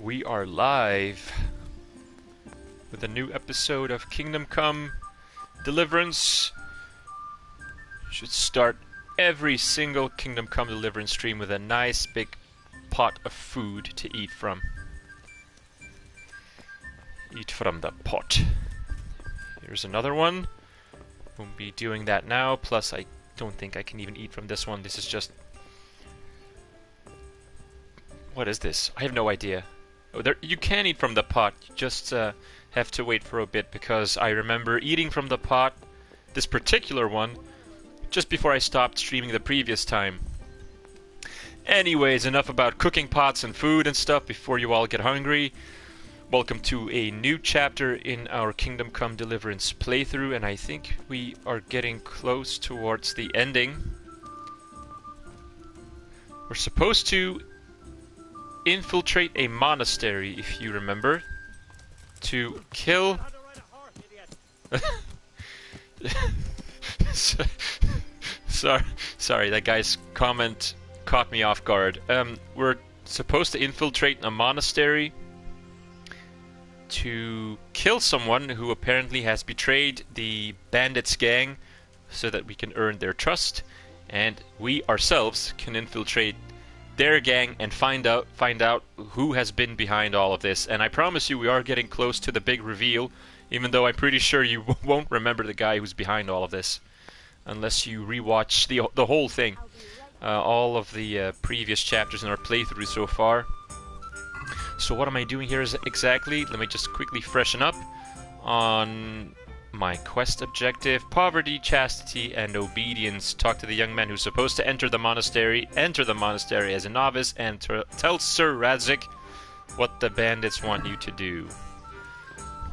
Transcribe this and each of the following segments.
We are live with a new episode of Kingdom Come Deliverance. Should start every single Kingdom Come Deliverance stream with a nice big pot of food to eat from. Eat from the pot. Here's another one. Won't be doing that now, plus I don't think I can even eat from this one. This is just... What is this? I have no idea. Oh, you can eat from the pot, you just have to wait for a bit, because I remember eating from the pot, this particular one, just before I stopped streaming the previous time. Anyways, enough about cooking pots and food and stuff before you all get hungry. Welcome to a new chapter in our Kingdom Come Deliverance playthrough, and I think we are getting close towards the ending. We're supposed to infiltrate a monastery, if you remember, to kill... Sorry, that guy's comment caught me off guard. We're supposed to infiltrate a monastery to kill someone who apparently has betrayed the bandits gang so that we can earn their trust, and we ourselves can infiltrate their gang and find out who has been behind all of this. And I promise you we are getting close to the big reveal, even though I'm pretty sure you won't remember the guy who's behind all of this unless you rewatch the whole thing, all of the previous chapters in our playthrough so far. So what am I doing here exactly? Let me just quickly freshen up on my quest objective. Poverty, chastity, and obedience. Talk to the young man who's supposed to enter the monastery. Enter the monastery as a novice and tell Sir Vranik what the bandits want you to do.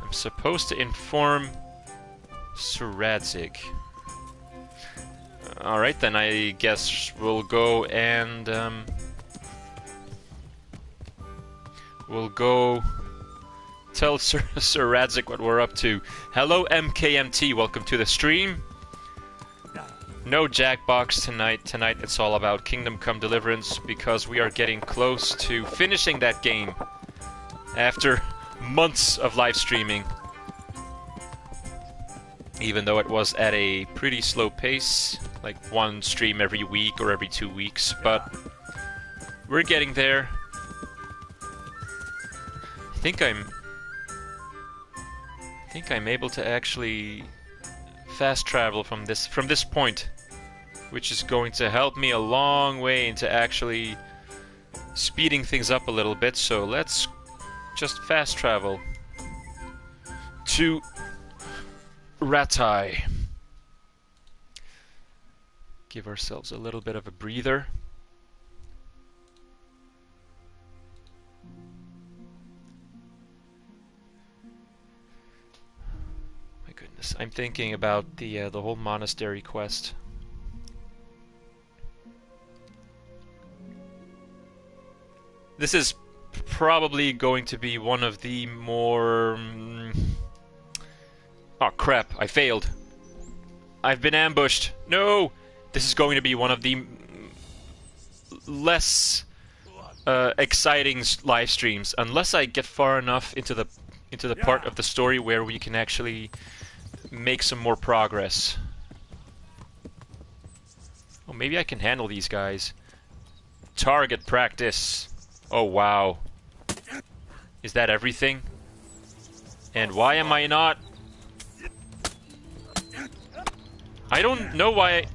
I'm supposed to inform Sir Vranik. Alright, then I guess we'll go and... we'll go tell Sir Vranik what we're up to. Hello MKMT, welcome to the stream. No Jackbox tonight. Tonight it's all about Kingdom Come Deliverance, because we are getting close to finishing that game after months of live streaming. Even though it was at a pretty slow pace, like one stream every week or every 2 weeks, but we're getting there. I think I'm able to actually fast travel from this point, which is going to help me a long way into actually speeding things up a little bit. So let's just fast travel to Ratai. Give ourselves a little bit of a breather. Goodness, I'm thinking about the whole monastery quest. This is probably going to be one of the more... Oh crap, I failed. I've been ambushed. No! This is going to be one of the less exciting live streams, unless I get far enough into the part of the story where we can actually make some more progress. Oh, maybe I can handle these guys. Target practice. Oh, wow. Is that everything? And why am I not... I don't know why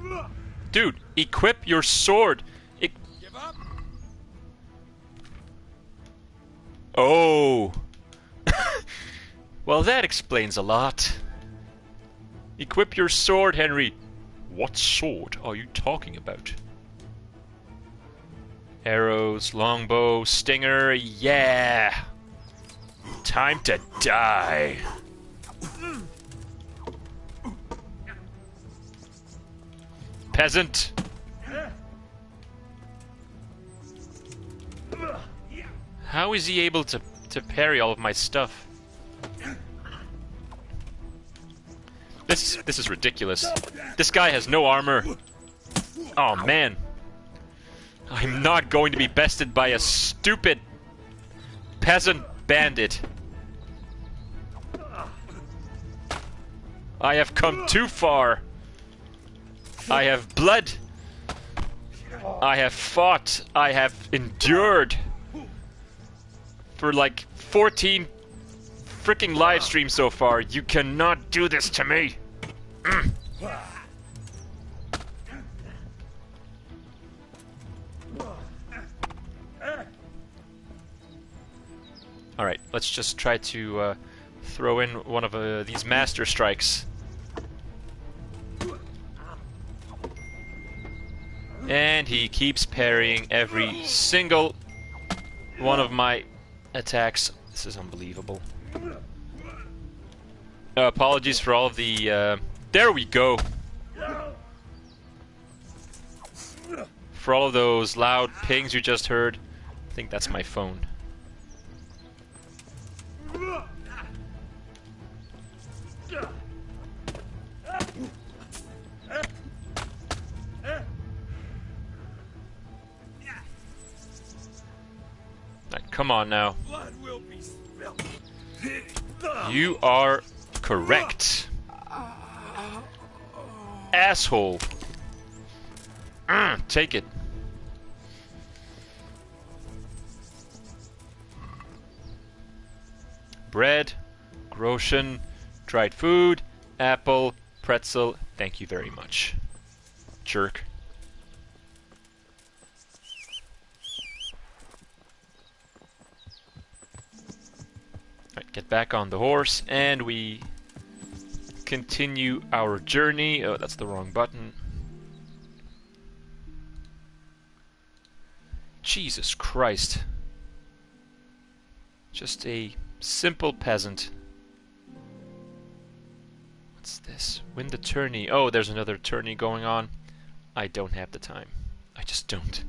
I... Dude, equip your sword. Oh. Well, that explains a lot. Equip your sword, Henry. What sword are you talking about? Arrows, longbow, stinger, yeah! Time to die. Peasant! How is he able to parry all of my stuff? This is ridiculous. This guy has no armor. Oh man. I'm not going to be bested by a stupid peasant bandit. I have come too far. I have bled. I have fought. I have endured. For like 14 freaking live streams so far. You cannot do this to me. Alright, let's just try to throw in one of these master strikes. And he keeps parrying every single one of my attacks. This is unbelievable. Apologies for all of the... there we go! For all of those loud pings you just heard. I think that's my phone. Come on now. You are correct. Asshole. Take it. Bread, groschen, dried food, apple, pretzel. Thank you very much. Jerk. Alright, get back on the horse, and we continue our journey. Oh, that's the wrong button. Jesus Christ. Just a simple peasant. What's this? Win the tourney. Oh, there's another tourney going on. I don't have the time. I just don't.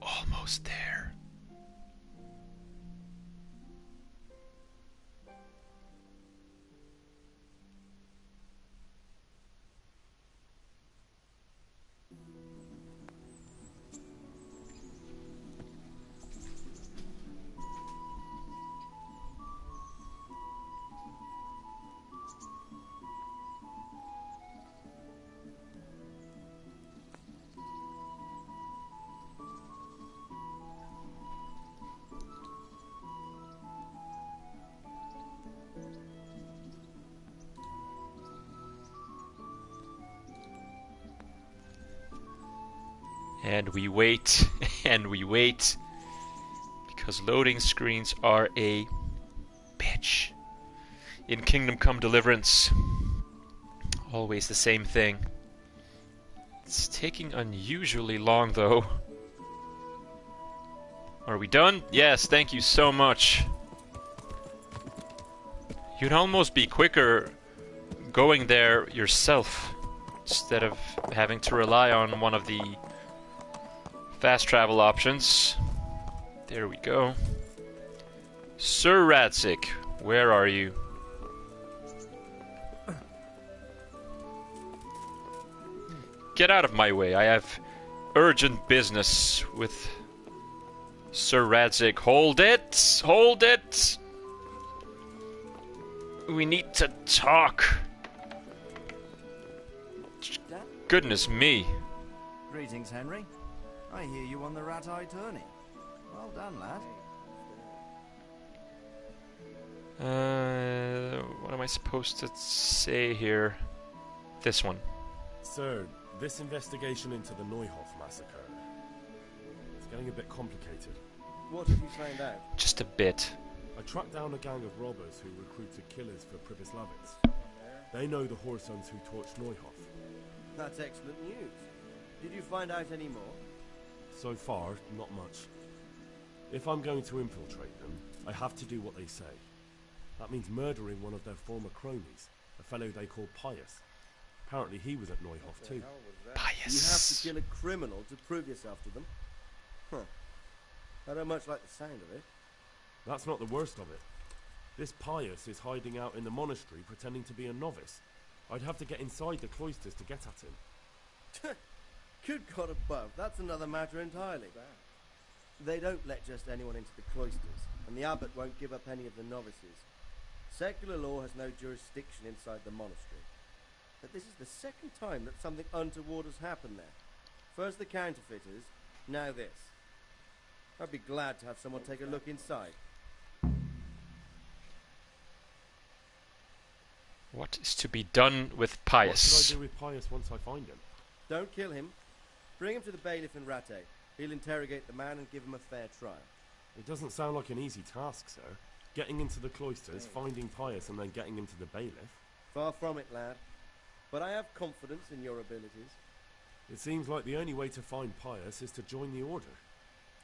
Almost there. And we wait, and we wait, because loading screens are a bitch. In Kingdom Come Deliverance, always the same thing. It's taking unusually long, though. Are we done? Yes, thank you so much. You'd almost be quicker going there yourself, instead of having to rely on one of the fast travel options. There we go. Sir Radzik, where are you? Get out of my way. I have urgent business with Sir Radzik. Hold it! Hold it! We need to talk. Goodness me. Greetings, Henry. I hear you on the rat-eye tourney. Well done, lad. What am I supposed to say here? this one. Sir, this investigation into the Neuhof massacre, it's getting a bit complicated. What have you found out? Just a bit. I tracked down a gang of robbers who recruited killers for Privislavitz. They know the Horsons who torched Neuhof. That's excellent news. Did you find out any more? So far, not much. If I'm going to infiltrate them, I have to do what they say. That means murdering one of their former cronies, a fellow they call Pius. Apparently he was at Neuhof too. Pius. You have to kill a criminal to prove yourself to them? Huh. I don't much like the sound of it. That's not the worst of it. This Pius is hiding out in the monastery pretending to be a novice. I'd have to get inside the cloisters to get at him. Good God above, that's another matter entirely. They don't let just anyone into the cloisters, and the abbot won't give up any of the novices. Secular law has no jurisdiction inside the monastery. But this is the second time that something untoward has happened there. First the counterfeiters, now this. I'd be glad to have someone take a look inside. What is to be done with What Pius? should I do with Pius once I find him? Don't kill him. Bring him to the bailiff in Ratte. He'll interrogate the man and give him a fair trial. It doesn't sound like an easy task, sir. Getting into the cloisters, finding Pius, and then getting him to the bailiff. Far from it, lad. But I have confidence in your abilities. It seems like the only way to find Pius is to join the order.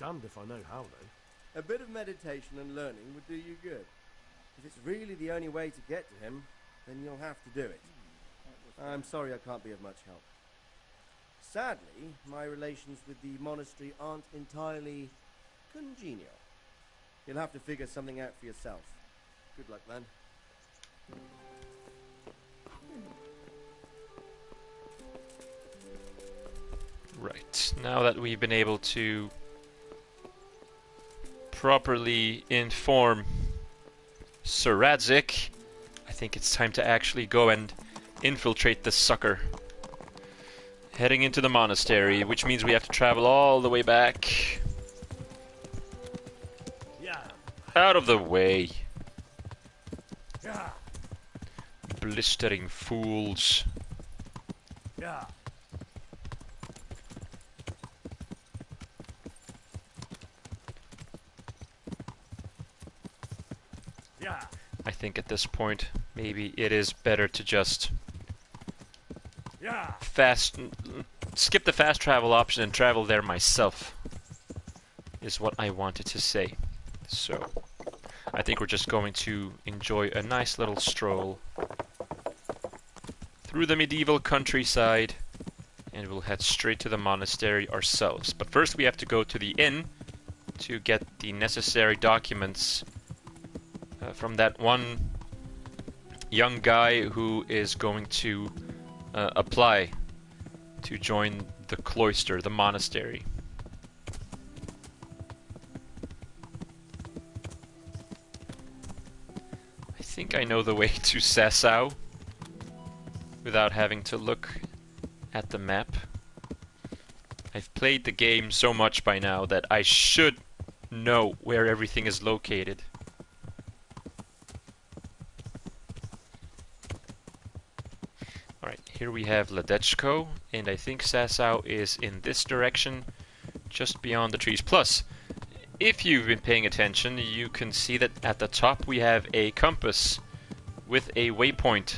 Damned if I know how, though. A bit of meditation and learning would do you good. If it's really the only way to get to him, then you'll have to do it. I'm sorry I can't be of much help. Sadly, my relations with the monastery aren't entirely congenial. You'll have to figure something out for yourself. Good luck, then. Right, now that we've been able to properly inform Sir Radzik, I think it's time to actually go and infiltrate this sucker. Heading into the monastery, which means we have to travel all the way back. Yeah. Out of the way. Yeah. Blistering fools. Yeah. Yeah. I think at this point, maybe it is better to just Yeah. skip the fast travel option and travel there myself, is what I wanted to say. So, I think we're just going to enjoy a nice little stroll through the medieval countryside, and we'll head straight to the monastery ourselves. But first we have to go to the inn to get the necessary documents from that one young guy who is going to apply to join the cloister, the monastery. I think I know the way to Sassau without having to look at the map. I've played the game so much by now that I should know where everything is located. Alright, here we have Ladechko, and I think Sassau is in this direction, just beyond the trees. Plus, if you've been paying attention, you can see that at the top we have a compass with a waypoint,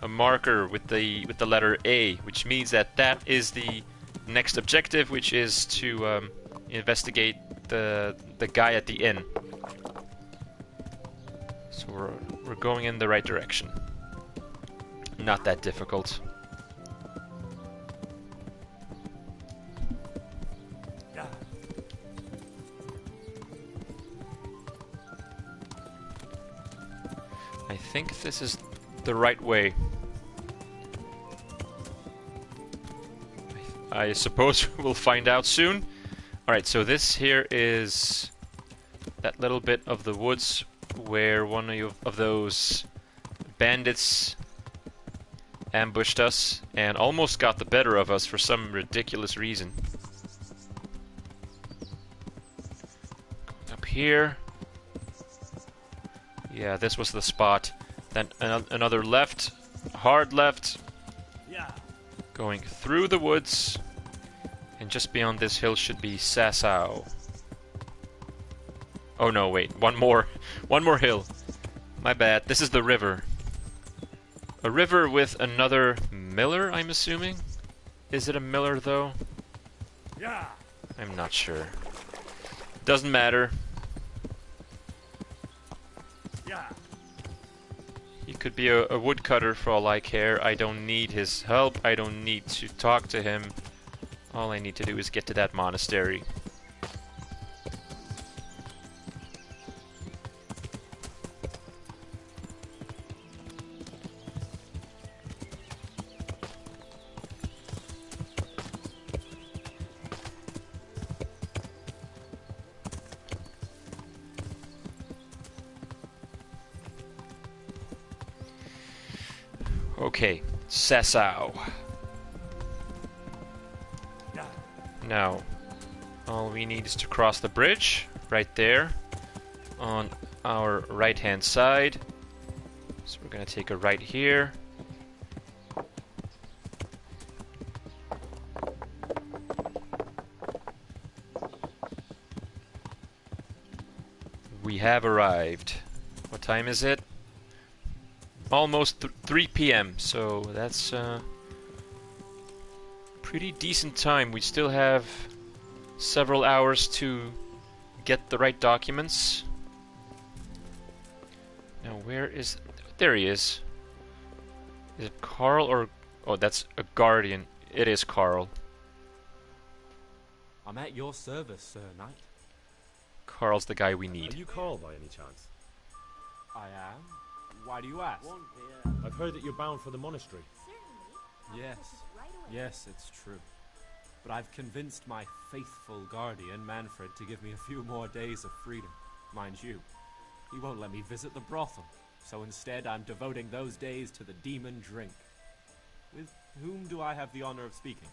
a marker with the letter A, which means that that is the next objective, which is to investigate the guy at the inn. So we're going in the right direction. Not that difficult. Yeah. I think this is the right way. I suppose we'll find out soon. Alright, so this here is that little bit of the woods where one of those bandits ambushed us and almost got the better of us for some ridiculous reason. Going up here. Yeah, this was the spot. Then another left, hard left, Going through the woods, and just beyond this hill should be Sasau. Oh no, wait, one more hill. My bad, this is the river. A river with another miller, I'm assuming? Is it a miller though? Yeah. I'm not sure. Doesn't matter. Yeah. He could be a woodcutter for all I care. I don't need his help. I don't need to talk to him. All I need to do is get to that monastery. Okay, Sasau. Now, all we need is to cross the bridge, right there, on our right-hand side. So we're gonna take a right here. We have arrived. What time is it? Almost 3 p.m. So that's pretty decent time. We still have several hours to get the right documents. Now where is... There he is. Is it Carl or... Oh, that's a guardian. It is Carl. I'm at your service, Sir Knight. Carl's the guy we need. Are you Carl by any chance? I am. Why do you ask? I've heard that you're bound for the monastery. Yes. Yes, it's true. But I've convinced my faithful guardian, Manfred, to give me a few more days of freedom. Mind you, he won't let me visit the brothel. So instead, I'm devoting those days to the demon drink. With whom do I have the honor of speaking?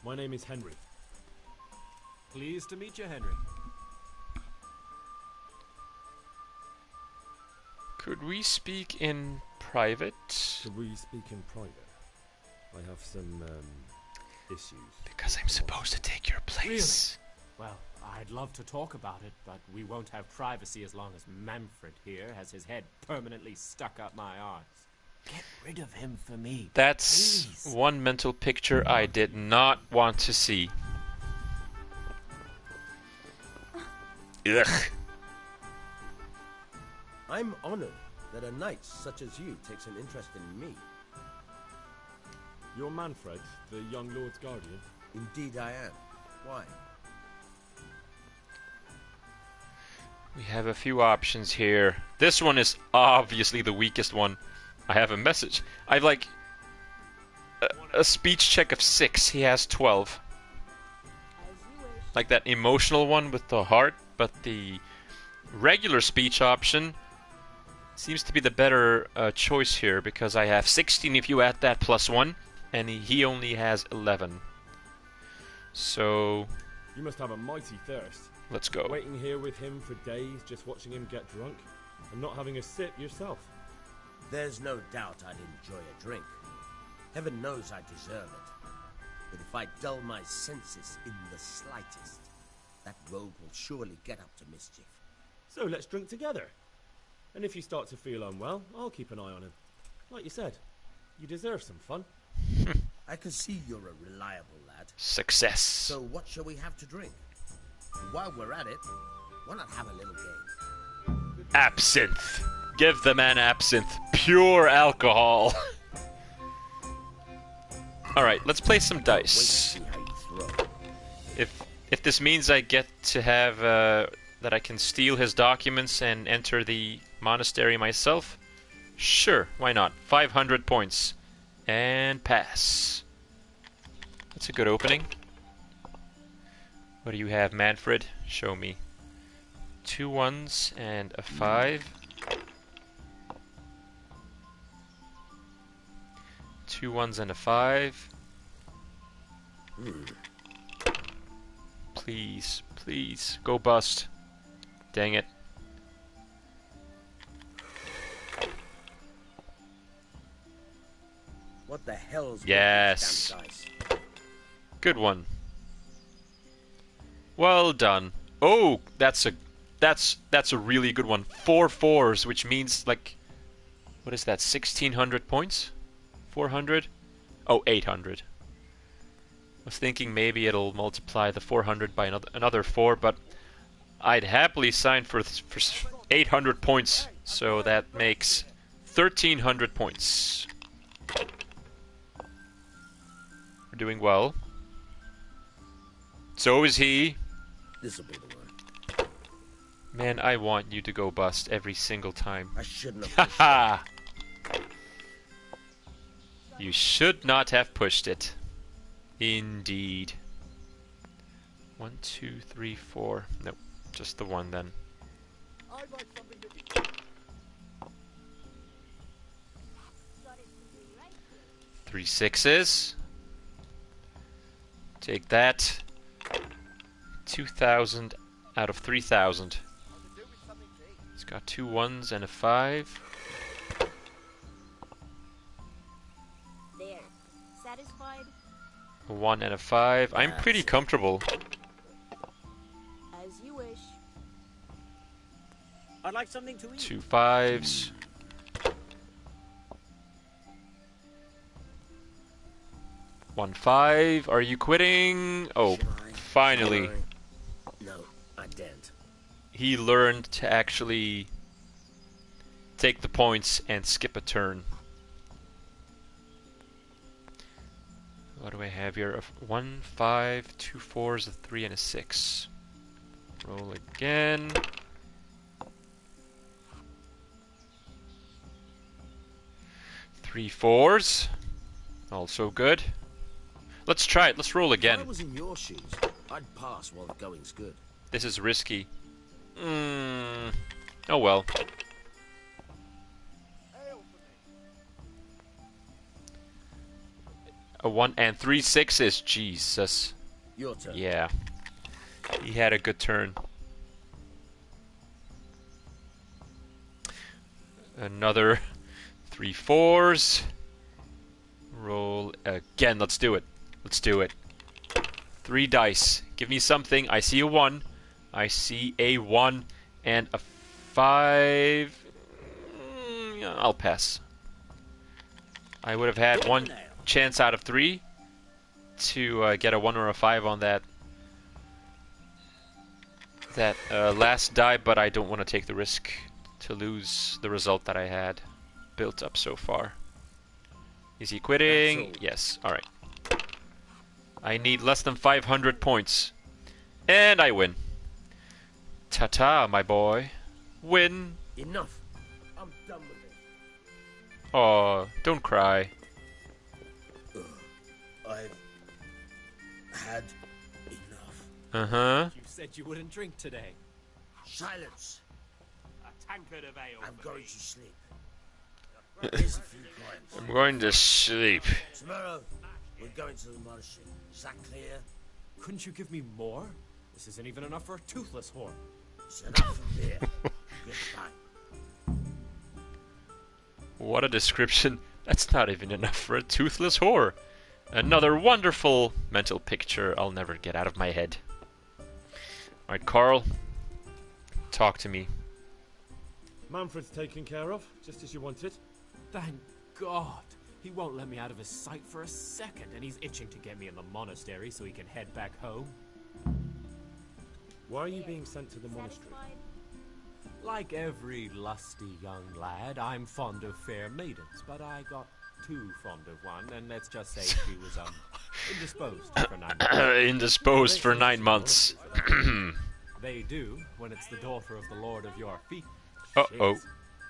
My name is Henry. Pleased to meet you, Henry. Could we speak in private? Should we speak in private? I have some, issues. Because I'm supposed to take your place. Really? Well, I'd love to talk about it, but we won't have privacy as long as Manfred here has his head permanently stuck up my arse. Get rid of him for me. That's please. One mental picture I did not want to see. Ugh. I'm honored that a knight such as you takes an interest in me. You're Manfred, the young lord's guardian? Indeed I am. Why? We have a few options here. This one is obviously the weakest one. I have a message. I've like a speech check of 6. He has 12. Like that emotional one with the heart, but the regular speech option seems to be the better choice here, because I have 16 if you add that plus 1, and he only has 11. So... You must have a mighty thirst. Let's go. Waiting here with him for days, just watching him get drunk, and not having a sip yourself. There's no doubt I'd enjoy a drink. Heaven knows I deserve it. But if I dull my senses in the slightest, that rogue will surely get up to mischief. So let's drink together. And if you start to feel unwell, I'll keep an eye on him. Like you said, you deserve some fun. I can see you're a reliable lad. Success. So what shall we have to drink? And while we're at it, why not have a little game? Absinthe. Give the man absinthe. Pure alcohol. Alright, let's play some dice. Wait to see how you throw. If this means I get to have that I can steal his documents and enter the monastery myself, sure, why not? 500 points. And pass. That's a good opening. What do you have, Manfred? Show me. 2 1s and a 5. 2 1s and a 5. Please, please, go bust. Dang it. What the hell's Yes. with these damn dice? Good one. Well done. Oh, that's a really good one. 4 4s, which means like, what is that? 1,600 points? 400? Oh, 800. I was thinking maybe it'll multiply the 400 by another 4, but I'd happily sign for 800 points, so that makes 1,300 points. We're doing well. So is he. This'll be the one. Man, I want you to go bust every single time. I shouldn't have. Haha! You should not have pushed it. Indeed. 1, 2, 3, 4. Nope, just the one then. 3 6s. Take that. 2,000 out of 3,000. It's got 2 1s and a 5. There. Satisfied? A 1 and a 5. I'm pretty comfortable. As you wish. I'd like something to eat. 2 5s. One 5. Are you quitting? Oh, finally. No, I daren't. He learned to actually take the points and skip a turn. What do I have here? 1 5, 2 4s, a 3 and a 6. Roll again. Three 4s. Also good. Let's try it. Let's roll again. If I was in your shoes, I'd pass while the going's good. This is risky. Oh well. A 1 and 3 6s. Jesus. Your turn. Yeah. He had a good turn. Another 3 4s. Roll again. Let's do it. Let's do it. 3 dice. Give me something. I see a 1. I see a 1 and a 5. Yeah, I'll pass. I would have had 1 chance out of 3 to get a 1 or a 5 on that last die, but I don't want to take the risk to lose the result that I had built up so far. Is he quitting? Yes. Alright. I need less than 500 points. And I win. Ta-ta, my boy. Win. Enough. I'm done with it. Oh, don't cry. I've had enough. Uh-huh. You said you wouldn't drink today. Silence. A tankard of ale. I'm going to sleep. Here's a few coins. I'm going to sleep. Tomorrow, we're going to the monastery. Is that clear? Couldn't you give me more? This isn't even enough for a toothless whore. It's enough for beer. Goodbye. What a description. That's not even enough for a toothless whore. Another wonderful mental picture I'll never get out of my head. Alright, Carl. Talk to me. Manfred's taken care of, just as you wanted. Thank God. He won't let me out of his sight for a second, and he's itching to get me in the monastery so he can head back home. Why are you being sent to the monastery? Like every lusty young lad, I'm fond of fair maidens, but I got too fond of one, and let's just say she was, indisposed for 9 months. Indisposed for 9 months. They do, when it's the daughter of the Lord of your feet. Uh-oh.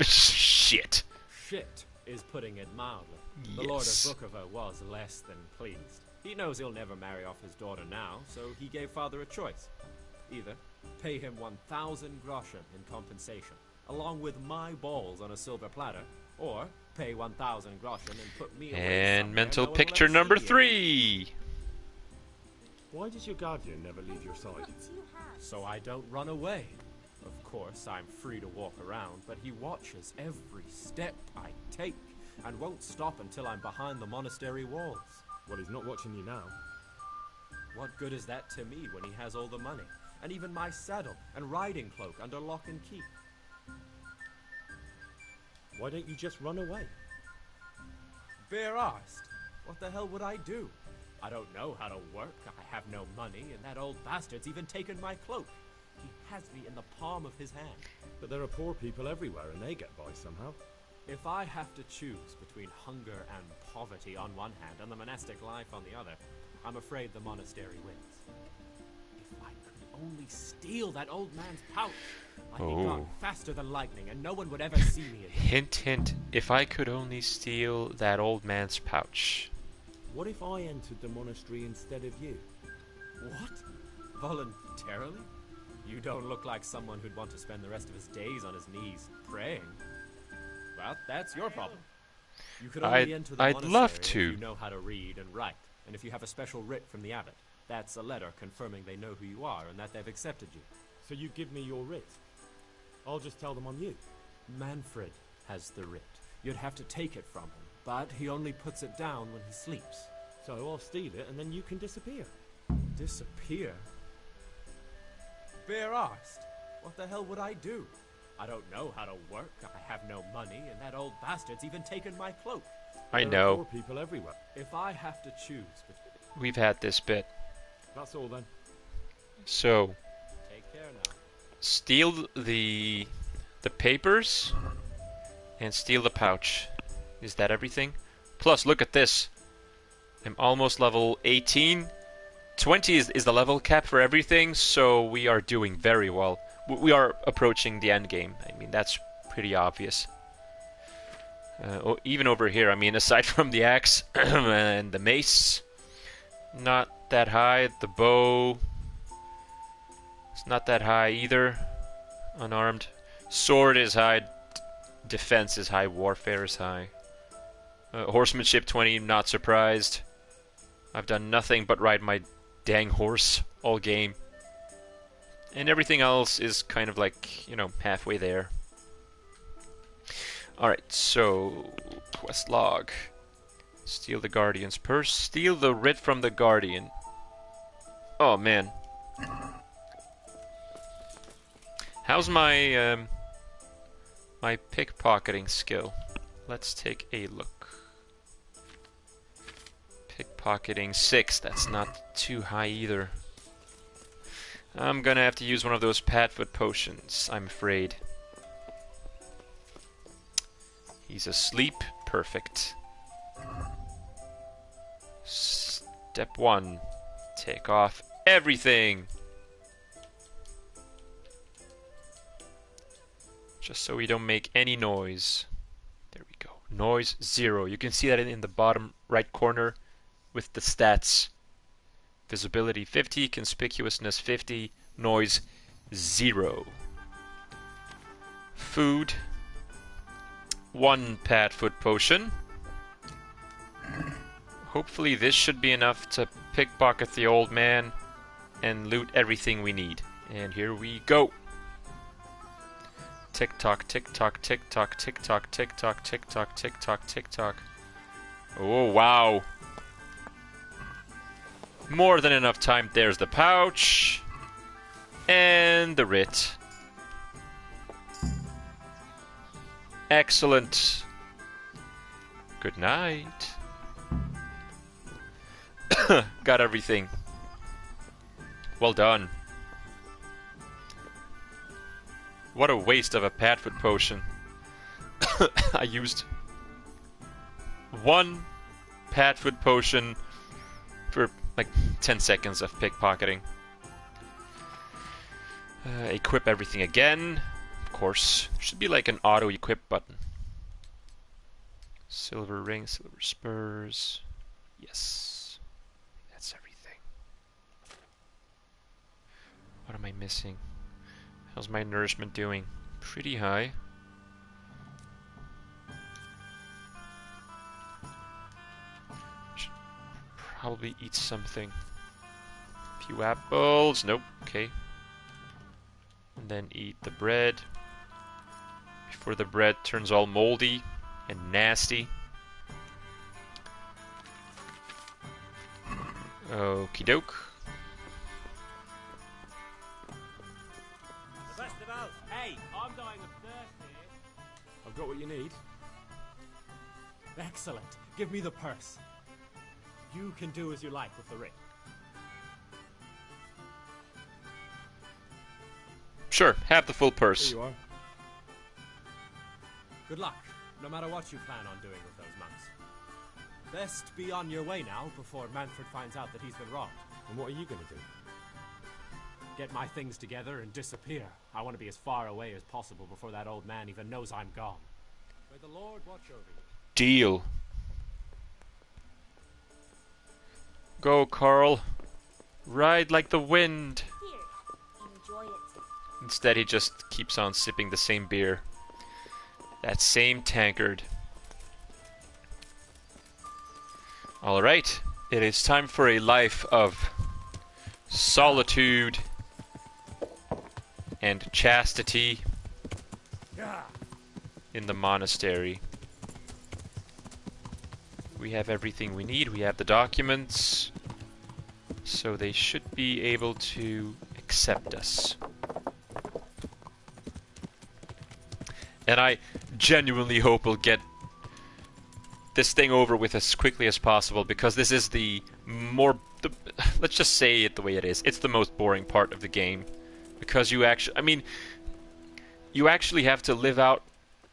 Shit. Shit is putting it mildly. The Yes. Lord of Bukovo was less than pleased. He knows he'll never marry off his daughter now, so he gave father a choice. Either pay him 1,000 groschen in compensation, along with my balls on a silver platter, or pay 1,000 groschen and put me away And somewhere mental no one will picture ever number see 3. Why does your guardian never leave your side? so I don't run away. Of course, I'm free to walk around, but he watches every step I take, and won't stop until I'm behind the monastery walls. Well, he's not watching you now. What good is that to me when he has all the money, and even my saddle and riding cloak under lock and key? Why don't you just run away? Bare arsed. What the hell would I do? I don't know how to work, I have no money, and that old bastard's even taken my cloak. He has me in the palm of his hand. But there are poor people everywhere and they get by somehow. If I have to choose between hunger and poverty on one hand and the monastic life on the other, I'm afraid the monastery wins. If I could only steal that old man's pouch, I'd be gone faster than lightning and no one would ever see me again. Hint, hint. If I could only steal that old man's pouch. What if I entered the monastery instead of you? What? Voluntarily? You don't look like someone who'd want to spend the rest of his days on his knees praying. Well, that's your problem. You could only enter the I'd monastery love to. if you know how to read and write, and if you have a special writ from the abbot. That's a letter confirming they know who you are and that they've accepted you. So you give me your writ. I'll just tell them I'm you. Manfred has the writ. You'd have to take it from him, but he only puts it down when he sleeps. So I'll steal it and then you can disappear. Disappear? Bare arsed. What the hell would I do? I don't know how to work, I have no money, and that old bastard's even taken my cloak. I There are know. poor people everywhere. If I have to choose between... We've had this bit. That's all then. So, Take care now. steal the papers and steal the pouch. Is that everything? Plus, look at this. I'm almost level 18. 20 is the level cap for everything, so we are doing very well. We are approaching the end game. I mean, that's pretty obvious. Even over here, I mean, aside from the axe and the mace, not that high. The bow, it's not that high either. Unarmed. Sword is high. Defense is high. Warfare is high. Horsemanship 20, not surprised. I've done nothing but ride my dang horse all game. And everything else is kind of like, you know, halfway there. Alright, so quest log. Steal the Guardian's purse. Steal the writ from the Guardian. Oh man. How's my my pickpocketing skill? Let's take a look. Pickpocketing 6, that's not too high either. I'm gonna have to use one of those Padfoot potions, I'm afraid. He's asleep. Perfect. Step 1. Take off everything. Just so we don't make any noise. There we go. Noise 0. You can see that in the bottom right corner with the stats. Visibility 50, conspicuousness 50, noise 0. Food. 1 Padfoot potion. Hopefully this should be enough to pickpocket the old man and loot everything we need. And here we go. Tick tock, tick tock, tick tock, tick tock, tick tock, tick tock, tick tock, tick tock. Oh wow. More than enough time. There's the pouch. And the writ. Excellent. Good night. Got everything. Well done. What a waste of a Padfoot potion. I used 1 Padfoot potion for like 10 seconds of pickpocketing. Equip everything again. Of course. There should be like an auto equip button. Silver ring, silver spurs. Yes. That's everything. What am I missing? How's my nourishment doing? Pretty high. Should probably eat something. A few apples. Nope. Okay. And then eat the bread before the bread turns all moldy and nasty. Okie doke. Festival! Hey, I'm dying of thirst here. I've got what you need. Excellent. Give me the purse. You can do as you like with the ring. Sure, have the full Here purse. you are. Good luck, no matter what you plan on doing with those monks. Best be on your way now before Manfred finds out that he's been robbed. And what are you going to do? Get my things together and disappear. I want to be as far away as possible before that old man even knows I'm gone. May the Lord watch over you. Deal. Go, Carl. Ride like the wind. Here, enjoy it. Instead, he just keeps on sipping the same beer. That same tankard. Alright, it is time for a life of solitude and chastity in the monastery. We have everything we need. We have the documents. So they should be able to accept us. And I genuinely hope we'll get this thing over with as quickly as possible, because this is let's just say it the way it is. It's the most boring part of the game. Because you actually have to live out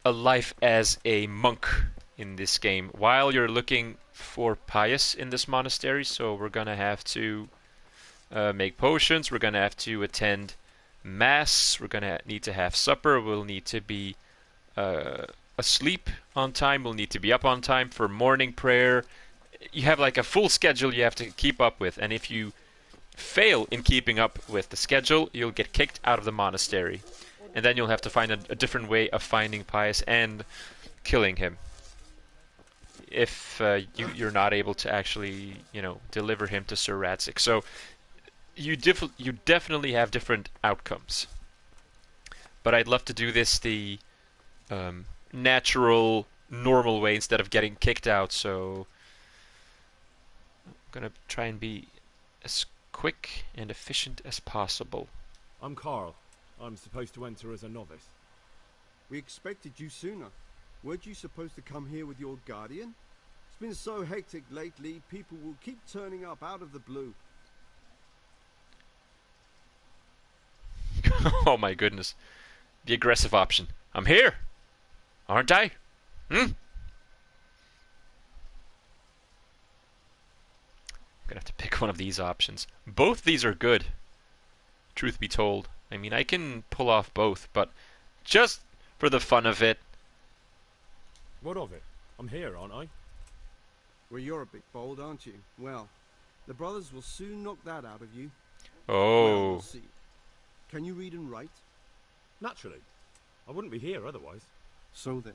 a life as a monk in this game while you're looking for pious in this monastery. So we're gonna have to make potions, we're gonna have to attend mass, we're gonna need to have supper, we'll need to be asleep on time, we'll need to be up on time for morning prayer. You have like a full schedule you have to keep up with, and if you fail in keeping up with the schedule, you'll get kicked out of the monastery, and then you'll have to find a different way of finding Pius and killing him if you're not able to actually, deliver him to Sir Radzik. So you definitely have different outcomes, but I'd love to do this the natural, normal way instead of getting kicked out. So I'm gonna try and be as quick and efficient as possible. I'm Carl. I'm supposed to enter as a novice. We expected you sooner. Weren't you supposed to come here with your guardian? It's been so hectic lately, people will keep turning up out of the blue. Oh my goodness. The aggressive option. I'm here! Aren't I? I'm gonna have to pick one of these options. Both these are good, truth be told. I mean, I can pull off both, but just for the fun of it. What of it? I'm here, aren't I? Well, you're a bit bold, aren't you? Well, the brothers will soon knock that out of you. Oh. Well, we'll see. Can you read and write? Naturally. I wouldn't be here otherwise. So then,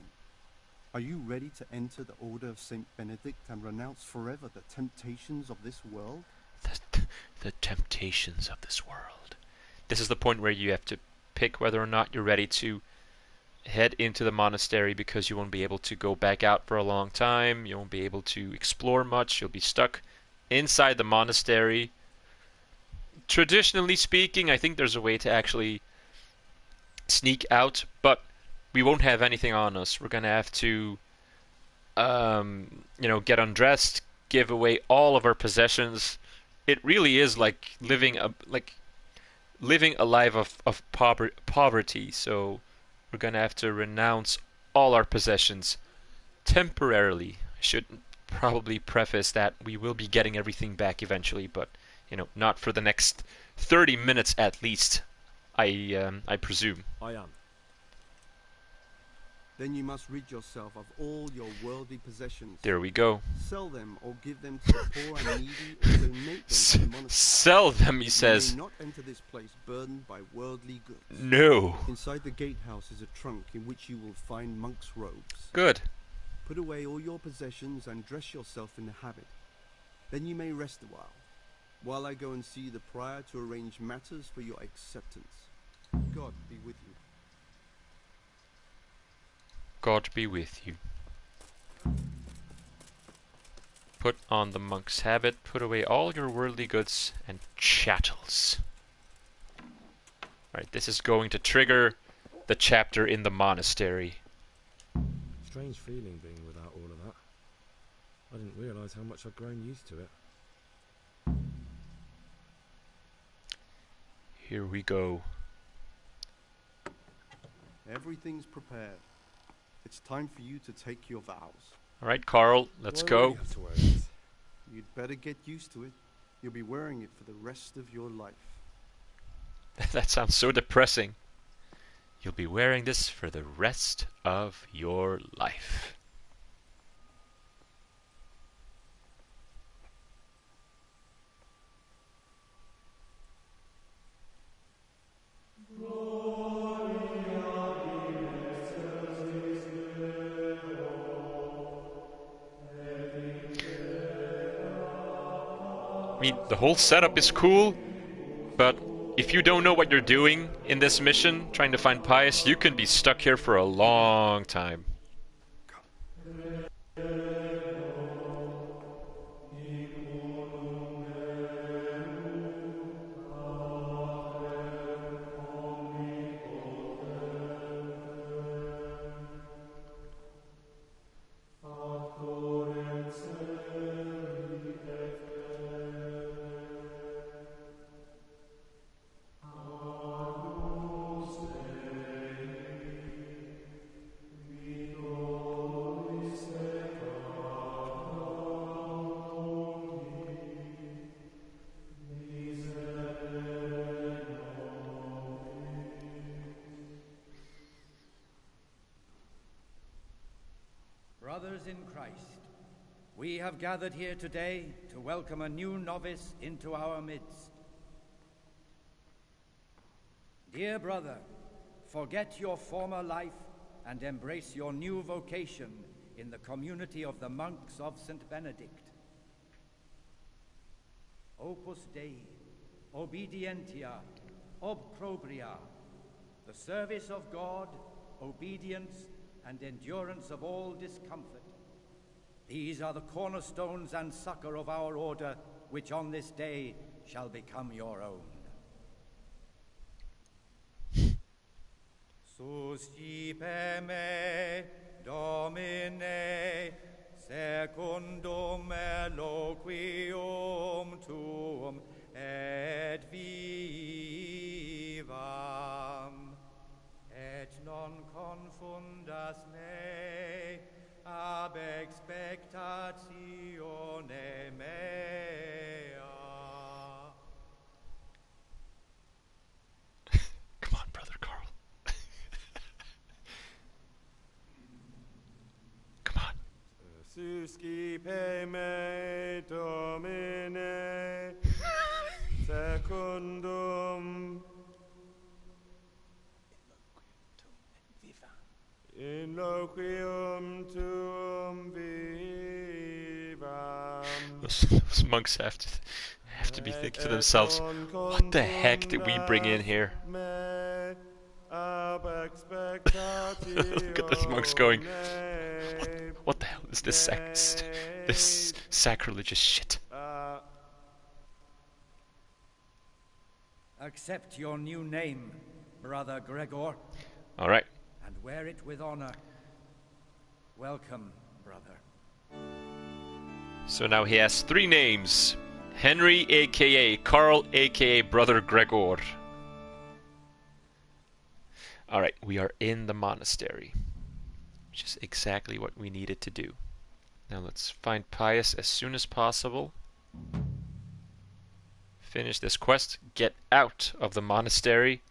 are you ready to enter the Order of Saint Benedict and renounce forever the temptations of this world? The temptations of this world. This is the point where you have to pick whether or not you're ready to head into the monastery, because you won't be able to go back out for a long time. You won't be able to explore much. You'll be stuck inside the monastery. Traditionally speaking, I think there's a way to actually sneak out, but we won't have anything on us. We're gonna have to, get undressed, give away all of our possessions. It really is like living a life of poverty. So we're gonna have to renounce all our possessions temporarily. I should probably preface that we will be getting everything back eventually, but not for the next 30 minutes at least. I presume. I am. Then you must rid yourself of all your worldly possessions. There we go. Sell them or give them to the poor and needy, or donate them to the monastery. Sell them, he says. You may not enter this place burdened by worldly goods. No. Inside the gatehouse is a trunk in which you will find monks' robes. Good. Put away all your possessions and dress yourself in the habit. Then you may rest a while I go and see the prior to arrange matters for your acceptance. God be with you. God be with you. Put on the monk's habit. Put away all your worldly goods and chattels. Alright, this is going to trigger the chapter in the monastery. Strange feeling being without all of that. I didn't realise how much I'd grown used to it. Here we go. Everything's prepared. It's time for you to take your vows. Alright, Carl, let's Why go. would you have to wear this? You'd better get used to it. You'll be wearing it for the rest of your life. That sounds so depressing. You'll be wearing this for the rest of your life. I mean, the whole setup is cool, but if you don't know what you're doing in this mission, trying to find Pius, you can be stuck here for a long time. Brothers in Christ, we have gathered here today to welcome a new novice into our midst. Dear brother, forget your former life and embrace your new vocation in the community of the monks of St. Benedict. Opus Dei, obedientia, obprobria, the service of God, obedience, and endurance of all discomfort. These are the cornerstones and succor of our order, which on this day shall become your own. Suscipe me, Domine, secundum eloquium tuum et vivam, et non confundas me ab expectatione mea. Come on, brother Carl. Come on. Suscipe me, Domine, secundum in loquium tuum vivam. Those monks have to be thinking to themselves, what the heck did we bring in here? Look at those monks going, what the hell is this this sacrilegious shit? Accept your new name, Brother Gregor. Alright. And wear it with honor. Welcome, brother. So now he has 3 names. Henry, a.k.a. Carl, a.k.a. Brother Gregor. Alright, we are in the monastery. Which is exactly what we needed to do. Now let's find Pius as soon as possible. Finish this quest, get out of the monastery,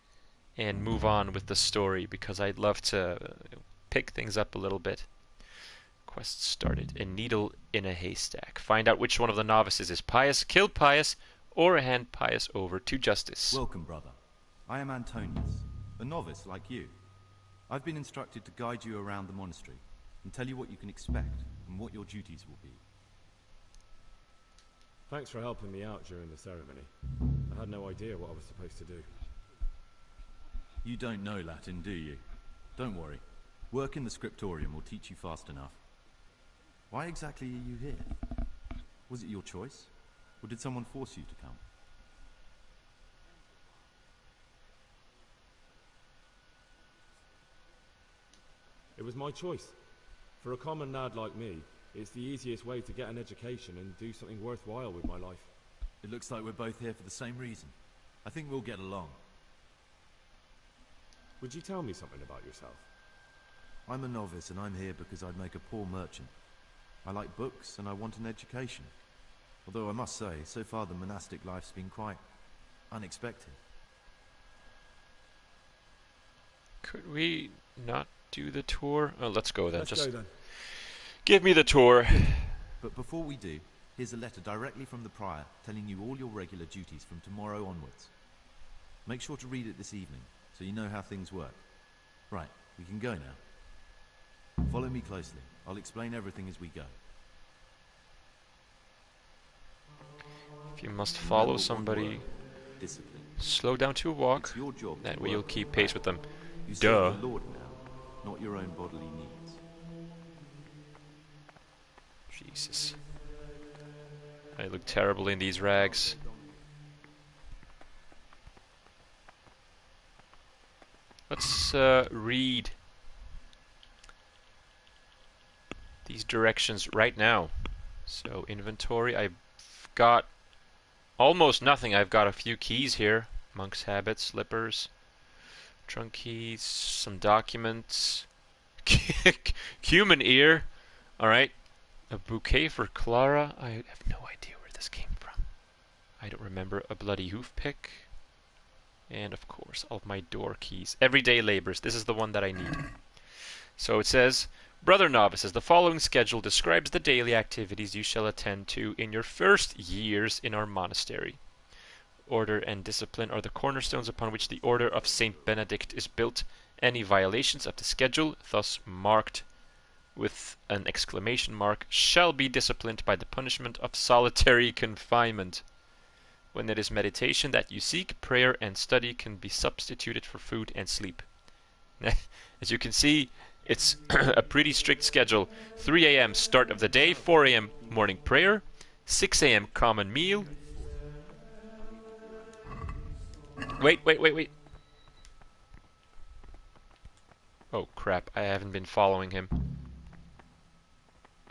and move on with the story, because I'd love to pick things up a little bit. Quest started. A needle in a haystack. Find out which one of the novices is Pius, kill Pius, or hand Pius over to justice. Welcome, brother. I am Antonius, a novice like you. I've been instructed to guide you around the monastery and tell you what you can expect and what your duties will be. Thanks for helping me out during the ceremony. I had no idea what I was supposed to do. You don't know Latin, do you? Don't worry. Work in the scriptorium will teach you fast enough. Why exactly are you here? Was it your choice? Or did someone force you to come? It was my choice. For a common lad like me, it's the easiest way to get an education and do something worthwhile with my life. It looks like we're both here for the same reason. I think we'll get along. Would you tell me something about yourself? I'm a novice and I'm here because I'd make a poor merchant. I like books and I want an education. Although I must say, so far the monastic life's been quite unexpected. Could we not do the tour? Oh, let's go then. Let's Just go then. give me the tour. But before we do, here's a letter directly from the prior telling you all your regular duties from tomorrow onwards. Make sure to read it this evening so you know how things work. Right, we can go now. Follow me closely. I'll explain everything as we go. If you must follow somebody, Discipline. slow down to a walk. It's your job That to way you'll work keep on pace that. with them. You Duh. serve the Lord now, not your own bodily needs. Jesus. I look terrible in these rags. Let's read these directions right now. So inventory, I've got almost nothing. I've got a few keys here. Monk's habit, slippers, trunk keys, some documents, cumin ear. Alright. A bouquet for Clara. I have no idea where this came from. I don't remember. A bloody hoof pick. And of course, all of my door keys. Everyday labors. This is the one that I need. So it says, Brother Novices, the following schedule describes the daily activities you shall attend to in your first years in our monastery. Order and discipline are the cornerstones upon which the Order of Saint Benedict is built. Any violations of the schedule, thus marked with an exclamation mark, shall be disciplined by the punishment of solitary confinement. When it is meditation that you seek, prayer and study can be substituted for food and sleep. As you can see, it's a pretty strict schedule. 3 a.m. start of the day, 4 a.m. morning prayer, 6 a.m. common meal. Wait. Oh crap, I haven't been following him.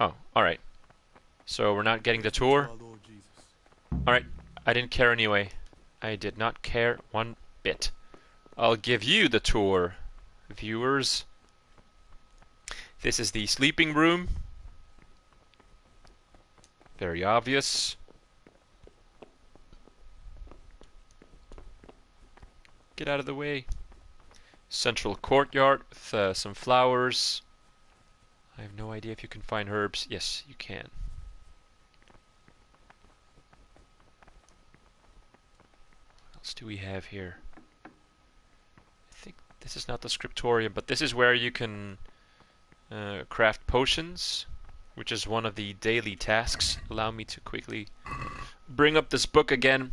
Oh, alright. So we're not getting the tour? Alright, I didn't care anyway. I did not care one bit. I'll give you the tour, viewers. This is the sleeping room. Very obvious. Get out of the way. Central courtyard with some flowers. I have no idea if you can find herbs. Yes, you can. What else do we have here? I think this is not the scriptorium, but this is where you can craft potions, which is one of the daily tasks. Allow me to quickly bring up this book again.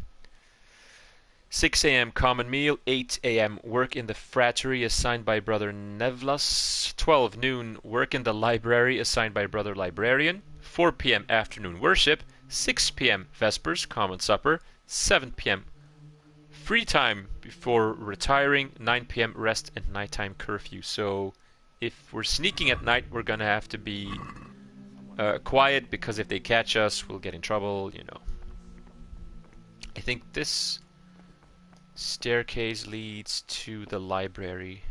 6 a.m. common meal, 8 a.m. work in the frattery assigned by Brother Nevlas, 12 noon work in the library assigned by Brother Librarian, 4 p.m. afternoon worship, 6 p.m. vespers, common supper, 7 p.m. free time before retiring, 9 p.m. rest and nighttime curfew. So if we're sneaking at night, we're gonna have to be quiet, because if they catch us, we'll get in trouble, you know. I think this staircase leads to the library.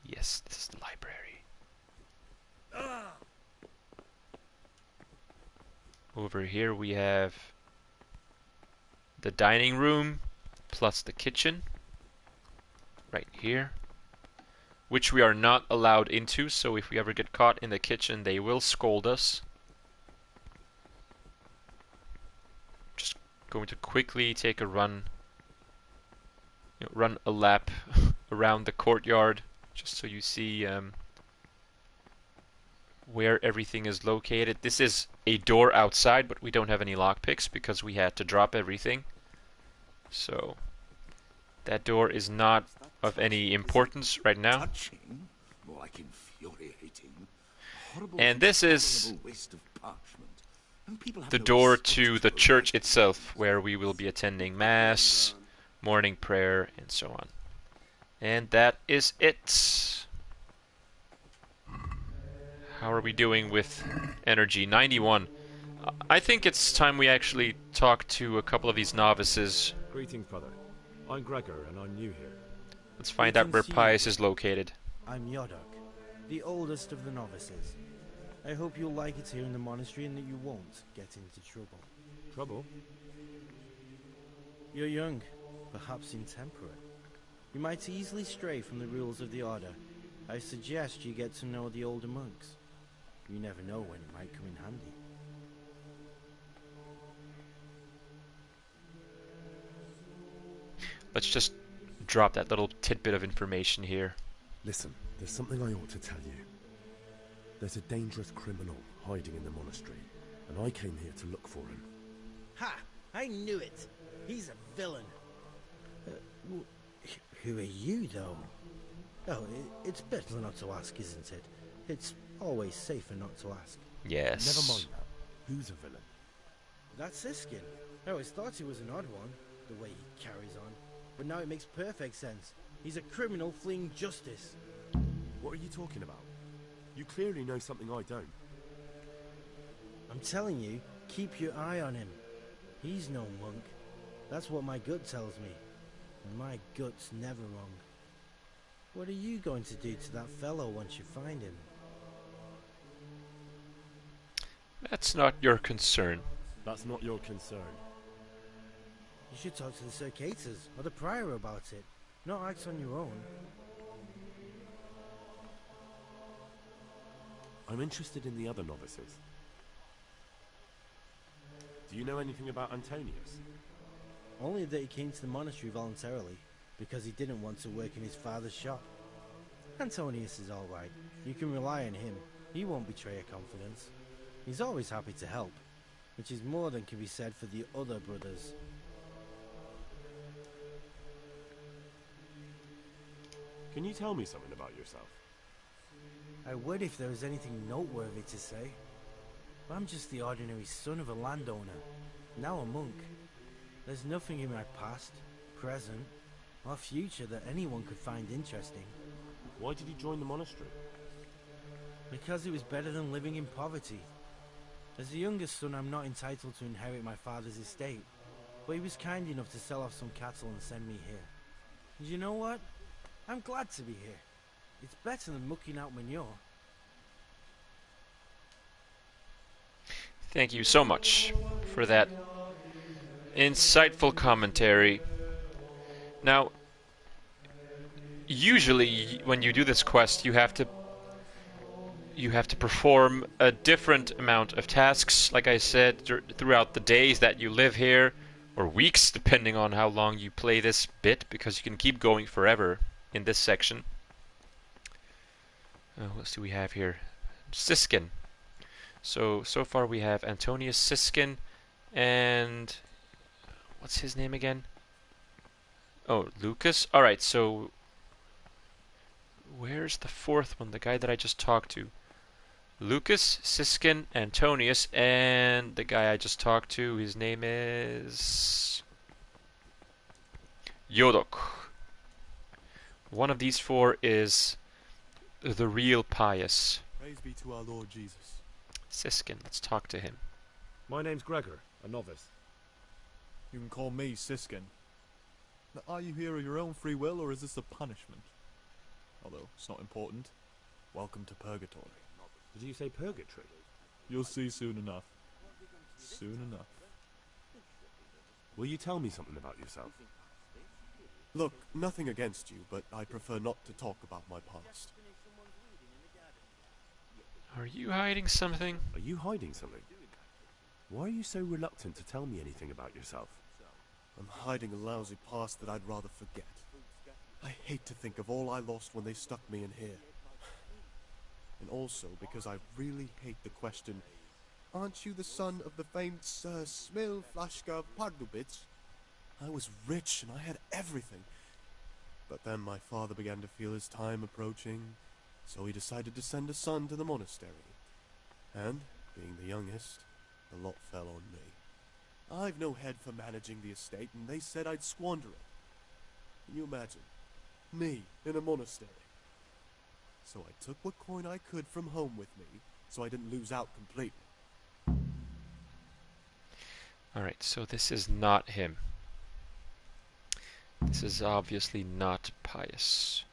Yes, this is the library. Over here we have the dining room plus the kitchen right here, which we are not allowed into, so if we ever get caught in the kitchen they will scold us. Just going to quickly take a run a lap around the courtyard, just so you see where everything is located. This is a door outside, but we don't have any lockpicks because we had to drop everything. So that door is not of any importance right now. And this is the door to the church itself, where we will be attending Mass, morning prayer, and so on. And that is it. How are we doing with energy? 91. I think it's time we actually talk to a couple of these novices. Greetings, brother. I'm Gregor, and I'm new here. Let's find out where Pius is located. I'm Yodok, the oldest of the novices. I hope you'll like it here in the monastery and that you won't get into trouble. Trouble? You're young, perhaps intemperate. You might easily stray from the rules of the order. I suggest you get to know the older monks. You never know when it might come in handy. Let's just drop that little tidbit of information here. Listen, there's something I ought to tell you. There's a dangerous criminal hiding in the monastery, and I came here to look for him. Ha! I knew it! He's a villain. Who are you, though? Oh, it's better not to ask, isn't it? It's always safer not to ask. Yes. Never mind that. Who's a villain? That's Siskin. I always thought he was an odd one, the way he carries on. But now it makes perfect sense. He's a criminal fleeing justice. What are you talking about? You clearly know something I don't. I'm telling you, keep your eye on him. He's no monk. That's what my gut tells me. And my gut's never wrong. What are you going to do to that fellow once you find him? That's not your concern. That's not your concern. You should talk to the Circators or the Prior about it. Not act on your own. I'm interested in the other novices. Do you know anything about Antonius? Only that he came to the monastery voluntarily, because he didn't want to work in his father's shop. Antonius is alright. You can rely on him. He won't betray your confidence. He's always happy to help, which is more than can be said for the other brothers. Can you tell me something about yourself? I would if there was anything noteworthy to say. I'm just the ordinary son of a landowner, now a monk. There's nothing in my past, present, or future that anyone could find interesting. Why did you join the monastery? Because it was better than living in poverty. As the youngest son, I'm not entitled to inherit my father's estate, but he was kind enough to sell off some cattle and send me here. And you know what? I'm glad to be here. It's better than mucking out manure. Thank you so much for that insightful commentary. Now, usually when you do this quest, you have to perform a different amount of tasks, like I said, throughout the days that you live here, or weeks, depending on how long you play this bit, because you can keep going forever in this section. What do we have here? Siskin. So far we have Antonius Siskin, and what's his name again? Oh, Lucas. Alright, so where's the fourth one? The guy that I just talked to. Lucas, Siskin, Antonius, and the guy I just talked to, his name is Yodok. One of these four is the real Pius. Praise be to our Lord Jesus. Siskin, let's talk to him. My name's Gregor, a novice. You can call me Siskin. Now, are you here of your own free will, or is this a punishment? Although, it's not important. Welcome to Purgatory. Did you say purgatory? You'll see soon enough. Soon enough. Will you tell me something about yourself? Look, nothing against you, but I prefer not to talk about my past. Are you hiding something? Are you hiding something? Why are you so reluctant to tell me anything about yourself? I'm hiding a lousy past that I'd rather forget. I hate to think of all I lost when they stuck me in here. And also because I really hate the question, aren't you the son of the famed Sir Smil Flashka Pardubits? I was rich and I had everything. But then my father began to feel his time approaching, so he decided to send a son to the monastery. And, being the youngest, A lot fell on me. I've no head for managing the estate, and they said I'd squander it. Can you imagine? Me, in a monastery. So I took what coin I could from home with me, so I didn't lose out completely. Alright, so this is not him. This is obviously not Pius.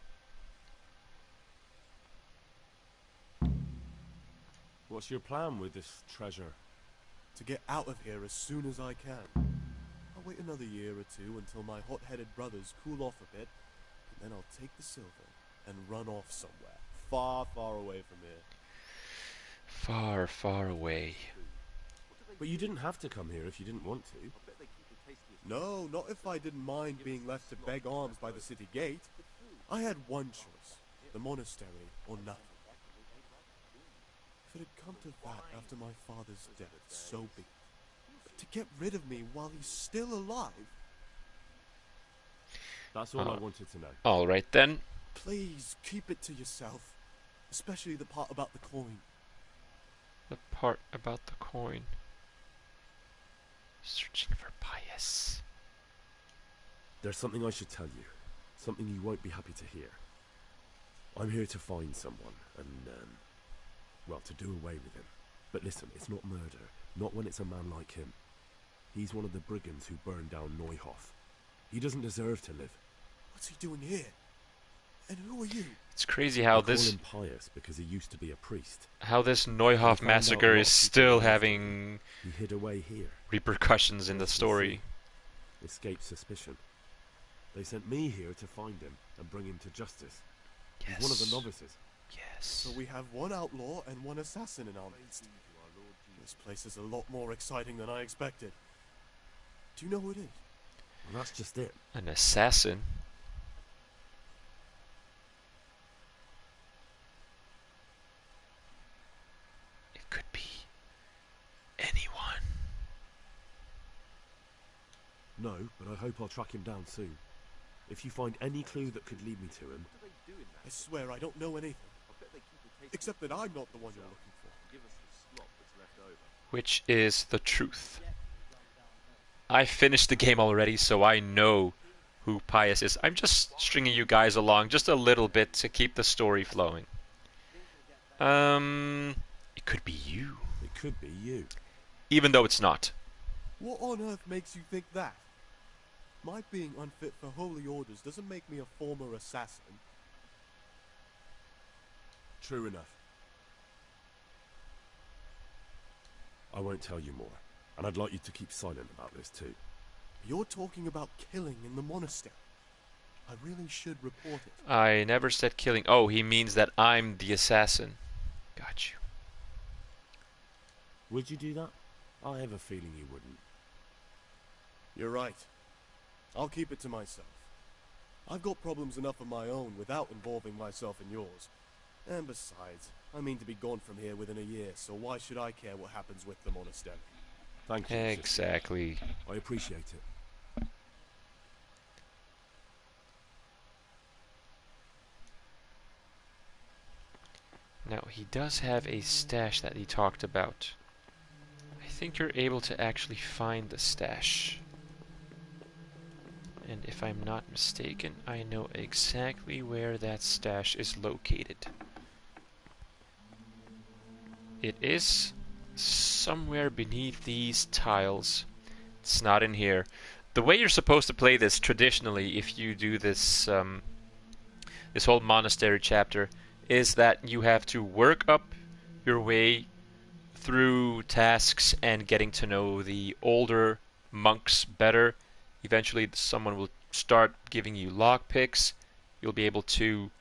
What's your plan with this treasure? To get out of here as soon as I can. I'll wait another year or two until my hot-headed brothers cool off a bit, and then I'll take the silver and run off somewhere, far, far away from here. Far, far away. But you didn't have to come here if you didn't want to. No, not if I didn't mind being left to beg alms by the city gate. I had one choice, the monastery or nothing. If it had come to that after my father's death, so be it. But to get rid of me while he's still alive... That's all I wanted to know. Alright then. Please, keep it to yourself. Especially the part about the coin. The part about the coin. Searching for Pius. There's something I should tell you. Something you won't be happy to hear. I'm here to find someone and, well, to do away with him. But listen, it's not murder. Not when it's a man like him. He's one of the brigands who burned down Neuhof. He doesn't deserve to live. What's he doing here? And who are you? It's crazy how I call this... him Pius because he used to be a priest. How this Neuhof massacre is still having... He hid away here. Repercussions in the story. Escaped suspicion. They sent me here to find him and bring him to justice. Yes. He's one of the novices. Yes. So we have one outlaw and one assassin in our midst. This place is a lot more exciting than I expected. Do you know who it is? Well, that's just it. An assassin? It could be anyone. No, but I hope I'll track him down soon. If you find any clue that could lead me to him... I swear I don't know anything. Except that I'm not the one you're looking for. Which is the truth. I finished the game already, so I know who Pius is. I'm just stringing you guys along just a little bit to keep the story flowing. It could be you. It could be you. Even though it's not. What on earth makes you think that? My being unfit for holy orders doesn't make me a former assassin. True enough. I won't tell you more, and I'd like you to keep silent about this too. You're talking about killing in the monastery. I really should report it. I never said killing. Oh, he means that I'm the assassin. Got you. Would you do that? I have a feeling you wouldn't. You're right. I'll keep it to myself. I've got problems enough of my own without involving myself in yours. And besides, I mean to be gone from here within a year, so why should I care what happens with the monastery? Thank you. Exactly. I appreciate it. Now, he does have a stash that he talked about. I think you're able to actually find the stash. And if I'm not mistaken, I know exactly where that stash is located. It is somewhere beneath these tiles. It's not in here. The way you're supposed to play this traditionally, if you do this this whole monastery chapter, is that you have to work up your way through tasks and getting to know the older monks better. Eventually someone will start giving you lockpicks. You'll be able to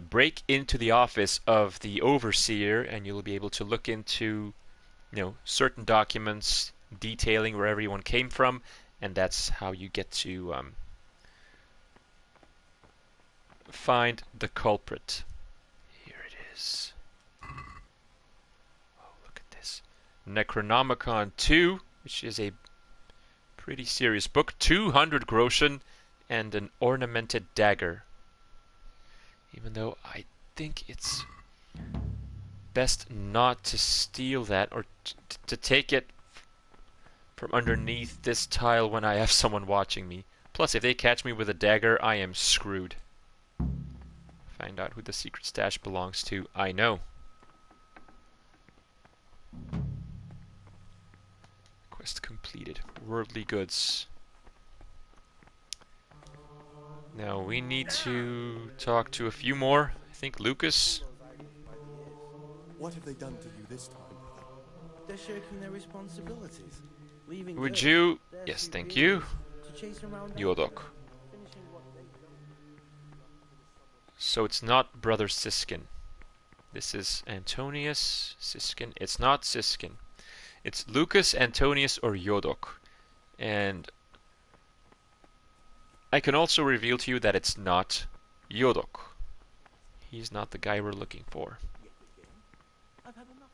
break into the office of the overseer, and you'll be able to look into, certain documents detailing where everyone came from, and that's how you get to find the culprit. Here it is. Oh, look at this. Necronomicon 2, which is a pretty serious book. 200 groschen and an ornamented dagger. Even though I think it's best not to steal that or to take it from underneath this tile when I have someone watching me. Plus, if they catch me with a dagger, I am screwed. Find out who the secret stash belongs to. I know. Quest completed. Worldly goods. Now we need to talk to a few more. I think Lucas. What have they done to you this time, brother? They're shirking their responsibilities. Leaving Would us, you... their Yes, thank you. superiors, to chase around JoaLoft. finishing what they So it's not Brother Siskin. This is Antonius Siskin. It's not Siskin. It's Lucas, Antonius, or JoaLoft. And I can also reveal to you that it's not JoaLoft. He's not the guy we're looking for. I've had enough.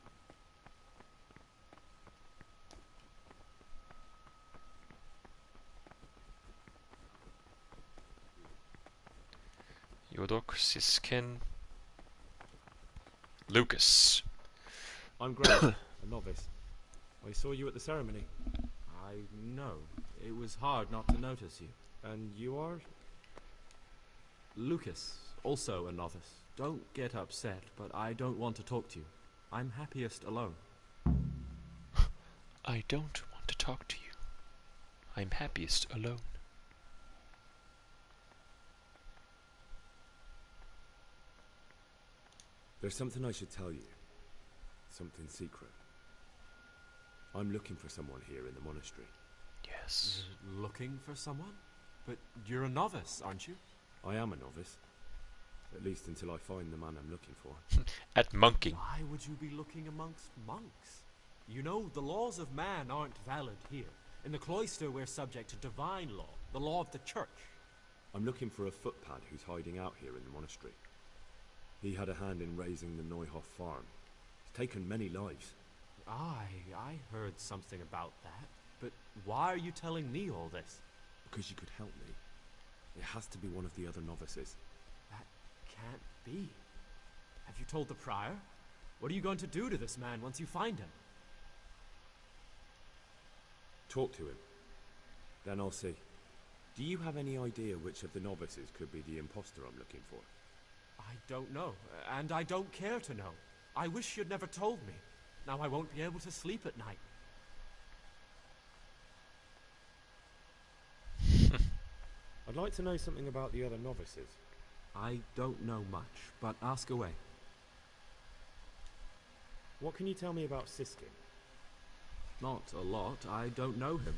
JoaLoft, Siskin, Lucas. I'm Grant, a novice. I saw you at the ceremony. I know. It was hard not to notice you. And you are? Lucas, also a novice. Don't get upset, but I don't want to talk to you. I'm happiest alone. I don't want to talk to you. I'm happiest alone. There's something I should tell you. Something secret. I'm looking for someone here in the monastery. Yes. You're looking for someone? But you're a novice, aren't you? I am a novice. At least until I find the man I'm looking for. At monking. Why would you be looking amongst monks? You know, the laws of man aren't valid here. In the cloister, we're subject to divine law, the law of the church. I'm looking for a footpad who's hiding out here in the monastery. He had a hand in raising the Neuhoff farm. He's taken many lives. I heard something about that. But why are you telling me all this? Because you could help me. It has to be one of the other novices. That can't be. Have you told the prior? What are you going to do to this man once you find him? Talk to him. Then I'll see. Do you have any idea which of the novices could be the imposter I'm looking for? I don't know, and I don't care to know. I wish you'd never told me. Now I won't be able to sleep at night. I'd like to know something about the other novices. I don't know much, but ask away. What can you tell me about Siskin? Not a lot. I don't know him.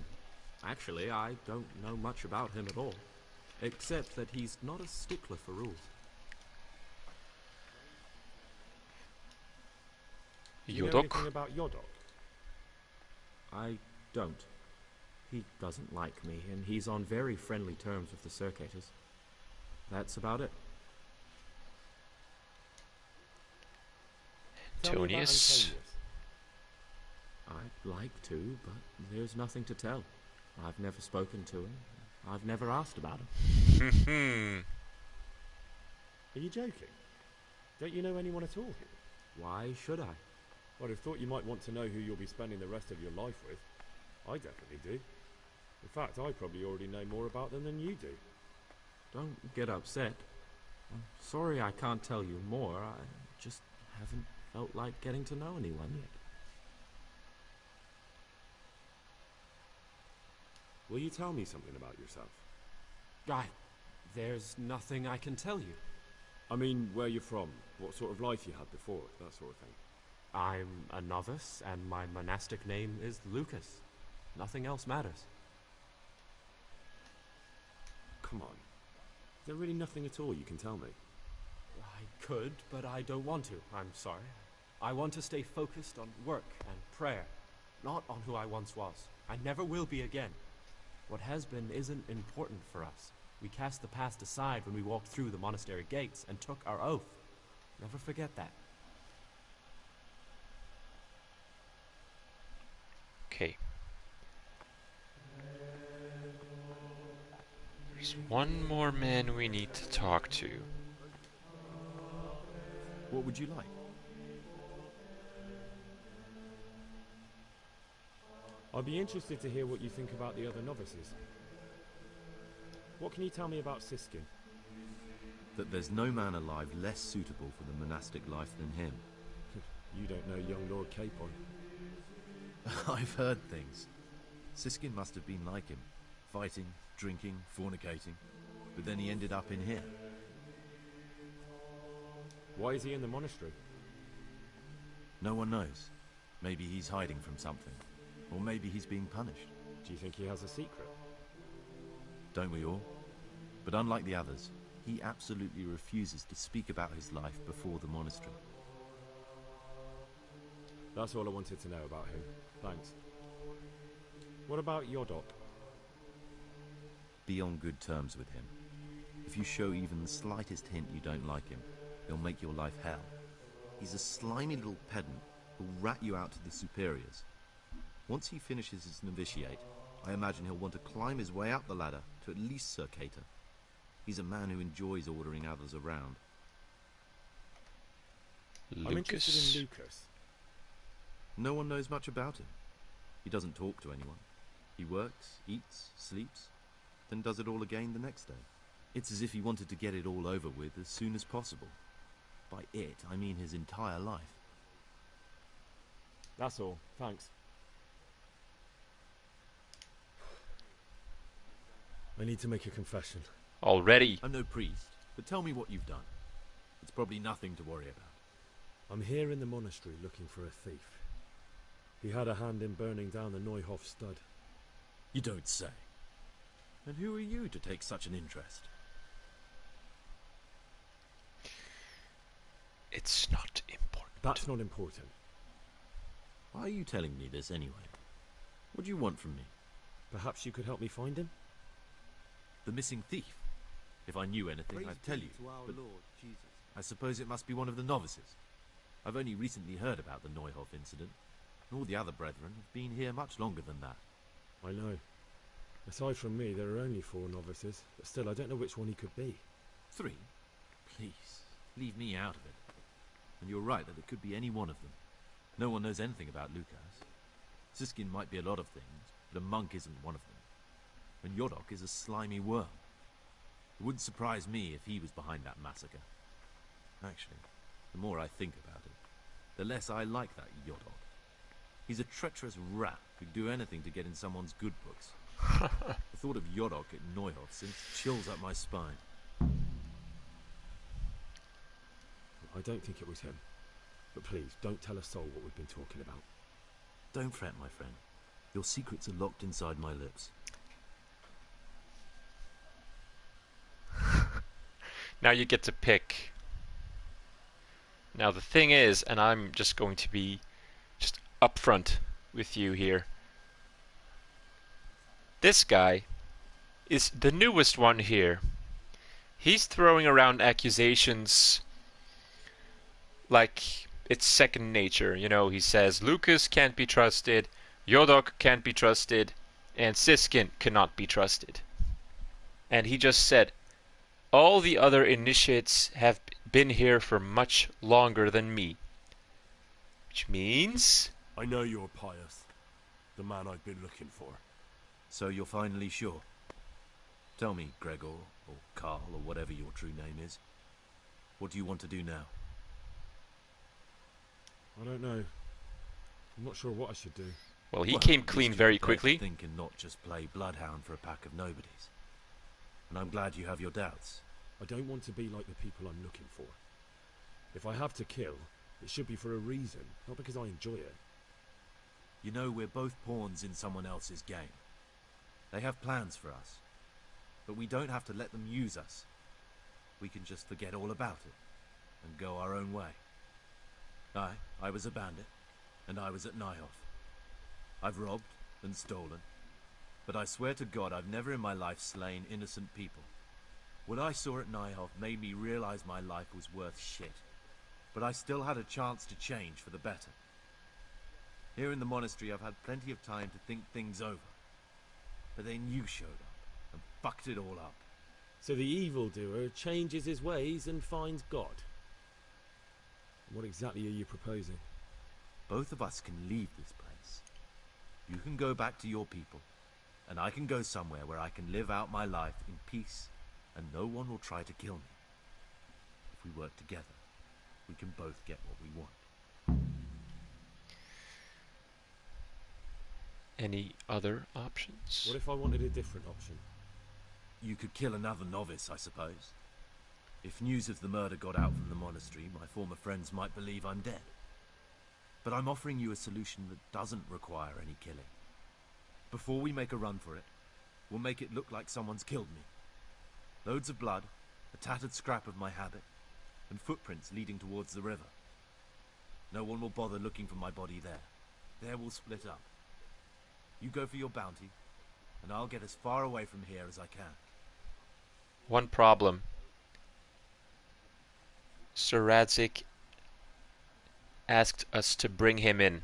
Actually, I don't know much about him at all. Except that he's not a stickler for rules. Do you know anything about JoaLoft? I don't. He doesn't like me, and he's on very friendly terms with the Circators. That's about it. Antonius. I'd like to, but there's nothing to tell. I've never spoken to him. I've never asked about him. Are you joking? Don't you know anyone at all here? Why should I? I'd have thought you might want to know who you'll be spending the rest of your life with. I definitely do. In fact, I probably already know more about them than you do. Don't get upset. I'm sorry I can't tell you more. I just haven't felt like getting to know anyone yet. Will you tell me something about yourself? There's nothing I can tell you. I mean, where you're from, what sort of life you had before, that sort of thing. I'm a novice, and my monastic name is Lucas. Nothing else matters. Come on. Is there really nothing at all you can tell me? I could, but I don't want to. I'm sorry. I want to stay focused on work and prayer, not on who I once was. I never will be again. What has been isn't important for us. We cast the past aside when we walked through the monastery gates and took our oath. Never forget that. Okay. There's one more man we need to talk to. What would you like? I'd be interested to hear what you think about the other novices. What can you tell me about Siskin? That there's no man alive less suitable for the monastic life than him. You don't know young Lord Capon. I've heard things. Siskin must have been like him. Fighting, drinking, fornicating. But then he ended up in here. Why is he in the monastery? No one knows. Maybe he's hiding from something. Or maybe he's being punished. Do you think he has a secret? Don't we all? But unlike the others, he absolutely refuses to speak about his life before the monastery. That's all I wanted to know about him. Thanks. What about Yodok? Be on good terms with him. If you show even the slightest hint you don't like him, he'll make your life hell. He's a slimy little pedant who'll rat you out to the superiors. Once he finishes his novitiate, I imagine he'll want to climb his way up the ladder to at least Sir Cater. He's a man who enjoys ordering others around. I'm interested in Lucas. No one knows much about him. He doesn't talk to anyone. He works, eats, sleeps, then does it all again the next day. It's as if he wanted to get it all over with as soon as possible. By it, I mean his entire life. That's all. Thanks. I need to make a confession. Already? I'm no priest, but tell me what you've done. It's probably nothing to worry about. I'm here in the monastery looking for a thief. He had a hand in burning down the Neuhof stud. You don't say. And who are you to take such an interest? It's not important. That's not important. Why are you telling me this anyway? What do you want from me? Perhaps you could help me find him? The missing thief? If I knew anything, Praise I'd tell be you. to our But Lord Jesus. I suppose it must be one of the novices. I've only recently heard about the Neuhof incident. And all the other brethren have been here much longer than that. I know. Aside from me, there are only 4 novices, but still I don't know which one he could be. 3? Please, leave me out of it. And you're right that it could be any one of them. No one knows anything about Lucas. Siskin might be a lot of things, but a monk isn't one of them. And Yodok is a slimy worm. It wouldn't surprise me if he was behind that massacre. Actually, the more I think about it, the less I like that Yodok. He's a treacherous rat who'd do anything to get in someone's good books. The thought of Yodok at Neuhof sends chills up my spine. I don't think it was him. But please, don't tell a soul what we've been talking about. Don't fret, my friend. Your secrets are locked inside my lips. Now you get to pick. Now the thing is, and I'm just going to be just upfront with you here. This guy is the newest one here. He's throwing around accusations like it's second nature. You know, he says Lucas can't be trusted, Yodok can't be trusted, and Siskin cannot be trusted. And he just said, all the other initiates have been here for much longer than me. Which means... I know you're Pius, the man I've been looking for. So you're finally sure? Tell me, Gregor, or Carl, or whatever your true name is. What do you want to do now? I don't know. I'm not sure what I should do. Well, he came clean very quickly. Think and not just play bloodhound for a pack of nobodies. And I'm glad you have your doubts. I don't want to be like the people I'm looking for. If I have to kill, it should be for a reason, not because I enjoy it. You know, we're both pawns in someone else's game. They have plans for us. But we don't have to let them use us. We can just forget all about it and go our own way. I was a bandit, and I was at Neuhof. I've robbed and stolen, but I swear to God I've never in my life slain innocent people. What I saw at Neuhof made me realize my life was worth shit, but I still had a chance to change for the better. Here in the monastery I've had plenty of time to think things over, but then you showed up and fucked it all up. So the evildoer changes his ways and finds God. What exactly are you proposing? Both of us can leave this place. You can go back to your people, and I can go somewhere where I can live out my life in peace, and no one will try to kill me. If we work together, we can both get what we want. Any other options? What if I wanted a different option? You could kill another novice, I suppose. If news of the murder got out from the monastery, my former friends might believe I'm dead. But I'm offering you a solution that doesn't require any killing. Before we make a run for it, we'll make it look like someone's killed me. Loads of blood, a tattered scrap of my habit, and footprints leading towards the river. No one will bother looking for my body there. There we'll split up. You go for your bounty, and I'll get as far away from here as I can. One problem. Sir Radzik asked us to bring him in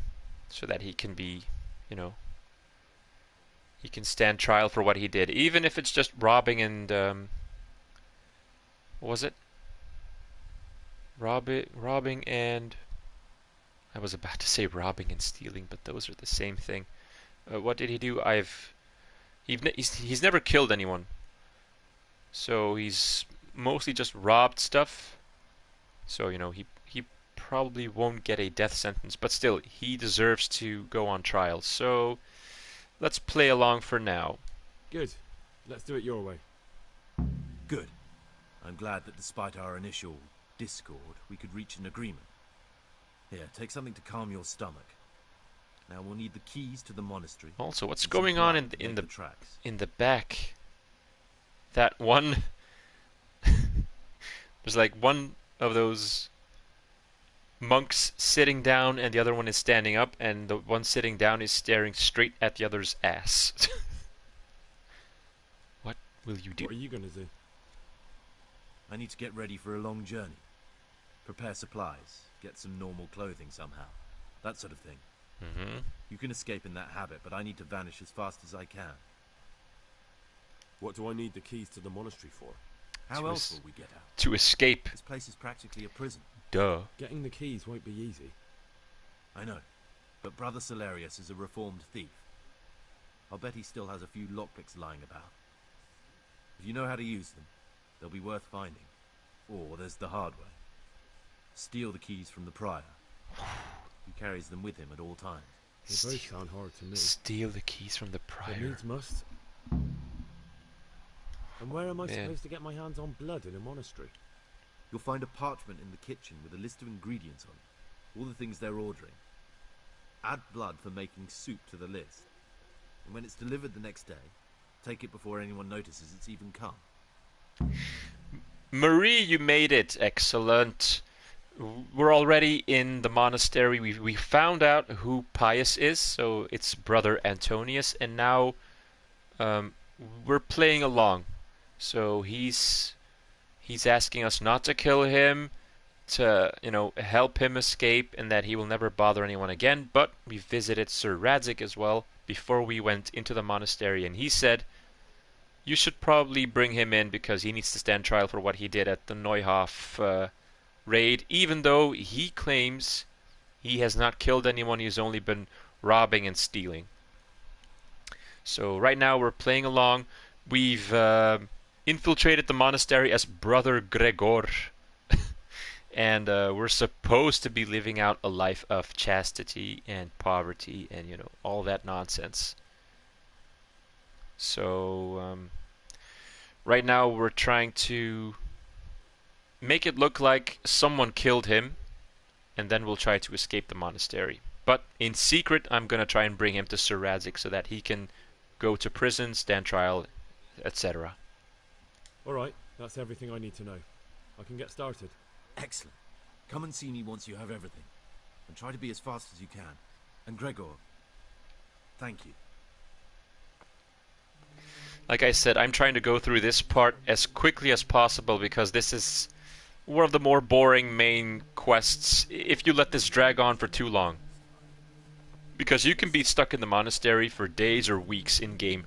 so that he can be, you know, he can stand trial for what he did, even if it's just robbing and what was it? Robbing and I was about to say robbing and stealing, but those are the same thing. What did he do? He's never killed anyone, so he's mostly just robbed stuff. So, you know, he probably won't get a death sentence, but still, he deserves to go on trial. So, let's play along for now. Good. Let's do it your way. Good. I'm glad that despite our initial discord, we could reach an agreement. Here, take something to calm your stomach. Now we'll need the keys to the monastery. Also, what's going on in the back? That one... There's like one of those monks sitting down and the other one is standing up, and the one sitting down is staring straight at the other's ass. What will you do? What are you going to do? I need to get ready for a long journey. Prepare supplies, get some normal clothing somehow. That sort of thing. Mm-hmm. You can escape in that habit, but I need to vanish as fast as I can. What do I need the keys to the monastery for? How else will we get out? To escape. This place is practically a prison. Duh. Getting the keys won't be easy. I know, but Brother Solarius is a reformed thief. I'll bet he still has a few lockpicks lying about. If you know how to use them, they'll be worth finding. Or there's the hard way. Steal the keys from the prior. He carries them with him at all times. They both sound hard to me. Steal the keys from the prior. It needs must. And where am I supposed to get my hands on blood in a monastery? You'll find a parchment in the kitchen with a list of ingredients on it. All the things they're ordering. Add blood for making soup to the list. And when it's delivered the next day, take it before anyone notices it's even come. Marie, you made it. Excellent. We're already in the monastery. We found out who Pius is, so it's Brother Antonius, and now we're playing along. So he's asking us not to kill him, to, you know, help him escape, and that he will never bother anyone again. But we visited Sir Radzik as well before we went into the monastery, and he said, you should probably bring him in because he needs to stand trial for what he did at the Neuhof raid, even though he claims he has not killed anyone, he's only been robbing and stealing. So right now we're playing along. We've infiltrated the monastery as Brother Gregor, and we're supposed to be living out a life of chastity and poverty and, you know, all that nonsense. So right now we're trying to make it look like someone killed him, and then we'll try to escape the monastery. But in secret, I'm going to try and bring him to Sir Radzik so that he can go to prison, stand trial, etc. Alright, that's everything I need to know. I can get started. Excellent. Come and see me once you have everything. And try to be as fast as you can. And Gregor, thank you. Like I said, I'm trying to go through this part as quickly as possible because this is one of the more boring main quests if you let this drag on for too long. Because you can be stuck in the monastery for days or weeks in-game.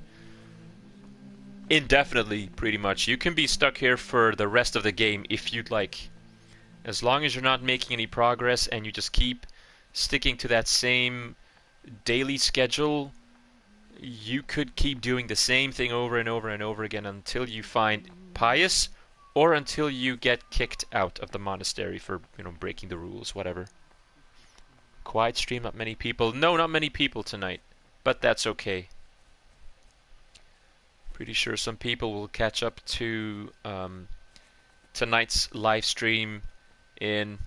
Indefinitely, pretty much. You can be stuck here for the rest of the game if you'd like. As long as you're not making any progress and you just keep sticking to that same daily schedule you could keep doing the same thing over and over and over again until you find pious, or until you get kicked out of the monastery for, you know, breaking the rules, whatever. Quiet stream, not many people. No, not many people tonight, but that's okay. Pretty sure some people will catch up to tonight's live stream in,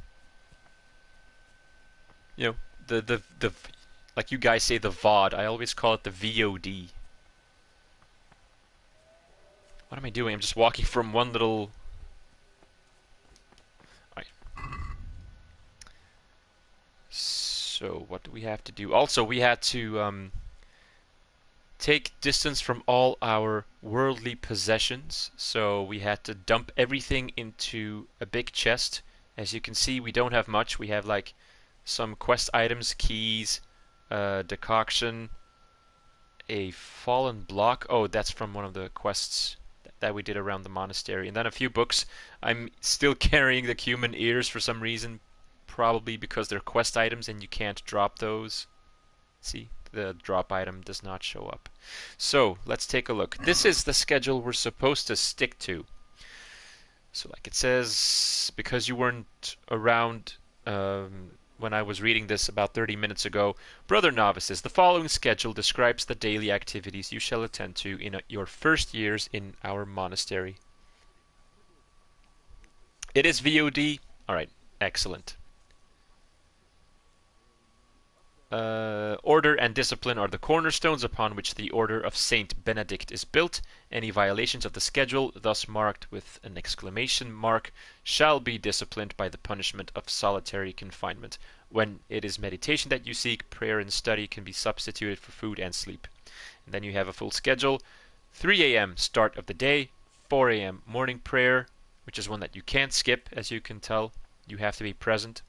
you know, the like you guys say, the VOD. I always call it the VOD. What am I doing? I'm just walking from one little... Alright. So, what do we have to do? Also, we had to take distance from all our worldly possessions. So, we had to dump everything into a big chest. As you can see, we don't have much. We have, like, some quest items, keys, decoction, a fallen block. Oh, that's from one of the quests that we did around the monastery. And then a few books. I'm still carrying the cumin ears for some reason. Probably because they're quest items and you can't drop those. See, the drop item does not show up. So, let's take a look. This is the schedule we're supposed to stick to. So, like it says, because you weren't around when I was reading this about 30 minutes ago, Brother Novices, the following schedule describes the daily activities you shall attend to in your first years in our monastery. It is VOD? Alright, excellent. Order and discipline are the cornerstones upon which the Order of Saint Benedict is built. Any violations of the schedule, thus marked with an exclamation mark, shall be disciplined by the punishment of solitary confinement. When it is meditation that you seek, prayer and study can be substituted for food and sleep. And then you have a full schedule. 3 a.m. start of the day, 4 a.m. morning prayer, which is one that you can't skip, as you can tell. You have to be present.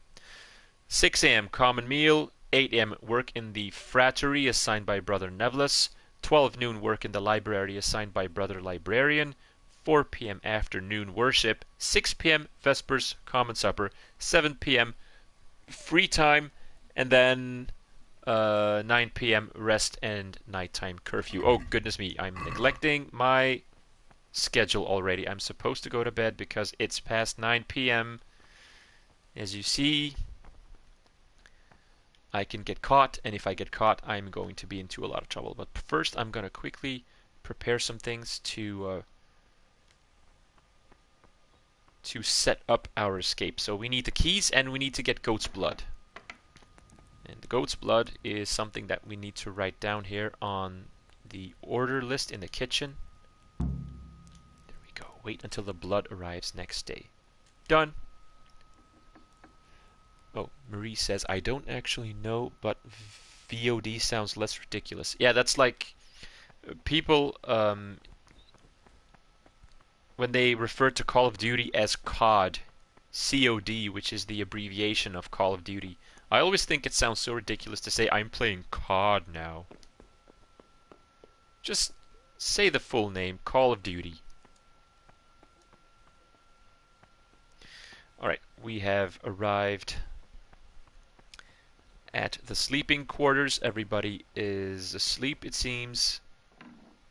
6 a.m. common meal, 8 a.m. work in the frattery assigned by Brother Nevlis, 12 noon work in the library assigned by Brother Librarian, 4 p.m. afternoon worship, 6 p.m. Vespers common supper, 7 p.m. free time, and then 9 p.m. rest and nighttime curfew. Oh goodness me, I'm neglecting my schedule already. I'm supposed to go to bed because it's past 9 p.m. As you see, I can get caught, and if I get caught, I'm going to be into a lot of trouble. But first, I'm going to quickly prepare some things to set up our escape. So we need the keys, and we need to get goat's blood. And the goat's blood is something that we need to write down here on the order list in the kitchen. There we go. Wait until the blood arrives next day. Done. Oh, Marie says, I don't actually know, but VOD sounds less ridiculous. Yeah, that's like people, when they refer to Call of Duty as COD, COD, which is the abbreviation of Call of Duty. I always think it sounds so ridiculous to say, I'm playing COD now. Just say the full name, Call of Duty. Alright, we have arrived at the sleeping quarters. Everybody is asleep, it seems.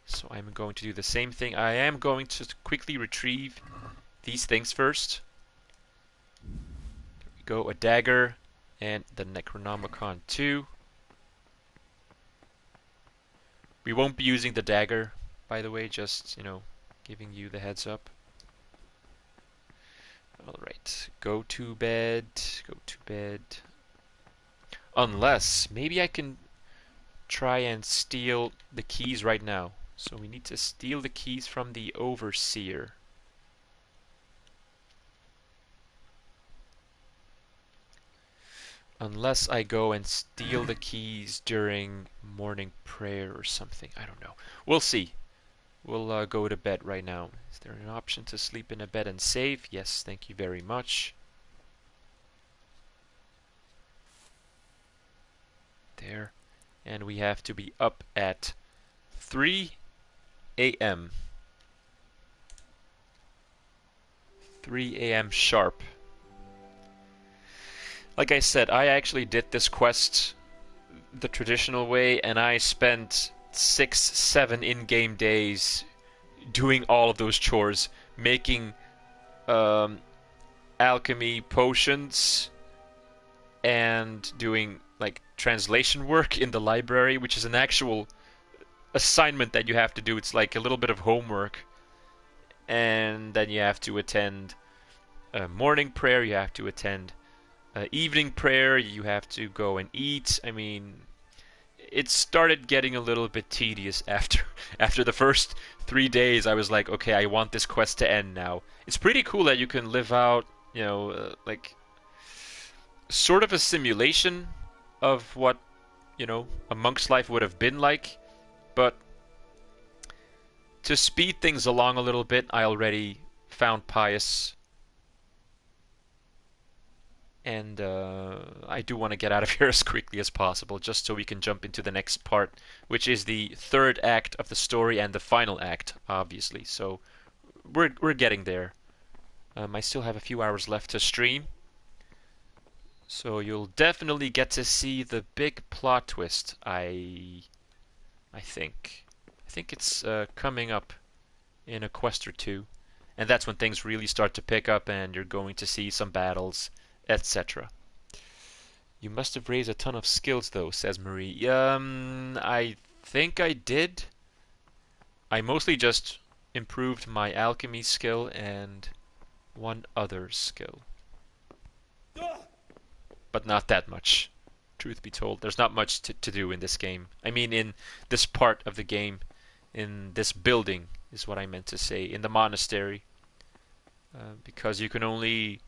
So I'm going to do the same thing. I am going to quickly retrieve these things first. There we go, a dagger and the Necronomicon 2. We won't be using the dagger, by the way, just, you know, giving you the heads up. Alright, go to bed, go to bed. Unless, maybe I can try and steal the keys right now. So we need to steal the keys from the Overseer. Unless I go and steal the keys during morning prayer or something. I don't know. We'll see. We'll go to bed right now. Is there an option to sleep in a bed and save? Yes, thank you very much. There. And we have to be up at 3 a.m. 3 a.m. sharp. Like I said, I actually did this quest the traditional way, and I spent 6, 7 in-game days doing all of those chores, making alchemy potions and doing like translation work in the library, which is an actual assignment that you have to do. It's like a little bit of homework, and then you have to attend morning prayer, you have to attend evening prayer, you have to go and eat. I mean, it started getting a little bit tedious after the first 3 days. I was like, okay, I want this quest to end now. It's pretty cool that you can live out, like sort of a simulation of what, a monk's life would have been like. But to speed things along a little bit, I already found Pius. And I do want to get out of here as quickly as possible, just so we can jump into the next part, which is the third act of the story and the final act, obviously. So we're getting there. I still have a few hours left to stream, so you'll definitely get to see the big plot twist. I think it's coming up in a quest or two, and that's when things really start to pick up, and you're going to see some battles, etc. You must have raised a ton of skills, though, says Marie. I think I did. I mostly just improved my alchemy skill and one other skill. But not that much. Truth be told, there's not much to do in this game. I mean, in this part of the game, in this building, is what I meant to say, in the monastery. Because you can only...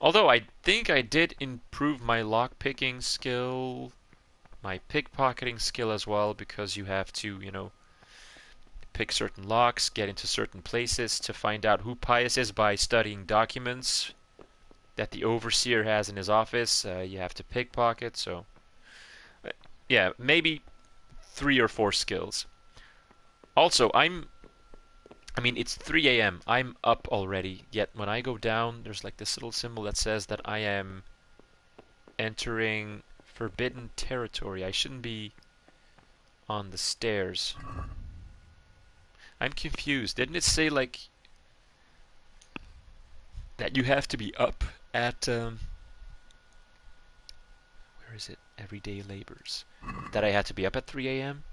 Although I think I did improve my lock-picking skill, my pickpocketing skill as well, because you have to, pick certain locks, get into certain places to find out who Pius is by studying documents that the overseer has in his office. You have to pickpocket, so... yeah, maybe 3 or 4 skills. Also, I mean, it's 3 a.m. I'm up already, yet when I go down, there's like this little symbol that says that I am entering forbidden territory. I shouldn't be on the stairs. I'm confused. Didn't it say, like, that you have to be up at, where is it? Everyday labors. That I had to be up at 3 a.m.?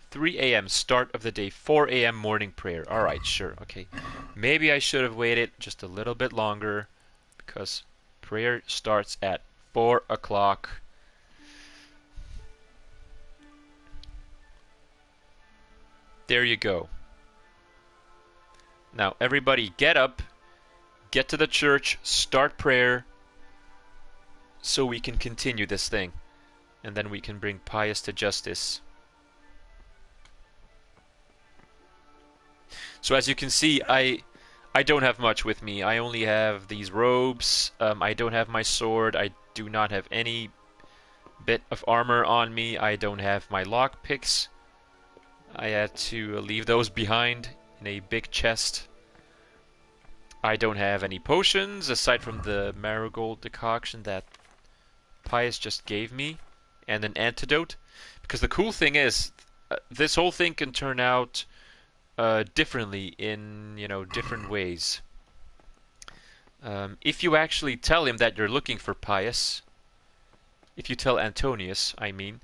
3 a.m. start of the day, 4 a.m. morning prayer. Alright, sure, okay. Maybe I should have waited just a little bit longer, because prayer starts at 4 o'clock. There you go. Now, everybody get up, get to the church, start prayer, so we can continue this thing. And then we can bring Pius to justice. So as you can see, I don't have much with me. I only have these robes. I don't have my sword. I do not have any bit of armor on me. I don't have my lockpicks. I had to leave those behind in a big chest. I don't have any potions aside from the marigold decoction that Pius just gave me, and an antidote. Because the cool thing is, this whole thing can turn out differently in, different ways. If you actually tell him that you're looking for Pius, if you tell Antonius, I mean,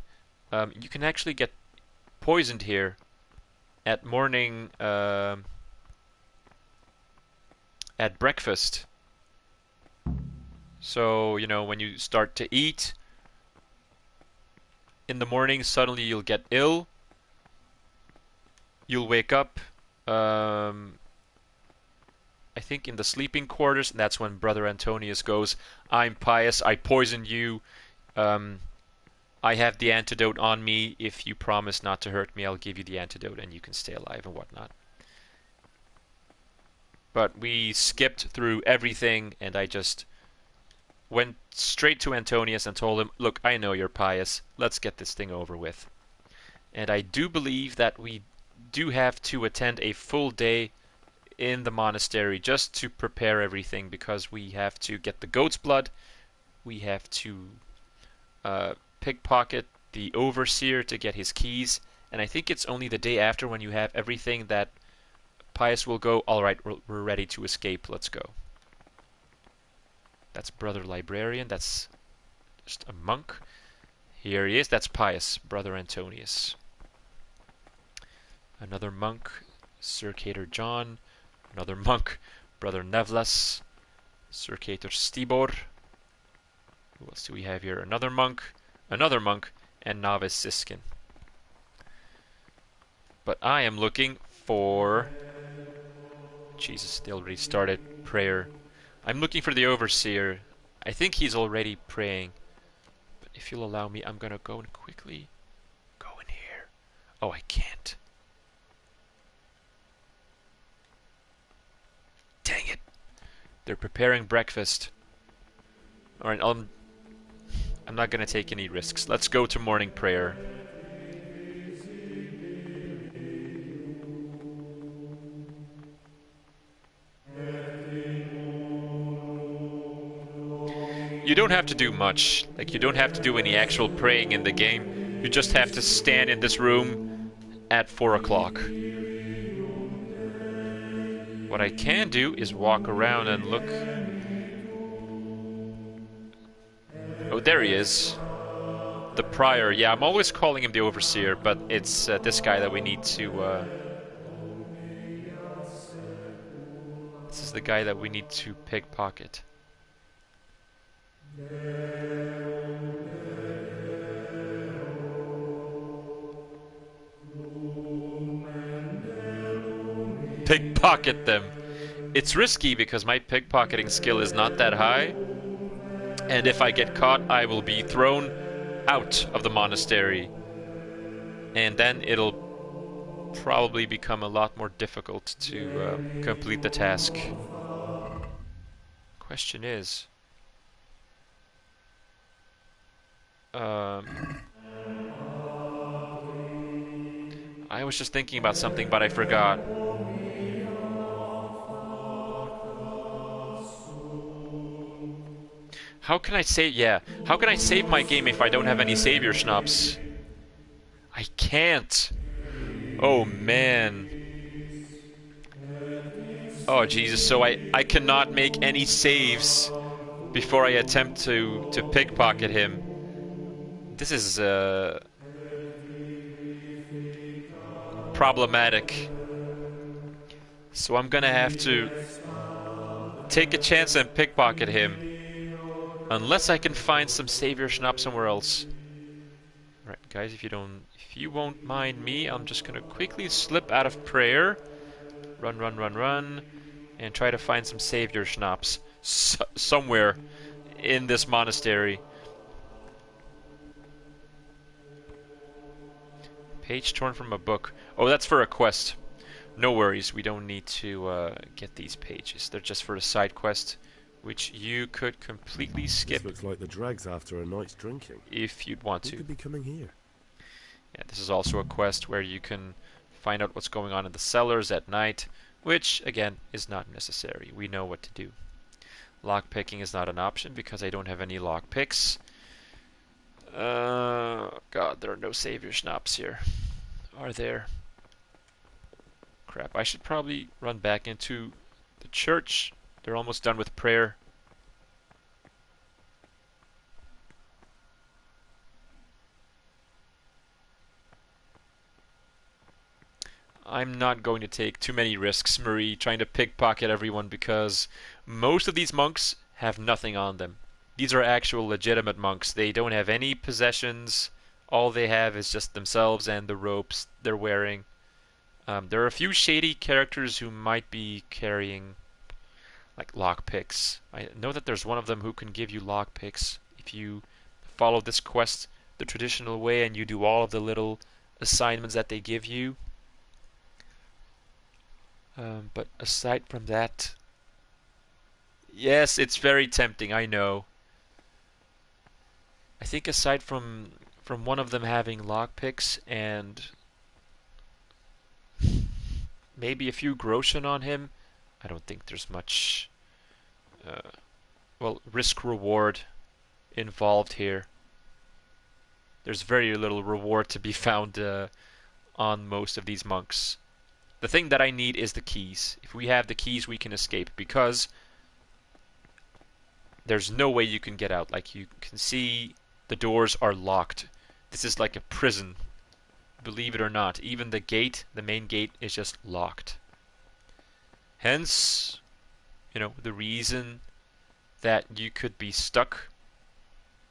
you can actually get poisoned here at morning, at breakfast. So, when you start to eat in the morning, suddenly you'll get ill. You'll wake up, I think in the sleeping quarters, and that's when Brother Antonius goes, I'm Pius, I poisoned you, I have the antidote on me. If you promise not to hurt me, I'll give you the antidote and you can stay alive and whatnot. But we skipped through everything, and I just went straight to Antonius and told him, look, I know you're Pius, let's get this thing over with. And I do believe that we do have to attend a full day in the monastery just to prepare everything, because we have to get the goat's blood, we have to pickpocket the overseer to get his keys, And I think it's only the day after when you have everything that Pius will go, alright, we're ready to escape, let's go. That's Brother Librarian, that's just a monk. Here he is, that's Pius, Brother Antonius. Another monk, Sir Cater John. Another monk, Brother Nevlas, Sir Cater Stibor. Who else do we have here? Another monk, and Novice Siskin. But I am looking for... Jesus, they already started prayer. I'm looking for the Overseer. I think he's already praying. But if you'll allow me, I'm gonna go and quickly go in here. Oh, I can't. Dang it. They're preparing breakfast. Alright, I'm not gonna take any risks. Let's go to morning prayer. You don't have to do much. Like, you don't have to do any actual praying in the game. You just have to stand in this room at 4 o'clock. What I can do is walk around and look. Oh, there he is. The Prior. Yeah, I'm always calling him the Overseer, but it's this guy that we need to... This is the guy that we need to pickpocket. Pickpocket them. It's risky because my pickpocketing skill is not that high, and if I get caught I will be thrown out of the monastery, and then it'll probably become a lot more difficult to complete the task. Question is... I was just thinking about something, but I forgot. How can I save? Yeah, how can I save my game if I don't have any savior schnapps? I can't. Oh man. Oh Jesus! So I cannot make any saves before I attempt to pickpocket him. This is problematic. So I'm gonna have to take a chance and pickpocket him, unless I can find some savior schnapp somewhere else. Right, guys, if you won't mind me, I'm just gonna quickly slip out of prayer, run, and try to find some savior schnapps somewhere in this monastery. Page torn from a book. Oh, that's for a quest. No worries, we don't need to get these pages. They're just for a side quest, which you could completely skip. This looks like the dregs after a night's drinking. If you'd want to. Who could be coming here? Yeah, this is also a quest where you can find out what's going on in the cellars at night, which, again, is not necessary. We know what to do. Lockpicking is not an option because I don't have any lockpicks. God, there are no savior schnapps here. Are there? Crap, I should probably run back into the church. They're almost done with prayer. I'm not going to take too many risks, Marie, trying to pickpocket everyone, because most of these monks have nothing on them. These are actual legitimate monks. They don't have any possessions. All they have is just themselves and the ropes they're wearing. There are a few shady characters who might be carrying like lockpicks. I know that there's one of them who can give you lockpicks if you follow this quest the traditional way and you do all of the little assignments that they give you. But aside from that, yes, it's very tempting, I know. I think aside from one of them having lockpicks and maybe a few groschen on him, I don't think there's much well, risk-reward involved here. There's very little reward to be found on most of these monks. The thing that I need is the keys. If we have the keys, we can escape, because there's no way you can get out. Like, you can see the doors are locked. This is like a prison. Believe it or not. Even the gate, the main gate, is just locked. Hence, you know, the reason that you could be stuck.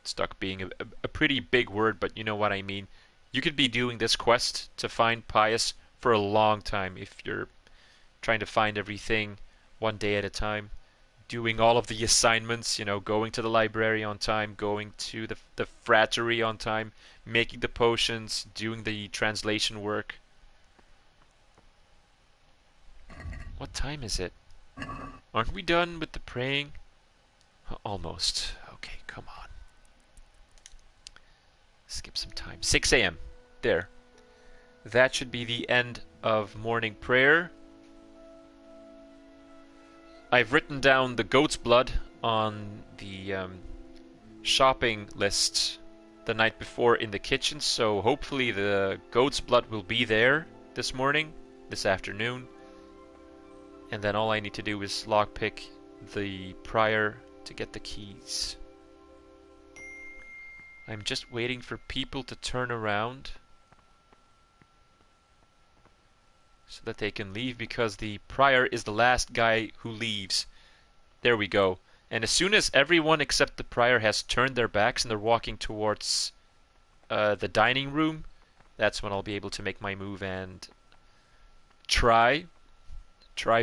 Stuck being a pretty big word, but you know what I mean. You could be doing this quest to find Pius for a long time if you're trying to find everything one day at a time. Doing all of the assignments, you know, going to the library on time, going to the frattery on time, making the potions, doing the translation work. What time is it? Aren't we done with the praying? Almost. Okay, come on. Skip some time. 6 a.m. There. That should be the end of morning prayer. I've written down the goat's blood on the shopping list the night before in the kitchen, so hopefully the goat's blood will be there this morning, this afternoon. And then all I need to do is lockpick the prior to get the keys. I'm just waiting for people to turn around so that they can leave, because the prior is the last guy who leaves. There we go. And as soon as everyone except the prior has turned their backs and they're walking towards the dining room, that's when I'll be able to make my move and try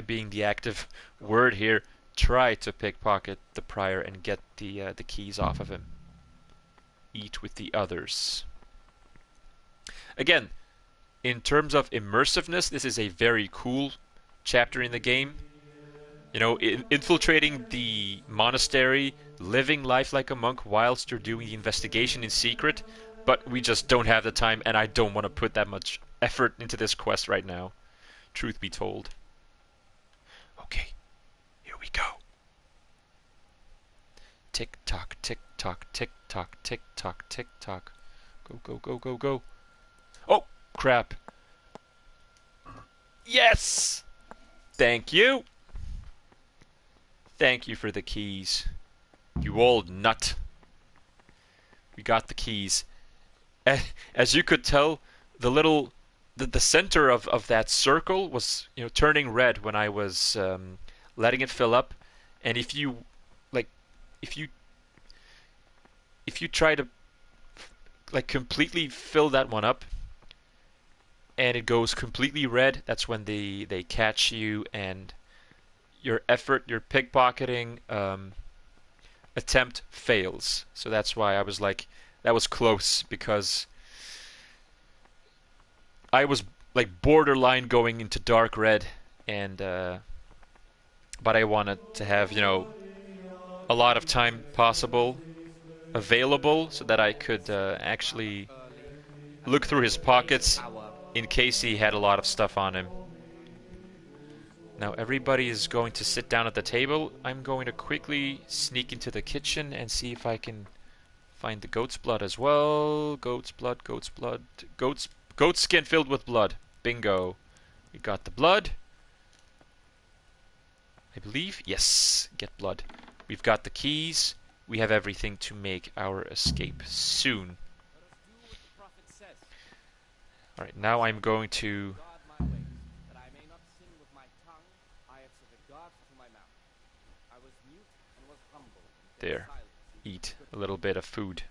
being the active word here, try to pickpocket the prior and get the keys off of him. Eat with the others. Again, in terms of immersiveness, this is a very cool chapter in the game. You know, infiltrating the monastery, living life like a monk whilst you're doing the investigation in secret, but we just don't have the time, and I don't want to put that much effort into this quest right now, truth be told. Okay, here we go. Tick tock, tick tock, tick tock, tick tock, tick tock. Go, go, go, go, go. Oh, crap. Yes! Thank you. Thank you for the keys. You old nut. We got the keys. As you could tell, the center of that circle was, you know, turning red when I was letting it fill up. And if you try to like completely fill that one up and it goes completely red, that's when they catch you and your pickpocketing attempt fails. So that's why I was like, that was close, because I was like borderline going into dark red, and but I wanted to have, you know, a lot of time possible available so that I could actually look through his pockets in case he had a lot of stuff on him. Now everybody is going to sit down at the table. I'm going to quickly sneak into the kitchen and see if I can find the goat's blood as well. Goat's blood, goat's blood, goat skin filled with blood. Bingo. We got the blood. I believe. Yes, get blood. We've got the keys. We have everything to make our escape soon. Alright, now I'm going to... There. Eat a little bit of food.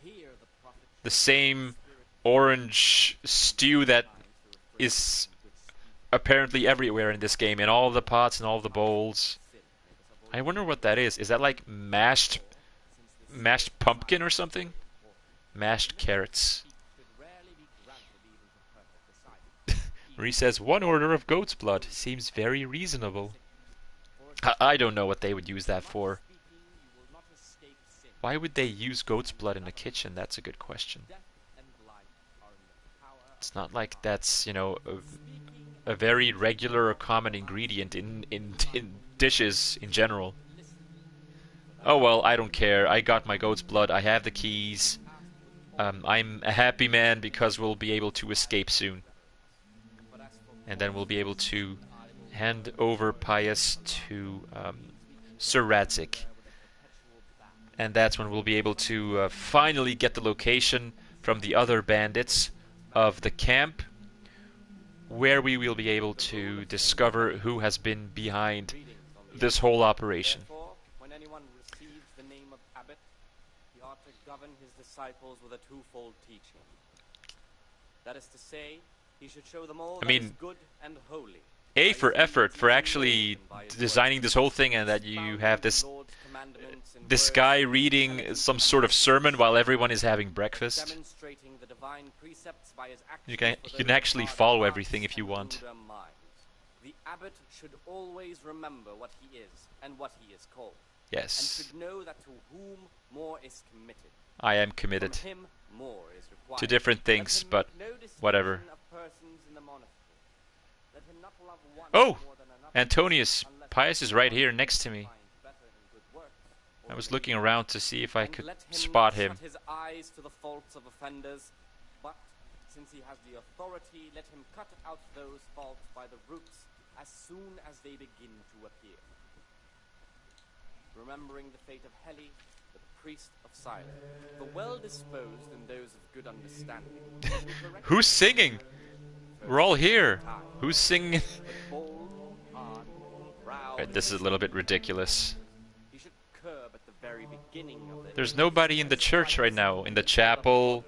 The same orange stew that is apparently everywhere in this game, in all the pots and all the bowls. I wonder what that is. Is that like mashed pumpkin or something? Mashed carrots. Marie says, 1 order of goat's blood. Seems very reasonable. I don't know what they would use that for. Why would they use goat's blood in the kitchen? That's a good question. It's not like that's, you know, a very regular or common ingredient in dishes in general. Oh well, I don't care. I got my goat's blood. I have the keys. I'm a happy man because we'll be able to escape soon. and then we'll be able to hand over Pius to Sir Radzik. And that's when we'll be able to finally get the location from the other bandits of the camp, where we will be able to discover who has been behind this whole operation. Therefore, when anyone receives the name of abbot, he ought to govern his disciples with a twofold teaching. That is to say, he should show them all that is good and holy. A, for effort, for actually designing this whole thing, and that you have this guy reading some sort of sermon while everyone is having breakfast. You can actually follow everything if you want. The abbot should always remember what he is and what he is called. Yes. And should know that to whom more is committed. I am committed From him more is required. to different things, but whatever. Oh! Antonius, Pius is right here next to me. I was looking around to see if I could spot him. Shut his eyes to the faults of offenders, but since he has the authority, let him cut out those faults by the roots as soon as they begin to appear. Remembering the fate of Heli, the priest of Silence, the well-disposed and those of good understanding. Who's singing? We're all here. Who's singing? Right, this is a little bit ridiculous. There's nobody in the church right now, in the chapel,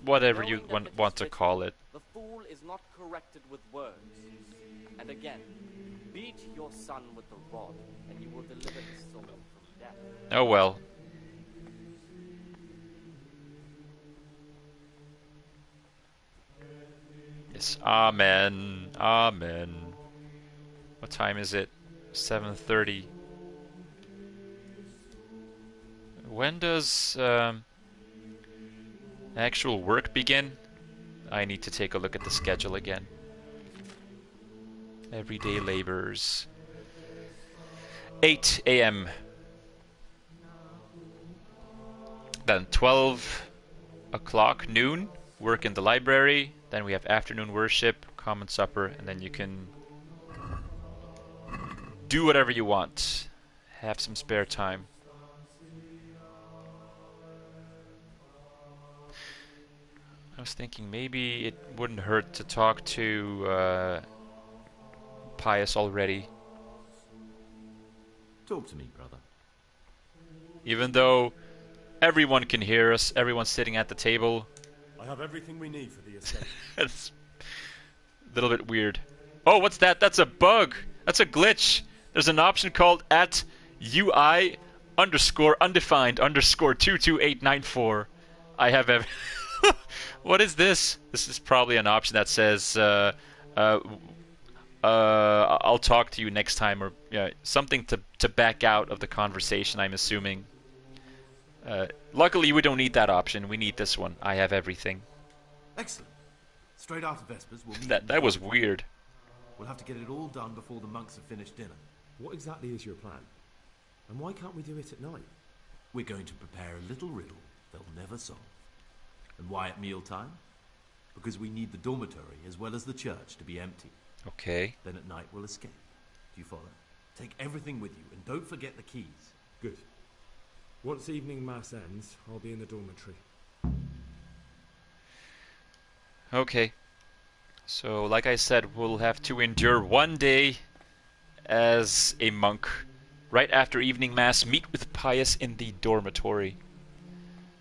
whatever you want to call it. The fool is not corrected with words. And again, beat your son with the rod, and you will deliver his soul from death. Oh well. Yes, amen, amen. What time is it? 7:30. When does actual work begin? I need to take a look at the schedule again. Everyday laborers. 8 a.m. Then 12 o'clock, noon, work in the library. Then we have afternoon worship, common supper, and then you can do whatever you want. Have some spare time. I was thinking maybe it wouldn't hurt to talk to Pius already. Talk to me, brother. Even though everyone can hear us, everyone's sitting at the table. I have everything we need for the escape. It's a little bit weird. Oh, what's that? That's a bug. That's a glitch. There's an option called @UI_undefined_22894. I have What is this? This is probably an option that says I'll talk to you next time, or something to back out of the conversation, I'm assuming. Luckily we don't need that option. We need this one. I have everything. Excellent. Straight after Vespers we'll meet. That was weird. We'll have to get it all done before the monks have finished dinner. What exactly is your plan? And why can't we do it at night? We're going to prepare a little riddle they'll never solve. And why at mealtime? Because we need the dormitory as well as the church to be empty. Okay. Then at night we'll escape. Do you follow? Take everything with you and don't forget the keys. Good. Once evening mass ends, I'll be in the dormitory. Okay. So, like I said, we'll have to endure one day as a monk. Right after evening mass, meet with Pius in the dormitory.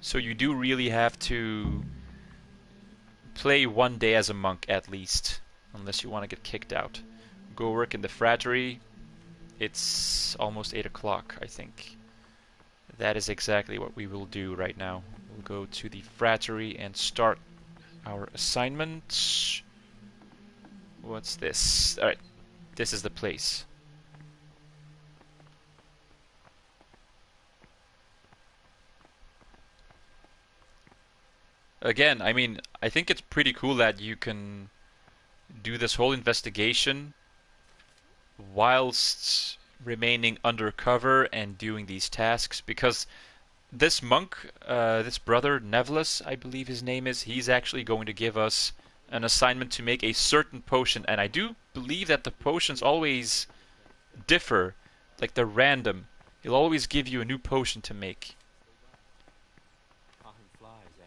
So you do really have to play one day as a monk at least, unless you want to get kicked out. Go work in the frattery. It's almost 8 o'clock, I think. That is exactly what we will do right now. We'll go to the frattery and start our assignment. What's this? Alright, this is the place. Again, I mean, I think it's pretty cool that you can do this whole investigation whilst remaining undercover and doing these tasks, because this monk, this brother, Nevlus, I believe his name is, he's actually going to give us an assignment to make a certain potion, and I do believe that the potions always differ, like they're random. He'll always give you a new potion to make.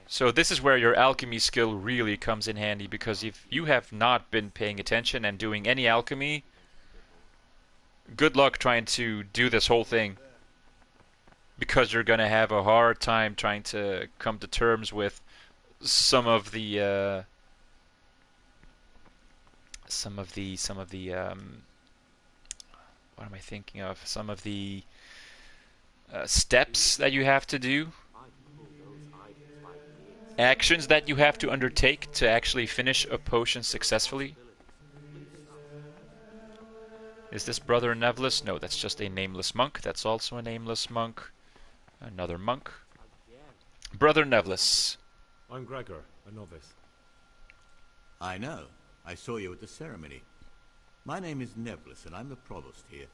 So this is where your alchemy skill really comes in handy, because if you have not been paying attention and doing any alchemy, good luck trying to do this whole thing, because you're gonna have a hard time trying to come to terms with some of the what am I thinking of? Some of the steps that you have to do, actions that you have to undertake to actually finish a potion successfully. Is this Brother Nevlis? No, that's just a nameless monk. That's also a nameless monk. Another monk. Brother Nevlis. I'm Gregor, a novice. I know. I saw you at the ceremony. My name is Nevlis, and I'm the provost here.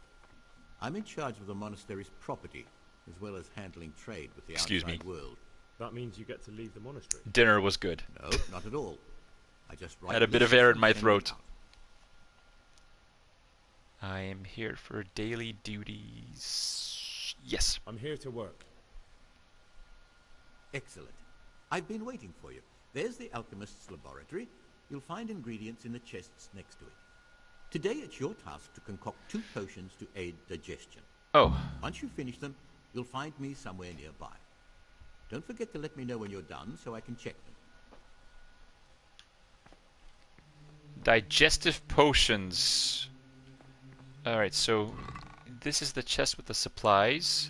I'm in charge of the monastery's property, as well as handling trade with the outside world. That means you get to leave the monastery. Dinner was good. No, not at all. I just had a bit of air in my throat. I am here for daily duties. Yes. I'm here to work. Excellent. I've been waiting for you. There's the alchemist's laboratory. You'll find ingredients in the chests next to it. Today it's your task to concoct 2 potions to aid digestion. Oh. Once you finish them, you'll find me somewhere nearby. Don't forget to let me know when you're done so I can check them. Digestive potions. Alright, so this is the chest with the supplies.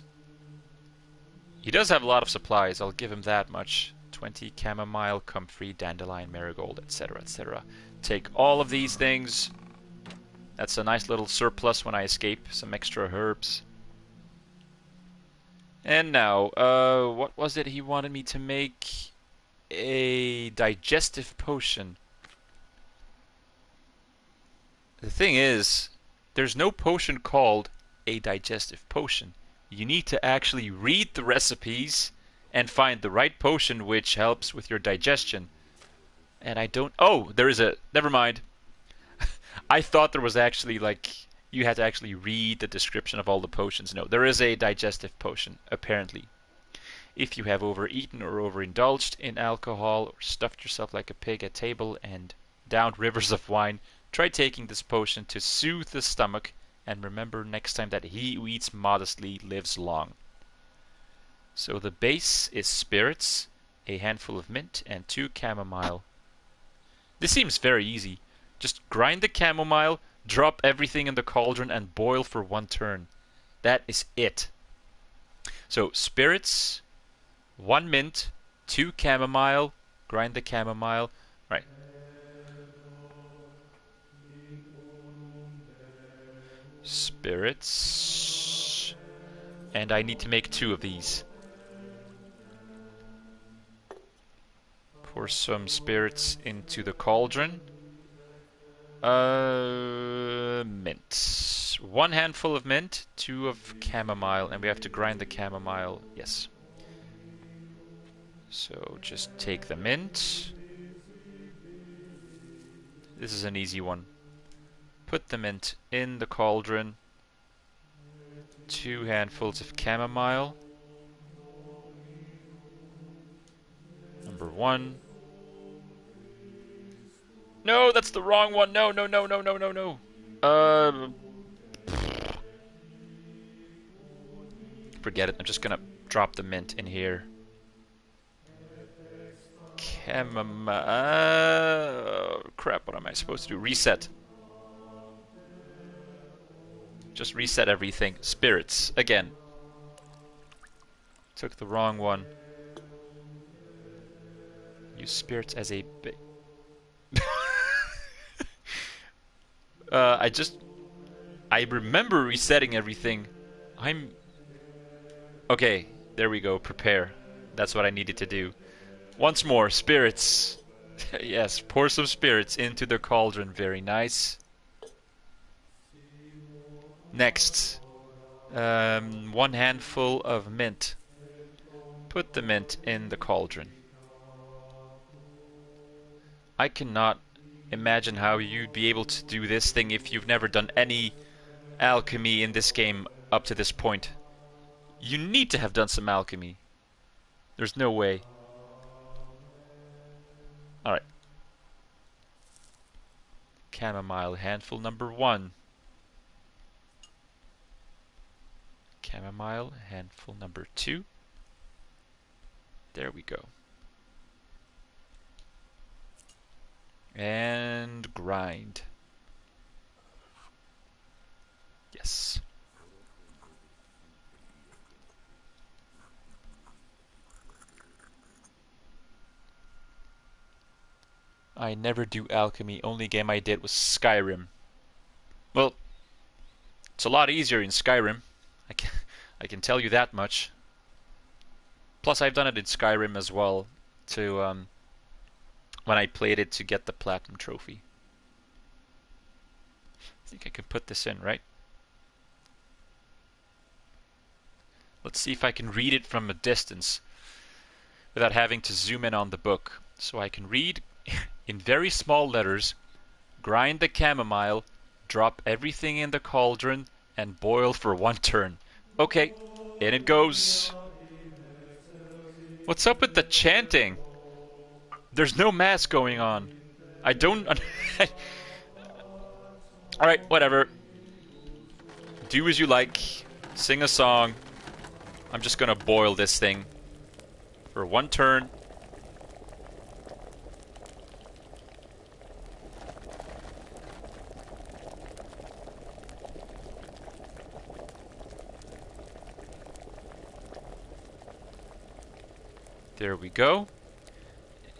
He does have a lot of supplies, I'll give him that much. 20 chamomile, comfrey, dandelion, marigold, etc., etc. Take all of these things. That's a nice little surplus when I escape. Some extra herbs. And now, what was it he wanted me to make? A digestive potion. The thing is, there's no potion called a digestive potion. You need to actually read the recipes and find the right potion which helps with your digestion. And I don't... Oh, there is a... Never mind. I thought there was actually, like, you had to actually read the description of all the potions. No, there is a digestive potion, apparently. If you have overeaten or overindulged in alcohol or stuffed yourself like a pig at table and downed rivers of wine, try taking this potion to soothe the stomach, and remember next time that he who eats modestly lives long. So the base is spirits, a handful of mint, and 2 chamomile. This seems very easy. Just grind the chamomile, drop everything in the cauldron, and boil for 1 turn. That is it. So spirits, 1 mint, 2 chamomile, grind the chamomile. Right. Spirits. And I need to make 2 of these. Pour some spirits into the cauldron. Mint. 1 handful of mint, 2 of chamomile, and we have to grind the chamomile. Yes. So just take the mint. This is an easy one. Put the mint in the cauldron. 2 handfuls of chamomile. Number 1. No, that's the wrong one. No, no, no, no, no, no, no. Forget it. I'm just gonna drop the mint in here. Chamomile. Crap, what am I supposed to do? Reset. Just reset everything. Spirits. Again. Took the wrong one. Use spirits as a bait. I remember resetting everything. Okay, there we go. Prepare. That's what I needed to do. Once more, spirits. Yes, pour some spirits into the cauldron. Very nice. Next, 1 handful of mint. Put the mint in the cauldron. I cannot imagine how you'd be able to do this thing if you've never done any alchemy in this game up to this point. You need to have done some alchemy. There's no way. Alright. Chamomile handful number 1. Chamomile handful number 2. There we go. And grind. Yes. I never do alchemy. Only game I did was Skyrim. Well, it's a lot easier in Skyrim. I can tell you that much. Plus, I've done it in Skyrim as well. To when I played it to get the platinum trophy. I think I can put this in, right? Let's see if I can read it from a distance without having to zoom in on the book. So I can read in very small letters, grind the chamomile, drop everything in the cauldron, and boil for 1 turn. Okay, in it goes. What's up with the chanting? There's no mass going on. I don't... Alright, whatever. Do as you like. Sing a song. I'm just gonna boil this thing for 1 turn. There we go.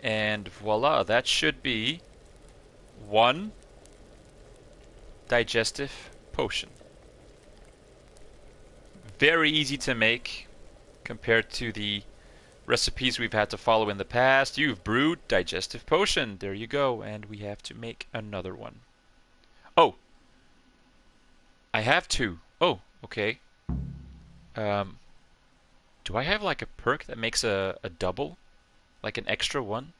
And voila, that should be 1 digestive potion. Very easy to make compared to the recipes we've had to follow in the past. You've brewed digestive potion. There you go. And we have to make another one. Oh! I have 2. Oh, okay. Do I have like a perk that makes a double? Like an extra one?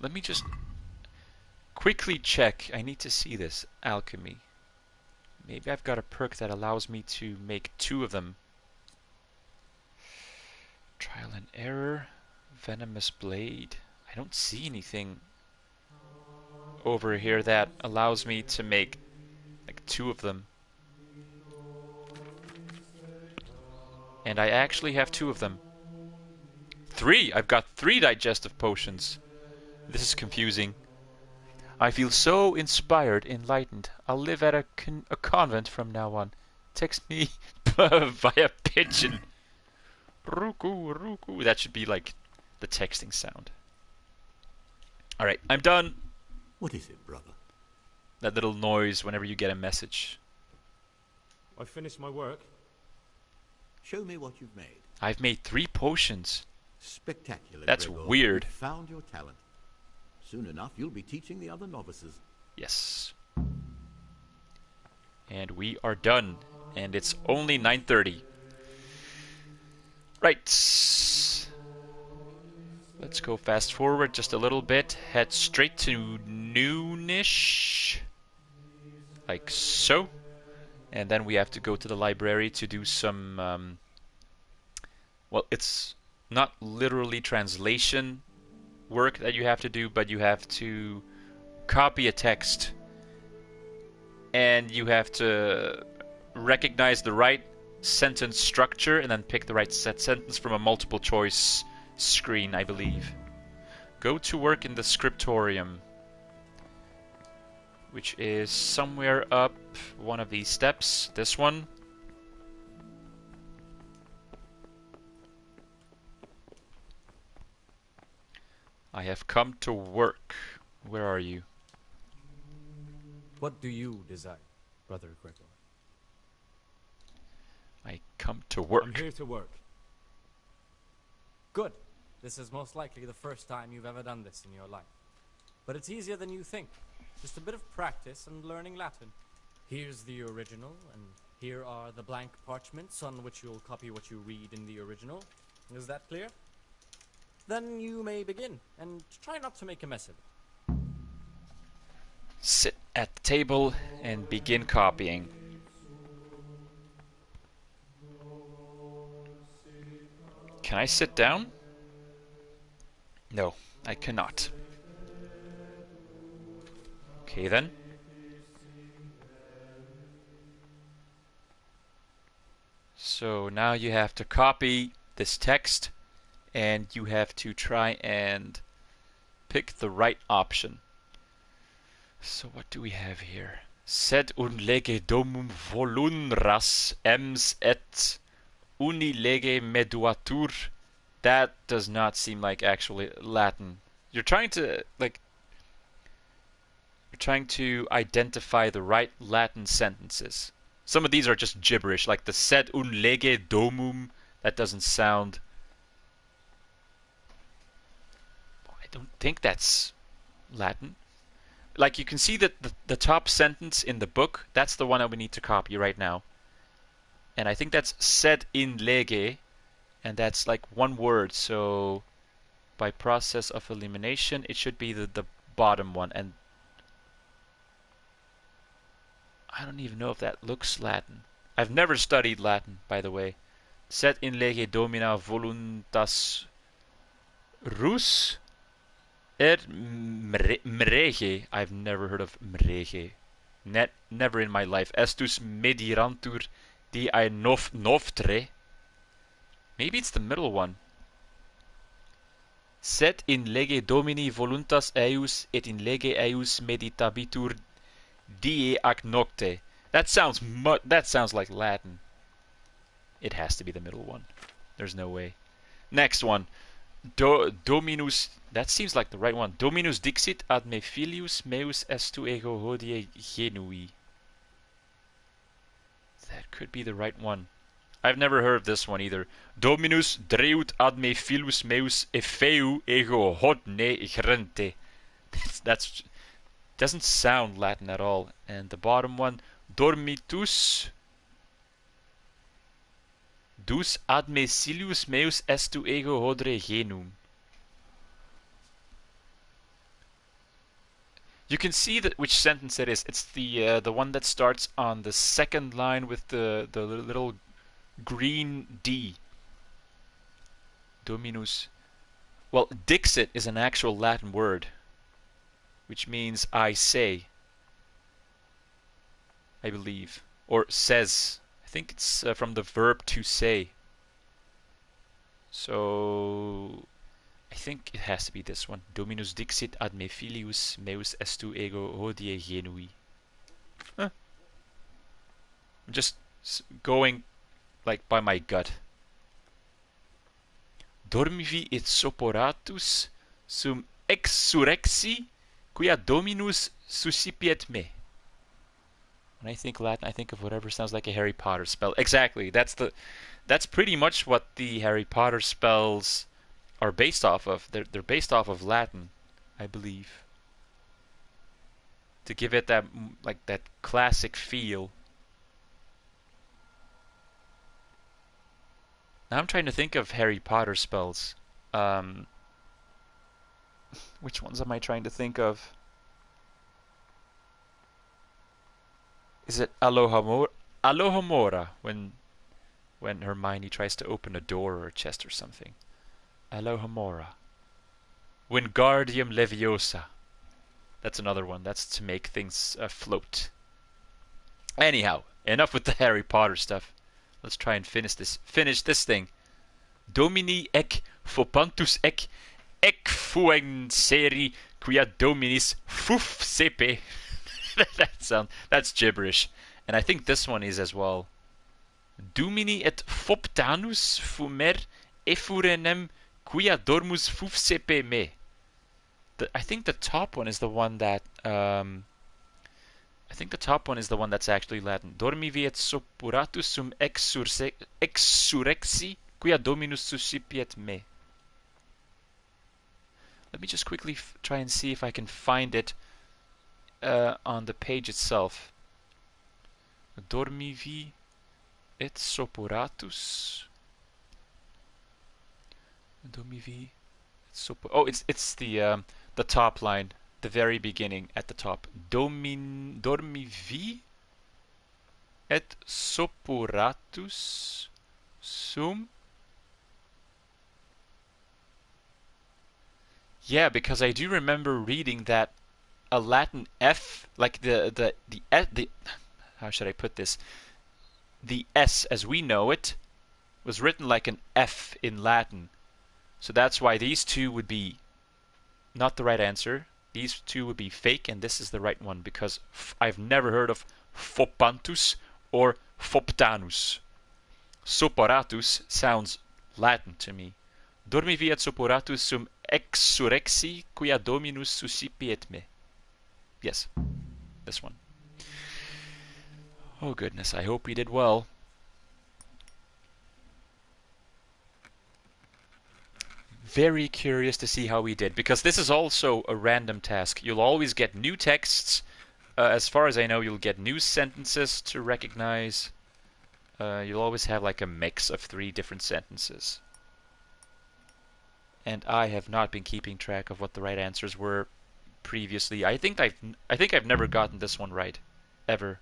Let me just quickly check. I need to see this. Alchemy. Maybe I've got a perk that allows me to make 2 of them. Trial and error. Venomous blade. I don't see anything over here that allows me to make like 2 of them. And I actually have 2 of them. 3! I've got 3 digestive potions. This is confusing. I feel so inspired, enlightened. I'll live at a convent from now on. Text me via pigeon. Ruku, ruku. That should be like the texting sound. Alright, I'm done. What is it, brother? That little noise whenever you get a message. I finished my work. Show me what you've made. I've made 3 potions. Spectacular. That's Gregor. weird. You've found your talent. Soon enough, you'll be teaching the other novices. Yes. And we are done. And it's only 9:30. Right. Let's go fast forward just a little bit. Head straight to noonish. Like so. And then we have to go to the library to do some... well, it's not literally translation work that you have to do, but you have to copy a text. And you have to recognize the right sentence structure and then pick the right sentence from a multiple choice screen, I believe. Go to work in the scriptorium, which is somewhere up one of these steps. This one. I have come to work. Where are you? What do you desire, Brother Gregor? I come to work. I'm here to work. Good. This is most likely the first time you've ever done this in your life. But it's easier than you think. Just a bit of practice and learning Latin. Here's the original, and here are the blank parchments on which you'll copy what you read in the original. Is that clear? Then you may begin, and try not to make a mess of it. sit at the table and begin copying. Can I sit down? No, I cannot. Okay then. So now you have to copy this text and you have to try and pick the right option. So what do we have here? Sed un lege domum volunras ems et uni lege meduatur. That does not seem like actually Latin. You're trying to identify the right Latin sentences. Some of these are just gibberish, like the sed un lege domum. That doesn't sound. I don't think that's Latin. Like you can see that the top sentence in the book, that's the one that we need to copy right now. And I think that's sed in lege, and that's like one word. So by process of elimination, it should be the bottom one. And I don't even know if that looks Latin. I've never studied Latin, by the way. Sed in lege domina voluntas rus mrege. I've never heard of mrege. Never in my life. Estus medirantur di I noftre. Maybe it's the middle one. Sed in lege domini voluntas eius et in lege eius meditabitur die ac nocte. That sounds like Latin. It has to be the middle one. There's no way. Next one. Dominus. That seems like the right one. Dominus dixit ad me filius meus estu ego hodie genui. That could be the right one. I've never heard of this one either. Dominus dreut ad me filius meus effeu ego hodne grente. That's doesn't sound Latin at all. And the bottom one, dormitus dus ad me silius meus estu ego hodre genum. You can see that which sentence it is. It's the one that starts on the second line with the little green D. Dominus. Well, dixit is an actual Latin word, which means I say, I believe, or says. I think it's from the verb to say. So I think it has to be this one. Dominus dixit ad me filius meus estu ego hodie genui. Huh. I'm just going like by my gut. Dormivi et soporatus sum exsurrexi quia Dominus suscipiet me. When I think Latin, I think of whatever sounds like a Harry Potter spell. Exactly. That's pretty much what the Harry Potter spells are based off of. They're based off of Latin, I believe. To give it that that classic feel. Now I'm trying to think of Harry Potter spells. Which ones am I trying to think of? Is it Alohomora when Hermione tries to open a door or a chest or something? Alohomora. Wingardium Leviosa. That's another one. That's to make things float. Anyhow, enough with the Harry Potter stuff. Let's try and finish this thing. Domini ec fopantus ec fuenseri quia dominis fuf sepe. That's gibberish. And I think this one is as well. Domini et foptanus fumer effurenem quia dormus fuf sepe me. I think the top one is the one that that's actually Latin. Dormivi et sopuratus sum exsurrexi quia dominus suscipiet me. Let me just quickly try and see if I can find it on the page itself. Dormivi et sopuratus. Dormivi et sopuratus. Oh, it's the top line. the very beginning at the top. Dormivi et sopuratus sum. Yeah, because I do remember reading that a Latin F, like the how should I put this? The S as we know it was written like an F in Latin. So that's why these two would be not the right answer. These two would be fake, and this is the right one because I've never heard of Fopantus or Foptanus. Soporatus sounds Latin to me. Dormivi et soporatus sum exsurrexi quia Dominus suscipiet me. Yes, this one. Oh goodness, I hope we did well. Very curious to see how we did, because this is also a random task. You'll always get new texts. As far as I know, you'll get new sentences to recognize. You'll always have like a mix of 3 different sentences. And I have not been keeping track of what the right answers were previously. I think I've never gotten this one right, ever.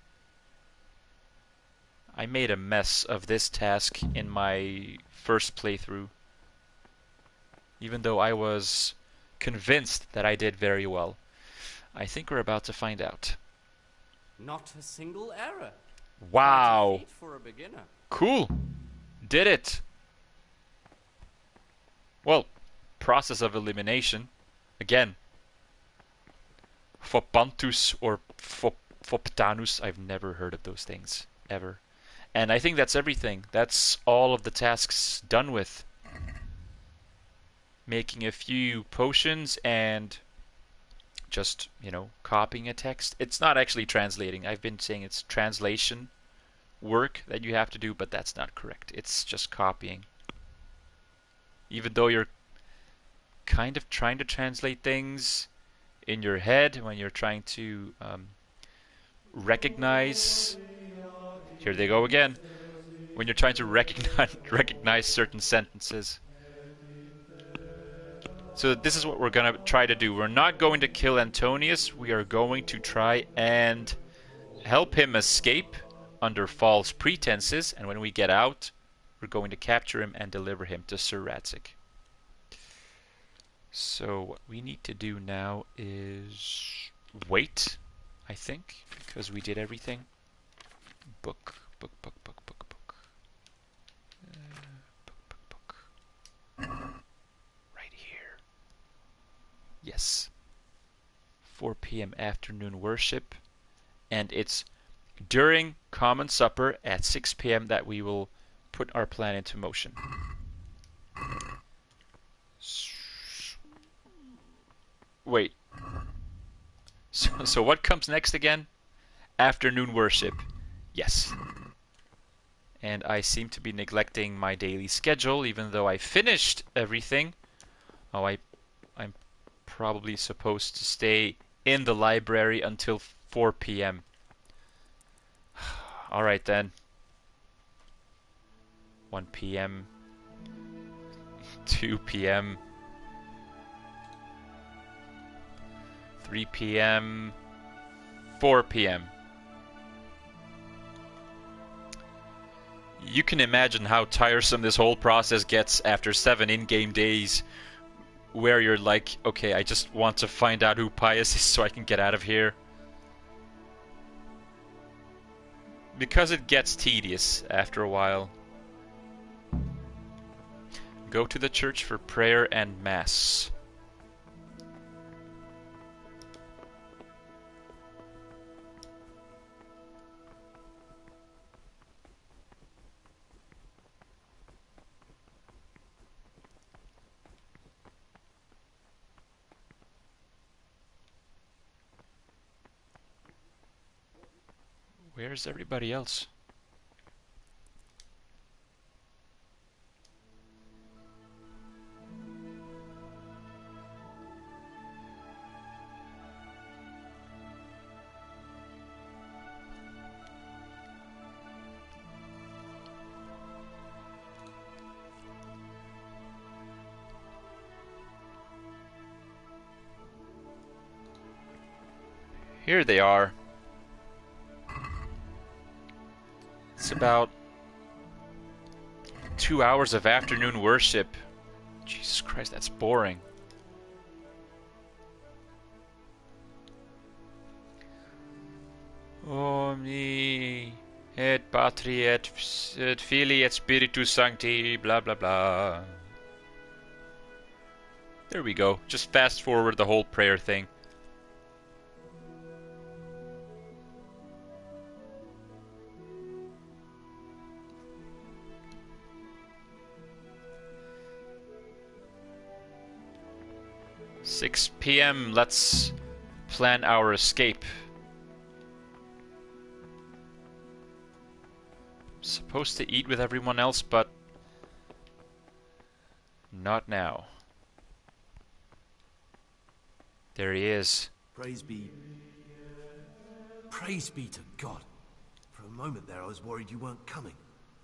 I made a mess of this task in my first playthrough, even though I was convinced that I did very well. I think we're about to find out. Not a single error. Wow. Quite a feat for a beginner. Cool. Did it. Well, process of elimination. Again. Fopantus or Foptanus. I've never heard of those things. Ever. And I think that's everything. That's all of the tasks done with. Making a few potions and just, copying a text. It's not actually translating. I've been saying it's translation work that you have to do, but that's not correct. It's just copying. Even though you're kind of trying to translate things in your head when you're trying to recognize. Here they go again. When you're trying to recognize certain sentences. So this is what we're going to try to do. We're not going to kill Antonius. We are going to try and help him escape under false pretenses. And when we get out, we're going to capture him and deliver him to Sir Radzik. So what we need to do now is wait, I think, because we did everything. Book. Right here. Yes. 4 p.m. afternoon worship. And it's during Common Supper at 6 p.m. that we will put our plan into motion. Wait. So what comes next again? Afternoon worship. Yes. And I seem to be neglecting my daily schedule, even though I finished everything. Oh, I'm probably supposed to stay in the library until 4 p.m. Alright then. 1 p.m. 2 p.m. 3 p.m. 4 p.m. You can imagine how tiresome this whole process gets after 7 in-game days where you're like, okay, I just want to find out who Pius is so I can get out of here. Because it gets tedious after a while. Go to the church for prayer and mass. Where's everybody else? Here they are. It's about 2 hours of afternoon worship. Jesus Christ, that's boring. Omni et Patri et Filii et Spiritus Sancti, blah blah blah. There we go. Just fast forward the whole prayer thing. "6 p.m. Let's plan our escape." Supposed to eat with everyone else, but not now. There he is. Praise be to God. For a moment there I was worried you weren't coming.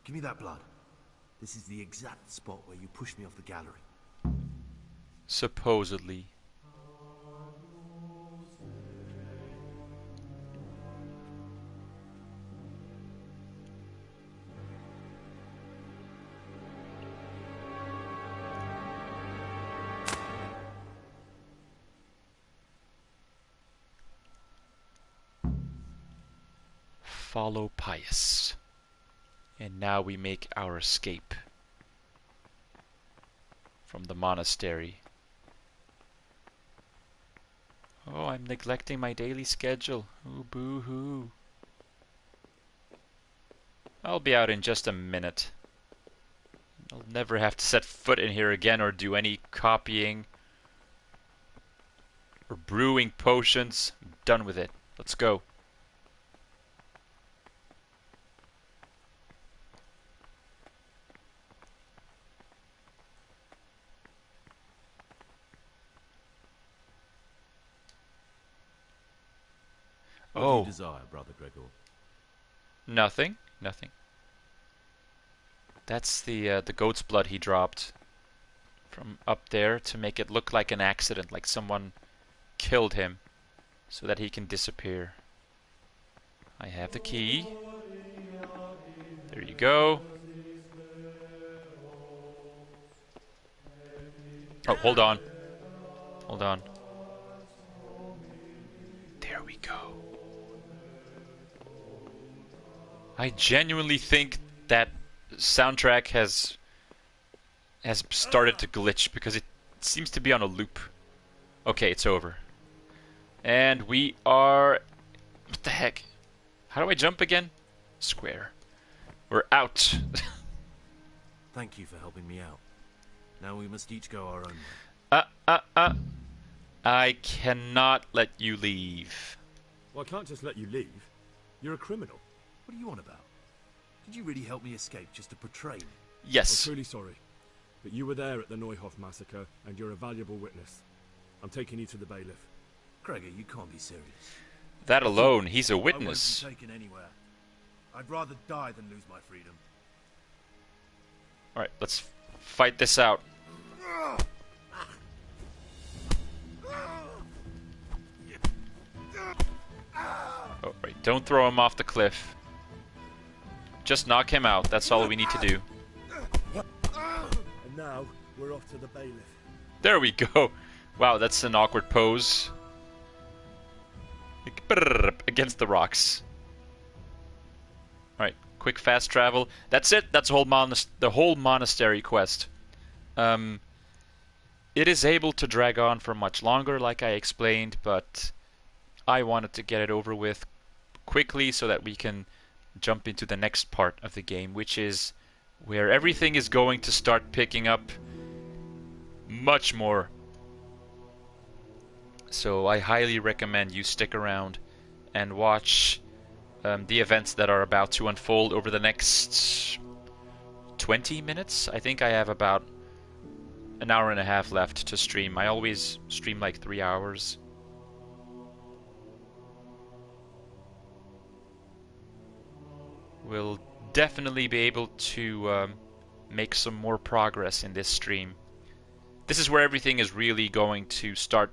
Give me that blood. This is the exact spot where you pushed me off the gallery. Supposedly. Follow Pius. And now we make our escape from the monastery. Oh, I'm neglecting my daily schedule. Oh, boo-hoo. I'll be out in just a minute. I'll never have to set foot in here again or do any copying or brewing potions. I'm done with it. Let's go. What do you desire, Brother Gregor? Nothing. Nothing. That's the goat's blood he dropped from up there to make it look like an accident, like someone killed him, so that he can disappear. I have the key. There you go. Oh, hold on. Hold on. There we go. I genuinely think that soundtrack has started to glitch because it seems to be on a loop. Okay, it's over. And we are... What the heck? How do I jump again? Square. We're out. Thank you for helping me out. Now we must each go our own way. I cannot let you leave. Well, I can't just let you leave. You're a criminal. What are you on about? Did you really help me escape just to portray me? Yes. I'm truly sorry. But you were there at the Neuhof massacre, and you're a valuable witness. I'm taking you to the bailiff. Gregor, you can't be serious. That alone, he's a witness. I won't be taken anywhere. I'd rather die than lose my freedom. Alright, let's fight this out. Oh, right, don't throw him off the cliff. Just knock him out, that's all we need to do. And now, we're off to the bailiff. There we go. Wow, that's an awkward pose. Against the rocks. Alright, quick fast travel. That's it, that's the whole monastery quest. It is able to drag on for much longer, like I explained, but I wanted to get it over with quickly so that we can jump into the next part of the game, which is where everything is going to start picking up much more. So I highly recommend you stick around and watch the events that are about to unfold over the next 20 minutes. I think I have about an hour and a half left to stream. I always stream like 3 hours. We'll definitely be able to make some more progress in this stream. This is where everything is really going to start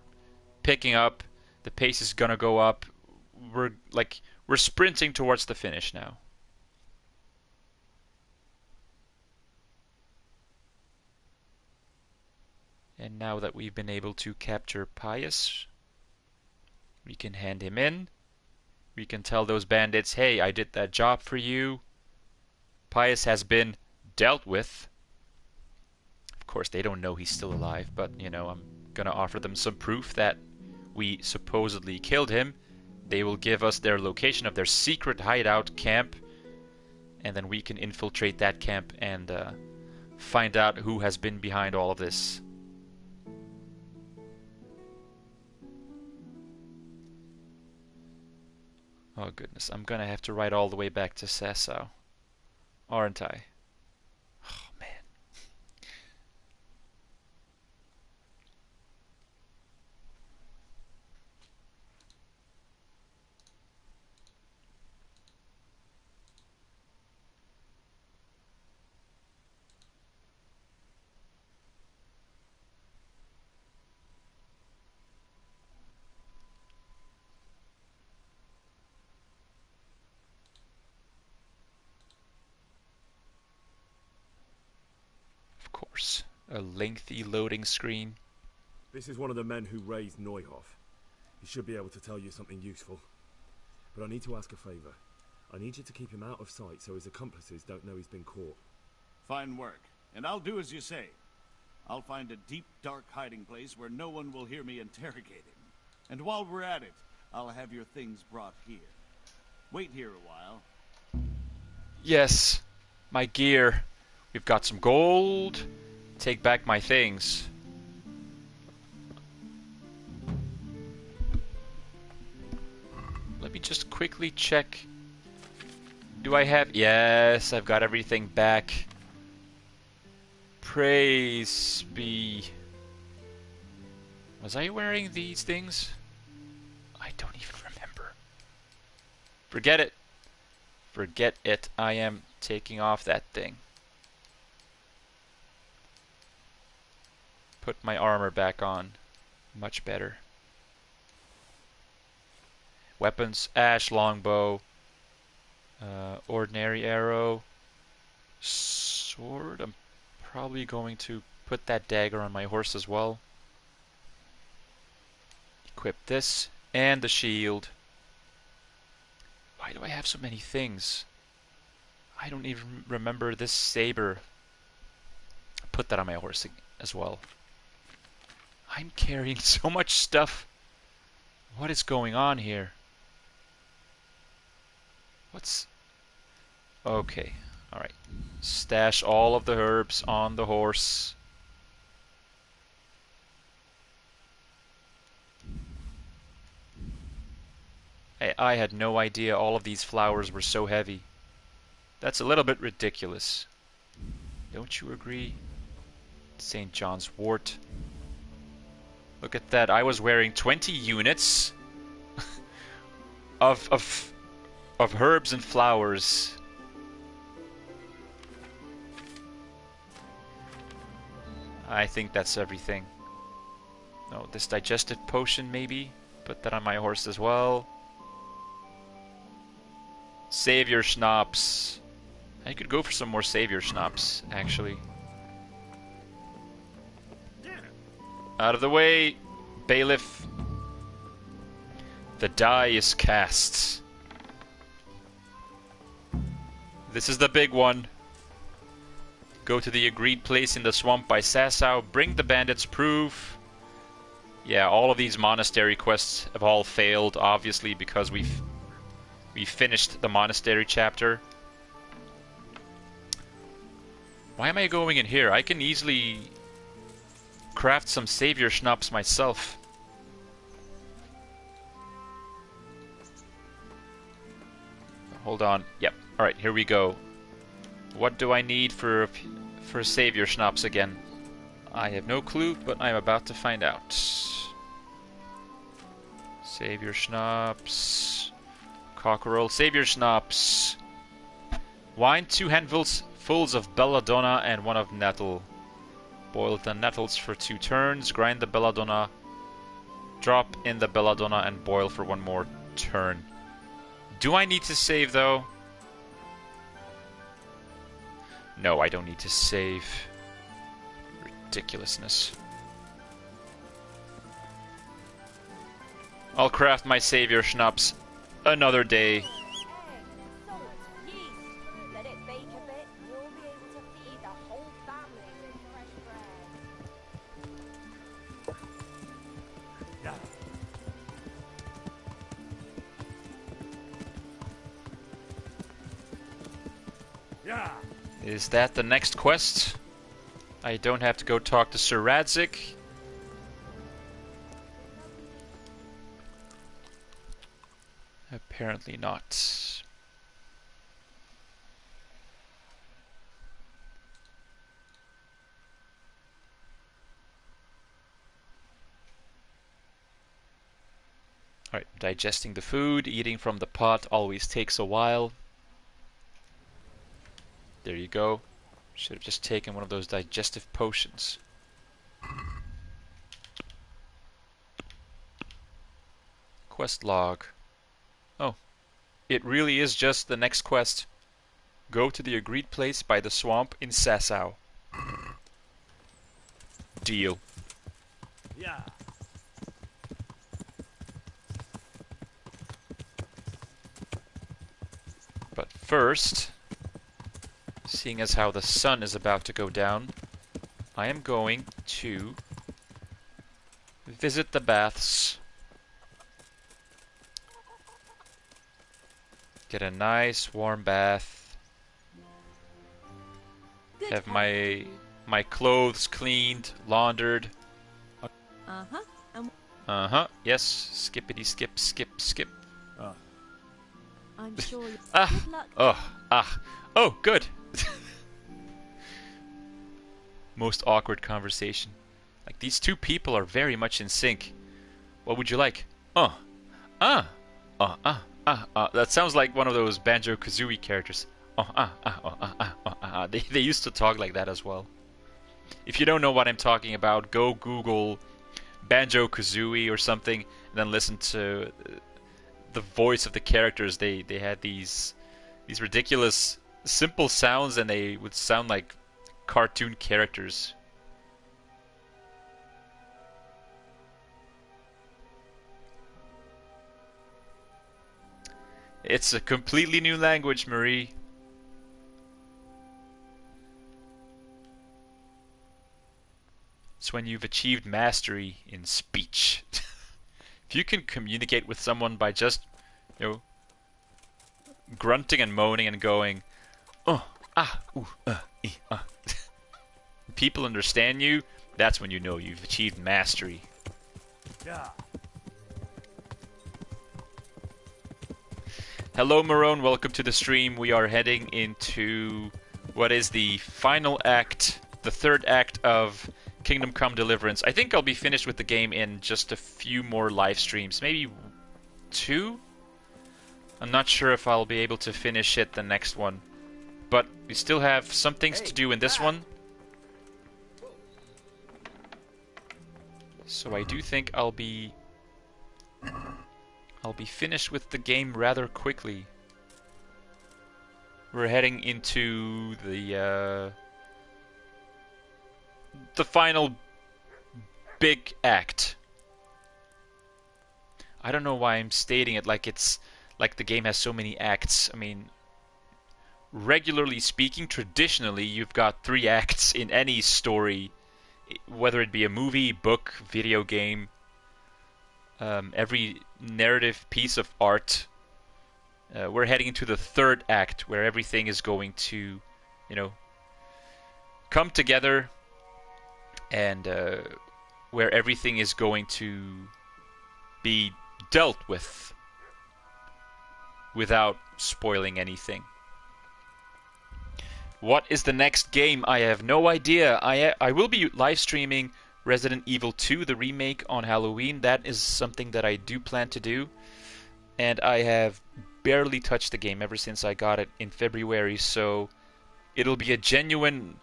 picking up. The pace is gonna go up. we're sprinting towards the finish now. And now that we've been able to capture Pius, we can hand him in. We can tell those bandits, hey, I did that job for you. Pius has been dealt with. Of course, they don't know he's still alive, but, you know, I'm gonna offer them some proof that we supposedly killed him. They will give us their location of their secret hideout camp, and then we can infiltrate that camp and find out who has been behind all of this. Oh goodness, I'm gonna have to ride all the way back to Sasau, aren't I? Oh man. Of course, a lengthy loading screen. This is one of the men who raised Neuhoff. He should be able to tell you something useful. But I need to ask a favor. I need you to keep him out of sight so his accomplices don't know he's been caught. Fine work, and I'll do as you say. I'll find a deep, dark hiding place where no one will hear me interrogate him. And while we're at it, I'll have your things brought here. Wait here a while. Yes, my gear. We've got some gold. Take back my things. Let me just quickly check. Do I have... Yes, I've got everything back. Praise be... Was I wearing these things? I don't even remember. Forget it. Forget it. I am taking off that thing. Put my armor back on. Much better. Weapons, ash, longbow, ordinary arrow, sword. I'm probably going to put that dagger on my horse as well. Equip this and the shield. Why do I have so many things? I don't even remember this saber. Put that on my horse as well. I'm carrying so much stuff. What is going on here? What's... Okay, alright. Stash all of the herbs on the horse. I had no idea all of these flowers were so heavy. That's a little bit ridiculous. Don't you agree? St. John's wort. Look at that. I was wearing 20 units of herbs and flowers. I think that's everything. No, this digestive potion maybe. Put that on my horse as well. Savior schnapps. I could go for some more savior schnapps, actually. Out of the way, bailiff. The die is cast. This is the big one. Go to the agreed place in the swamp by Sasau. Bring the bandits proof. Yeah, all of these monastery quests have all failed, obviously, because we finished the monastery chapter. Why am I going in here? I can easily craft some savior schnapps myself. Hold on. Yep. Alright, here we go. What do I need for savior schnapps again? I have no clue, but I'm about to find out. Savior schnapps. Cockerel. Savior schnapps. Wine, 2 handfuls of belladonna and 1 of nettle. Boil the nettles for 2 turns. Grind the belladonna. Drop in the belladonna and boil for 1 more turn. Do I need to save, though? No, I don't need to save. Ridiculousness. I'll craft my savior schnapps another day. Is that the next quest? I don't have to go talk to Sir Radzik. Apparently not. Alright, digesting the food, eating from the pot always takes a while. There you go. Should have just taken one of those digestive potions. Quest log. Oh. It really is just the next quest. Go to the agreed place by the swamp in Sasau. Deal. Yeah. But first, seeing as how the sun is about to go down, I am going to visit the baths. Get a nice warm bath. Have my clothes cleaned, laundered. Yes. Skippity skip, skip, skip. I'm sure you good luck. Oh, good. Most awkward conversation. Like, these two people are very much in sync. What would you like? That sounds like one of those Banjo-Kazooie characters. They used to talk like that as well. If you don't know what I'm talking about, go Google Banjo-Kazooie or something, and then listen to the voice of the characters. They had these ridiculous simple sounds, and they would sound like cartoon characters. It's a completely new language, Marie. It's when you've achieved mastery in speech. If you can communicate with someone by just, grunting and moaning and going, people understand you, that's when you know you've achieved mastery. Yeah. Hello, Marone. Welcome to the stream. We are heading into what is the final act, the third act of Kingdom Come Deliverance. I think I'll be finished with the game in just a few more live streams, maybe 2? I'm not sure if I'll be able to finish it the next one, but we still have some things to do in this one. So I do think I'll be finished with the game rather quickly. We're heading into the final big act. I don't know why I'm stating it like it's like the game has so many acts. I mean, regularly speaking, traditionally, you've got 3 acts in any story, whether it be a movie, book, video game. Every narrative piece of art. We're heading into the third act, where everything is going to, come together, and where everything is going to be dealt with without spoiling anything. What is the next game? I have no idea. I will be live streaming Resident Evil 2, the remake, on Halloween. That is something that I do plan to do. And I have barely touched the game ever since I got it in February, so it'll be a genuine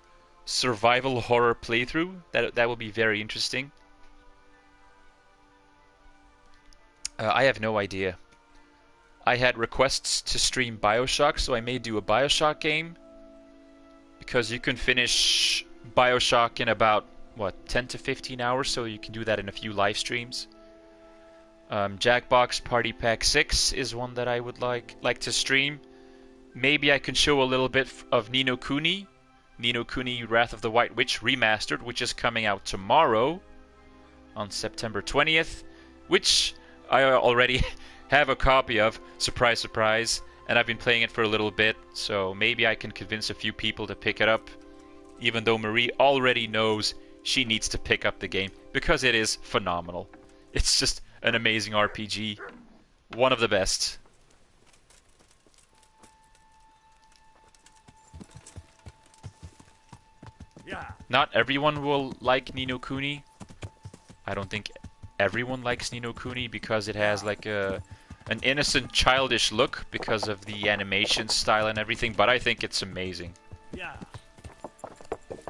survival horror playthrough. That will be very interesting. I have no idea. I had requests to stream BioShock, so I may do a BioShock game. Because you can finish BioShock in about, what, 10 to 15 hours, so you can do that in a few live streams. Jackbox Party Pack 6 is one that I would like to stream. Maybe I can show a little bit of Ni no Kuni. Ni no Kuni Wrath of the White Witch Remastered, which is coming out tomorrow on September 20th, which I already have a copy of, surprise surprise, and I've been playing it for a little bit, so maybe I can convince a few people to pick it up, even though Marie already knows she needs to pick up the game, because it is phenomenal. It's just an amazing RPG. One of the best. Yeah. Not everyone will like Ni no Kuni. I don't think everyone likes Ni no Kuni because it has like an innocent, childish look because of the animation style and everything, but I think it's amazing. Yeah.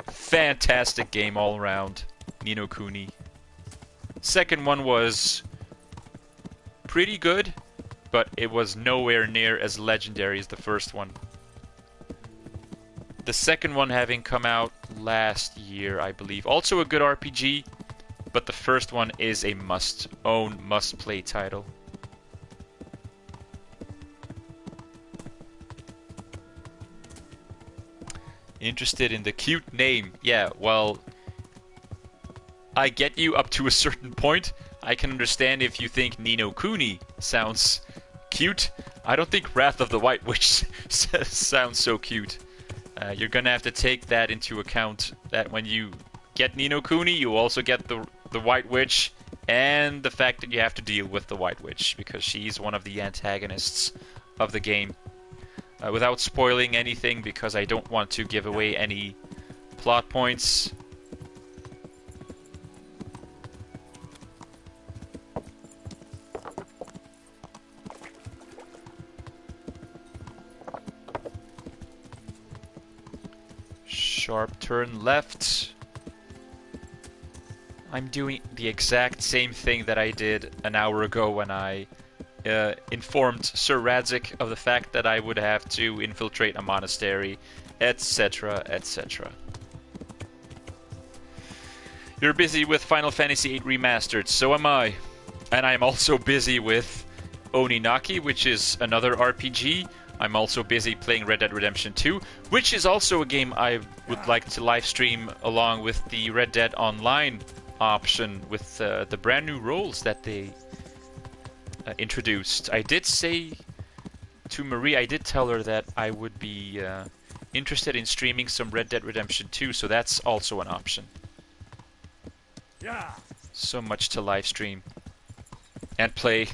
Fantastic game all around. Ni no Kuni. Second one was pretty good, but it was nowhere near as legendary as the first one. The second one having come out last year, I believe. Also a good RPG, but the first one is a must-own, must-play title. Interested in the cute name? Yeah, well, I get you up to a certain point. I can understand if you think Ni no Kuni sounds cute. I don't think Wrath of the White Witch sounds so cute. You're gonna have to take that into account, that when you get Ni no Kuni, you also get the White Witch, and the fact that you have to deal with the White Witch, because she's one of the antagonists of the game. Without spoiling anything, because I don't want to give away any plot points. Sharp turn left. I'm doing the exact same thing that I did an hour ago when I informed Sir Radzik of the fact that I would have to infiltrate a monastery, etc., etc. You're busy with Final Fantasy VIII Remastered, so am I. And I'm also busy with Oninaki, which is another RPG. I'm also busy playing Red Dead Redemption 2, which is also a game I would like to live stream along with the Red Dead Online option with the brand new roles that they introduced. I did say to Marie, I did tell her that I would be interested in streaming some Red Dead Redemption 2, so that's also an option. Yeah. So much to live stream and play.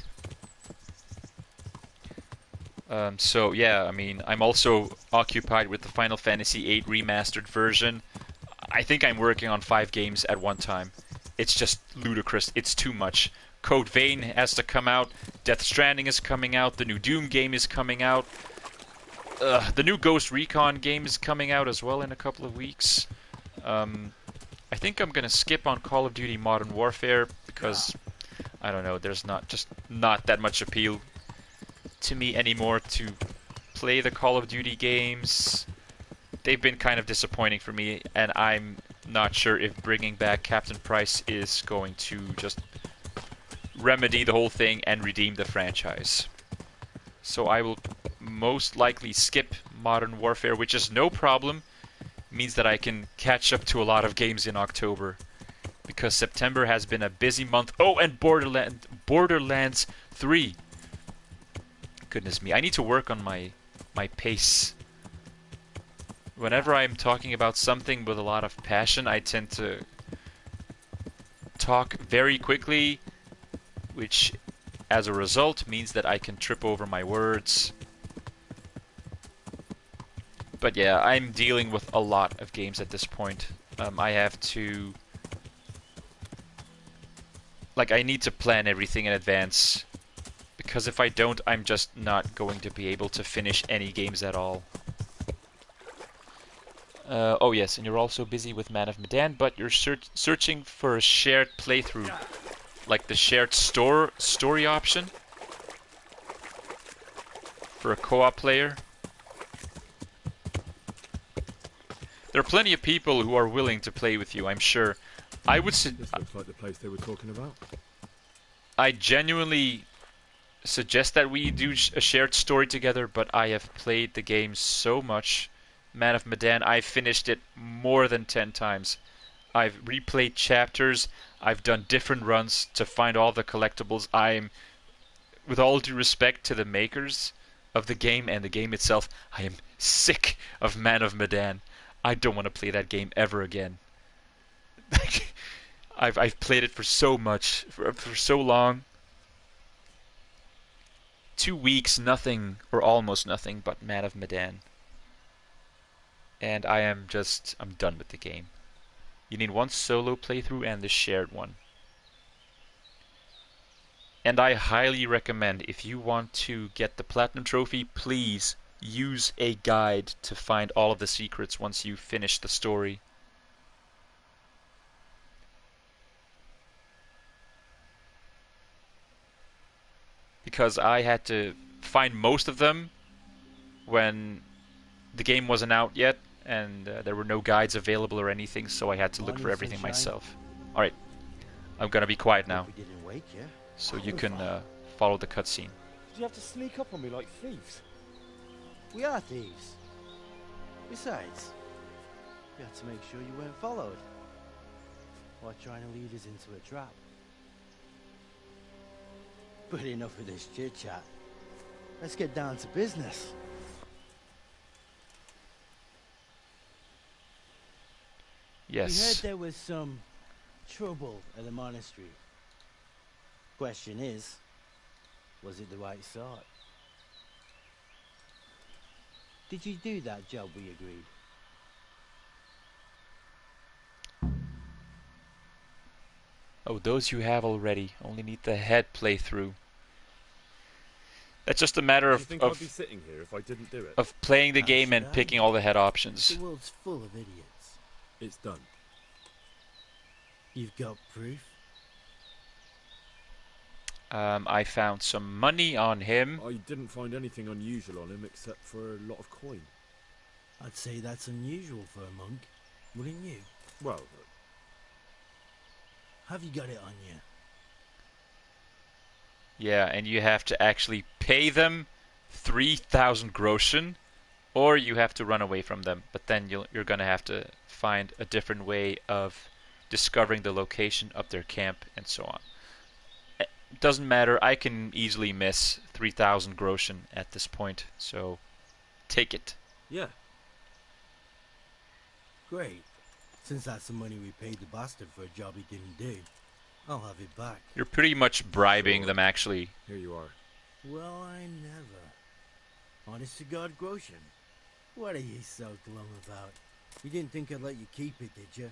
So yeah, I mean, I'm also occupied with the Final Fantasy VIII Remastered version. I think I'm working on 5 games at one time. It's just ludicrous. It's too much. Code Vein has to come out. Death Stranding is coming out. The new Doom game is coming out. The new Ghost Recon game is coming out as well in a couple of weeks. I think I'm gonna skip on Call of Duty Modern Warfare because I don't know. There's not that much appeal to me anymore to play the Call of Duty games. They've been kind of disappointing for me, and I'm not sure if bringing back Captain Price is going to just remedy the whole thing and redeem the franchise. So I will most likely skip Modern Warfare, which is no problem. Means that I can catch up to a lot of games in October, because September has been a busy month. Oh, and Borderlands 3. Goodness me, I need to work on my pace. Whenever I'm talking about something with a lot of passion, I tend to talk very quickly, which as a result means that I can trip over my words. But yeah, I'm dealing with a lot of games at this point. I have to... I need to plan everything in advance. Because if I don't, I'm just not going to be able to finish any games at all. Oh yes, and you're also busy with Man of Medan, but you're searching for a shared playthrough. Like the shared story option. for a co-op player. There are plenty of people who are willing to play with you, I'm sure. I would This looks like the place they were talking about. I genuinely suggest that we do a shared story together, but I have played the game so much. Man of Medan, I've finished it more than 10 times. I've replayed chapters, I've done different runs to find all the collectibles. I'm, with all due respect to the makers of the game and the game itself, I am sick of Man of Medan. I don't want to play that game ever again. I've played it for so much, for so long. 2 weeks, nothing, or almost nothing, but Man of Medan. And I'm done with the game. You need one solo playthrough and the shared one. And I highly recommend, if you want to get the Platinum Trophy, please use a guide to find all of the secrets once you finish the story. Because I had to find most of them when the game wasn't out yet, and there were no guides available or anything, so I had to look for everything myself. Alright, I'm gonna be quiet now, so you can follow the cutscene. Did you have to sneak up on me like thieves? We are thieves. Besides, we had to make sure you weren't followed, while trying to lead us into a trap. But enough of this chit-chat. Let's get down to business. Yes. We heard there was some trouble at the monastery. Question is, was it the right sort? Did you do that job we agreed? Oh, those you have already. Only need the head playthrough. That's just a matter Do you think I'd be sitting here if I didn't do it? of playing the game and picking all the head options. The world's full of idiots. It's done. You've got proof? I found some money on him. I didn't find anything unusual on him except for a lot of coin. I'd say that's unusual for a monk, wouldn't you? Well, have you got it on you? Yeah, and you have to actually pay them 3,000 groschen, or you have to run away from them. But then you're going to have to find a different way of discovering the location of their camp and so on. It doesn't matter, I can easily miss 3,000 groschen at this point, so take it. Yeah. Great. Since that's the money we paid the bastard for a job he didn't do, I'll have it back. You're pretty much bribing them, actually. Here you are. Well, I never. Honest to God, groschen. What are you so glum about? You didn't think I'd let you keep it, did you?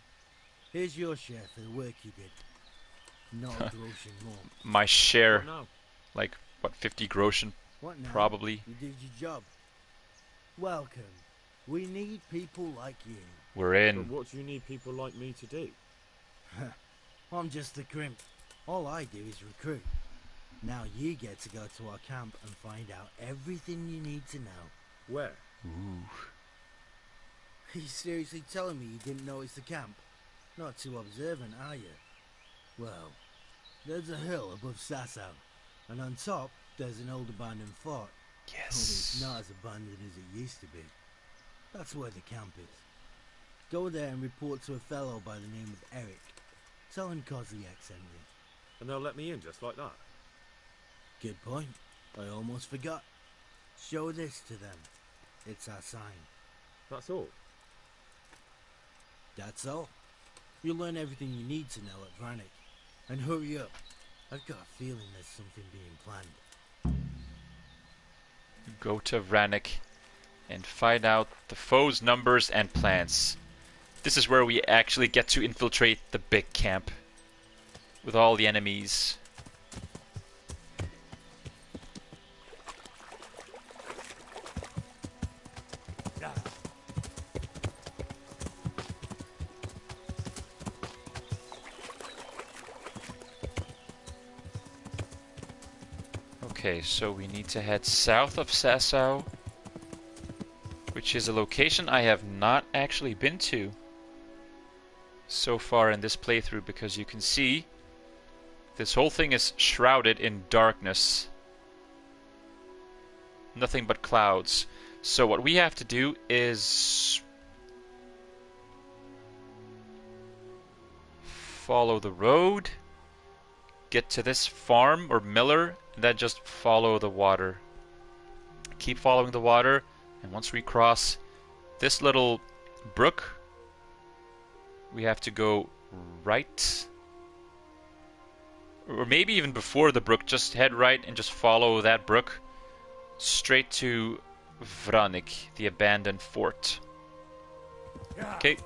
Here's your share for the work you did. Not a groschen more. My share, What now? like, what, 50 groschen? What now? Probably. You did your job. Welcome. We need people like you. We're in. But what do you need people like me to do? I'm just the crimp. All I do is recruit. Now you get to go to our camp and find out everything you need to know. Where? Ooh. Are you seriously telling me you didn't notice the camp? Not too observant, are you? Well, there's a hill above Sasau, and on top there's an old abandoned fort. Yes. Only it's not as abandoned as it used to be. That's where the camp is. Go there and report to a fellow by the name of Eric. Tell him Kozliak sent you. And they'll let me in just like that? Good point. I almost forgot. Show this to them. It's our sign. That's all? That's all. You'll learn everything you need to know at Vranik. And hurry up. I've got a feeling there's something being planned. Go to Vranik and find out the foe's numbers and plans. This is where we actually get to infiltrate the big camp with all the enemies. Okay, so we need to head south of Sasau, which is a location I have not actually been to so far in this playthrough, because you can see this whole thing is shrouded in darkness. Nothing but clouds. So what we have to do is follow the road, get to this farm or miller, and then just follow the water. Keep following the water, and once we cross this little brook, we have to go right. Or maybe even before the brook, just head right and just follow that brook straight to Vranik, the abandoned fort. Okay.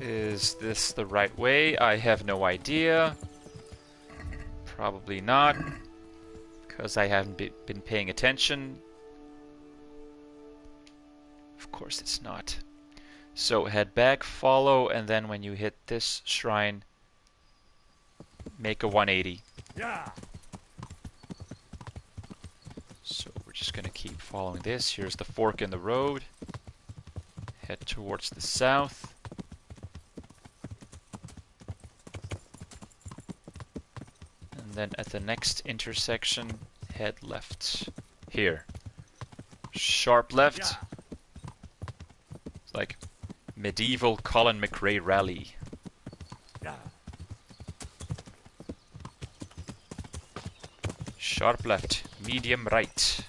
Is this the right way? I have no idea. Probably not, because I haven't been paying attention. Of course it's not. So head back, follow, and then when you hit this shrine, make a 180. Yeah. So we're just gonna keep following this. Here's the fork in the road. Head towards the south. And then at the next intersection, head left. Here. Sharp left. Yeah. It's like medieval Colin McRae rally. Yeah. Sharp left, medium right.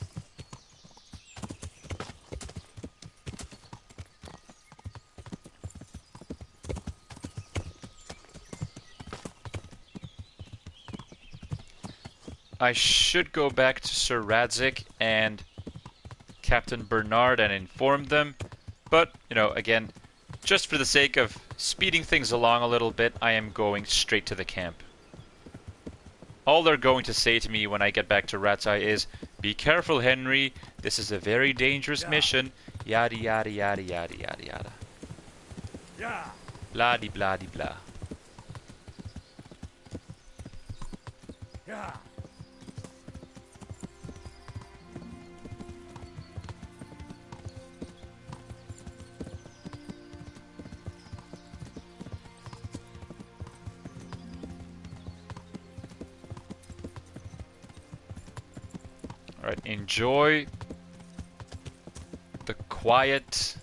I should go back to Sir Radzik and Captain Bernard and inform them, but, you know, again, just for the sake of speeding things along a little bit, I am going straight to the camp. All they're going to say to me when I get back to Ratzai is, "Be careful, Henry, this is a very dangerous mission," yada yada yada yada yada yada. Yeah. Blah de blah de blah. Yeah. Alright, enjoy the quiet.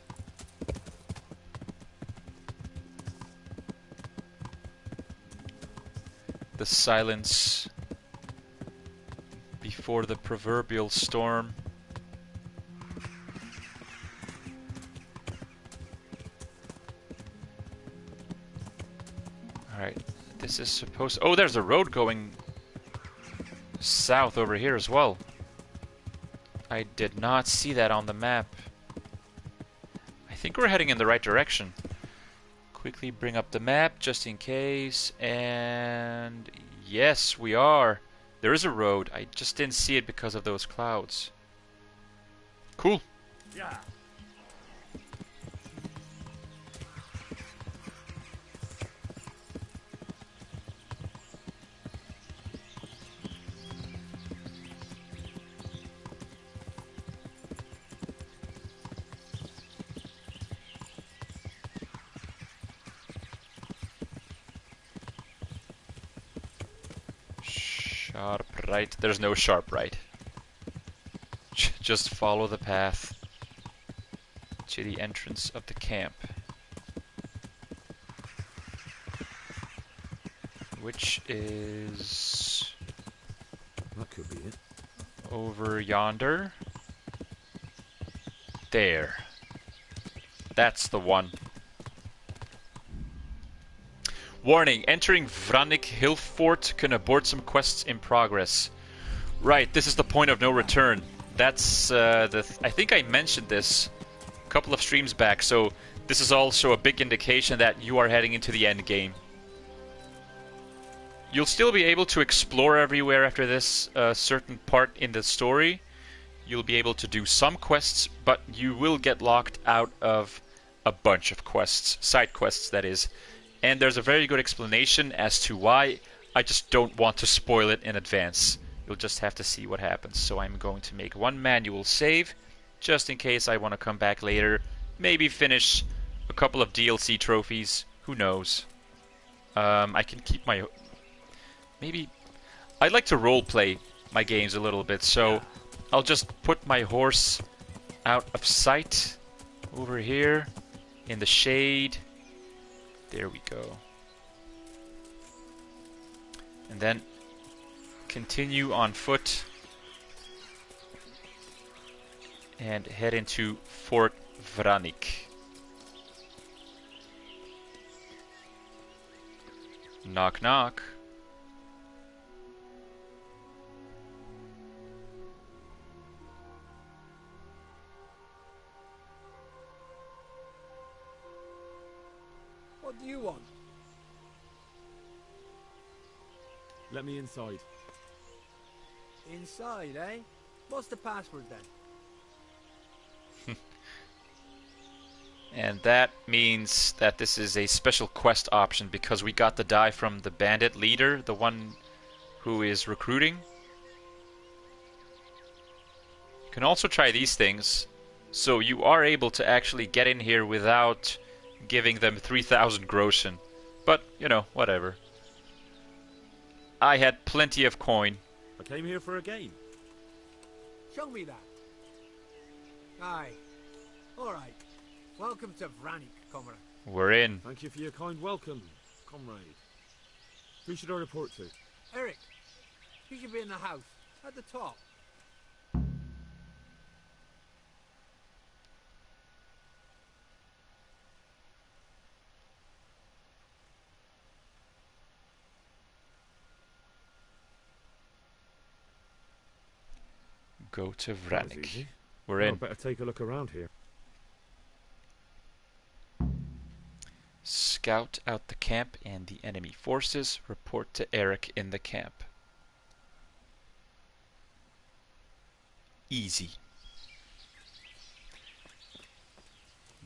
The silence before the proverbial storm. Alright, this is supposed... Oh, there's a road going south over here as well. I did not see that on the map. I think we're heading in the right direction. Quickly bring up the map just in case, and yes, we are. There is a road. I just didn't see it because of those clouds. Cool. Yeah. Sharp right. There's no sharp right. Just follow the path to the entrance of the camp, which is... That could be it. Over yonder. There. That's the one. Warning, entering Vranik Hill Fort can abort some quests in progress. Right, this is the point of no return. That's, I think I mentioned this a couple of streams back, so this is also a big indication that you are heading into the end game. You'll still be able to explore everywhere after this certain part in the story. You'll be able to do some quests, but you will get locked out of a bunch of quests, side quests that is, and there's a very good explanation as to why. I just don't want to spoil it in advance. You'll just have to see what happens. So I'm going to make one manual save, just in case I want to come back later, maybe finish a couple of DLC trophies, who knows. I can keep my... Maybe... I like to roleplay my games a little bit, so I'll just put my horse out of sight over here in the shade. There we go. And then continue on foot and head into Fort Vranik. Knock knock. What do you want? Let me inside. Inside, eh? What's the password then? And that means that this is a special quest option because we got the die from the bandit leader, the one who is recruiting. You can also try these things, so you are able to actually get in here without giving them 3,000 groschen. But, you know, whatever. I had plenty of coin. I came here for a game. Show me that. Aye. Alright. Welcome to Vranik, comrade. We're in. Thank you for your kind welcome, comrade. Who should I report to? Eric. You should be in the house. At the top. Go to Vranik. We're Well, in. better take a look around here. Scout out the camp and the enemy forces. Report to Eric in the camp. Easy.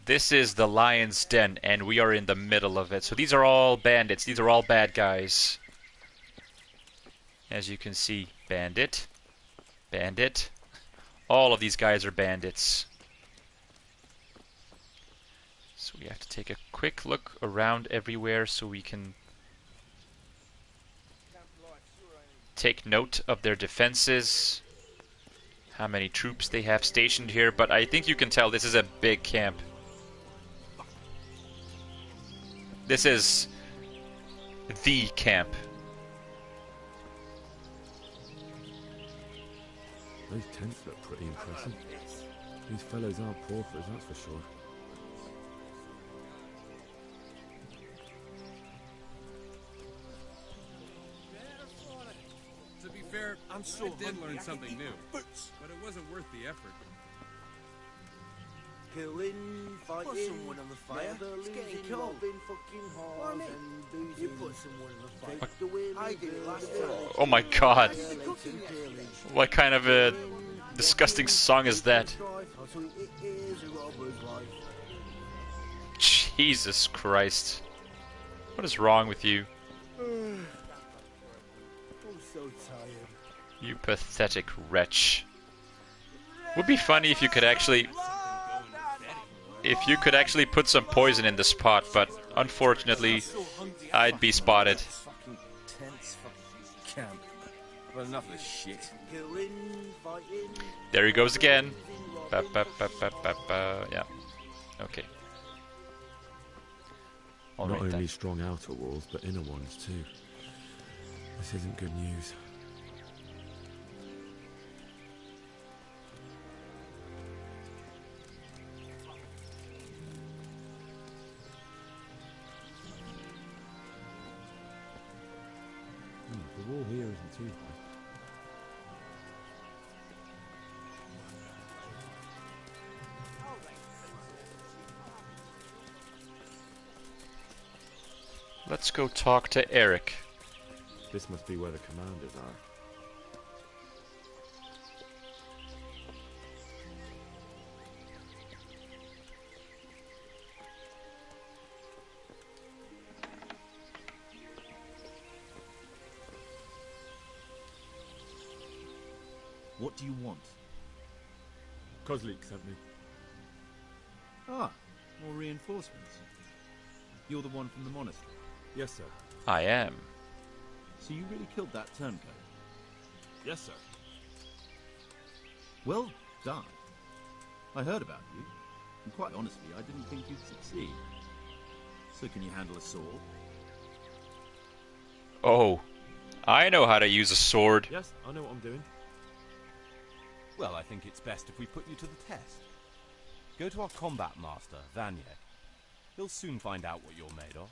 This is the Lion's Den, and we are in the middle of it. So these are all bandits. These are all bad guys. As you can see, bandit, bandit. All of these guys are bandits. So we have to take a quick look around everywhere so we can take note of their defenses, how many troops they have stationed here, but I think you can tell this is a big camp. This is the camp. Those tents look pretty impressive. These fellows aren't paupers, that's for sure. To be fair, I did learn something new, but it wasn't worth the effort. Killing, fighting, put some wood on the fire. It's getting cold. You put some wood on the fire. I did it last time. Oh my god. What kind of a disgusting song is that? Jesus Christ. What is wrong with you? I'm so tired. You pathetic wretch. Would be funny if you could actually... If you could actually put some poison in this pot, but unfortunately, I'd be spotted. Fucking tense fucking camp. Well, enough of this shit. There he goes again. Ba, ba, ba, ba, ba, ba. Yeah. Okay. All Not right, only then. strong outer walls, but inner ones too. This isn't good news. The wall here isn't too high. Let's go talk to Eric. This must be where the commanders are. What do you want? Kozlik sent me. Ah, more reinforcements. You're the one from the monastery? Yes, sir. I am. So you really killed that turncoat? Yes, sir. Well done. I heard about you, and quite honestly, I didn't think you'd succeed. So can you handle a sword? Oh, I know how to use a sword. Yes, I know what I'm doing. Well, I think it's best if we put you to the test. Go to our combat master, Vranik. He'll soon find out what you're made of.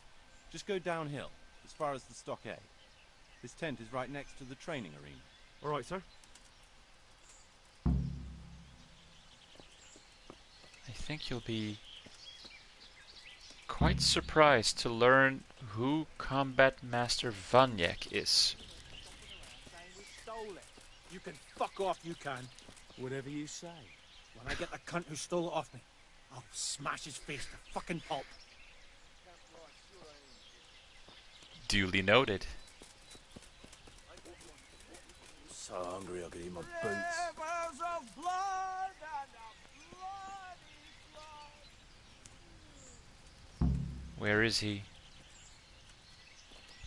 Just go downhill, as far as the stockade. His tent is right next to the training arena. All right, sir. I think you'll be quite surprised to learn who Combat Master Vranik is. We stole it. You can fuck off, you can. Whatever you say. When I get the cunt who stole it off me, I'll smash his face to fucking pulp. Duly noted. So hungry I could eat my boots. Rivers of blood and Where is he?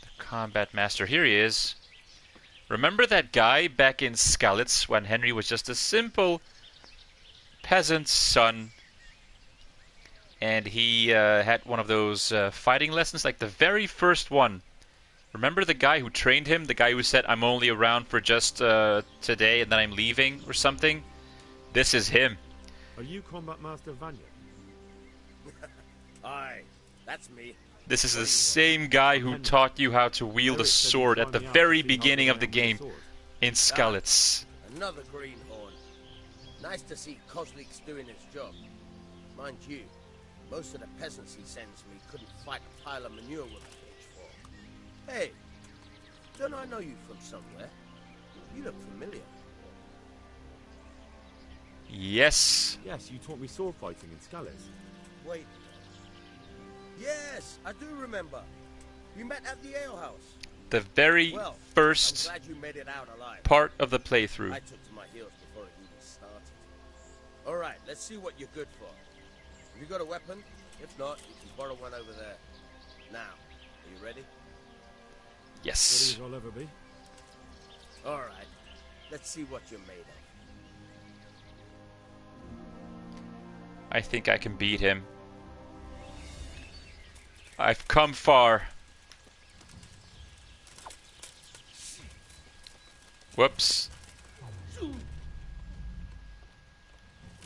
The Combat Master. Here he is. Remember that guy back in Skalitz when Henry was just a simple peasant's son? And he had one of those fighting lessons, like the very first one. Remember the guy who trained him? The guy who said, I'm only around for just today and then I'm leaving or something? This is him. Are you Combat Master Vranik? Aye, that's me. This is the same guy who taught you how to wield a sword at the very beginning of the game in Skalitz. Another greenhorn. Nice to see Kozlik's doing his job. Mind you, most of the peasants he sends me couldn't fight a pile of manure with a pitchfork. Hey, don't I know you from somewhere? You look familiar. Yes. Yes, you taught me sword fighting in Skalitz. Wait. Yes, I do remember. We met at the alehouse. The very first I'm glad you made it out alive. part of the playthrough. I took to my heels before it even started. All right, let's see what you're good for. Have you got a weapon? If not, you can borrow one over there. Now, are you ready? Yes. Ready as I'll ever be. All right, let's see what you're made of. I think I can beat him. I've come far. Whoops.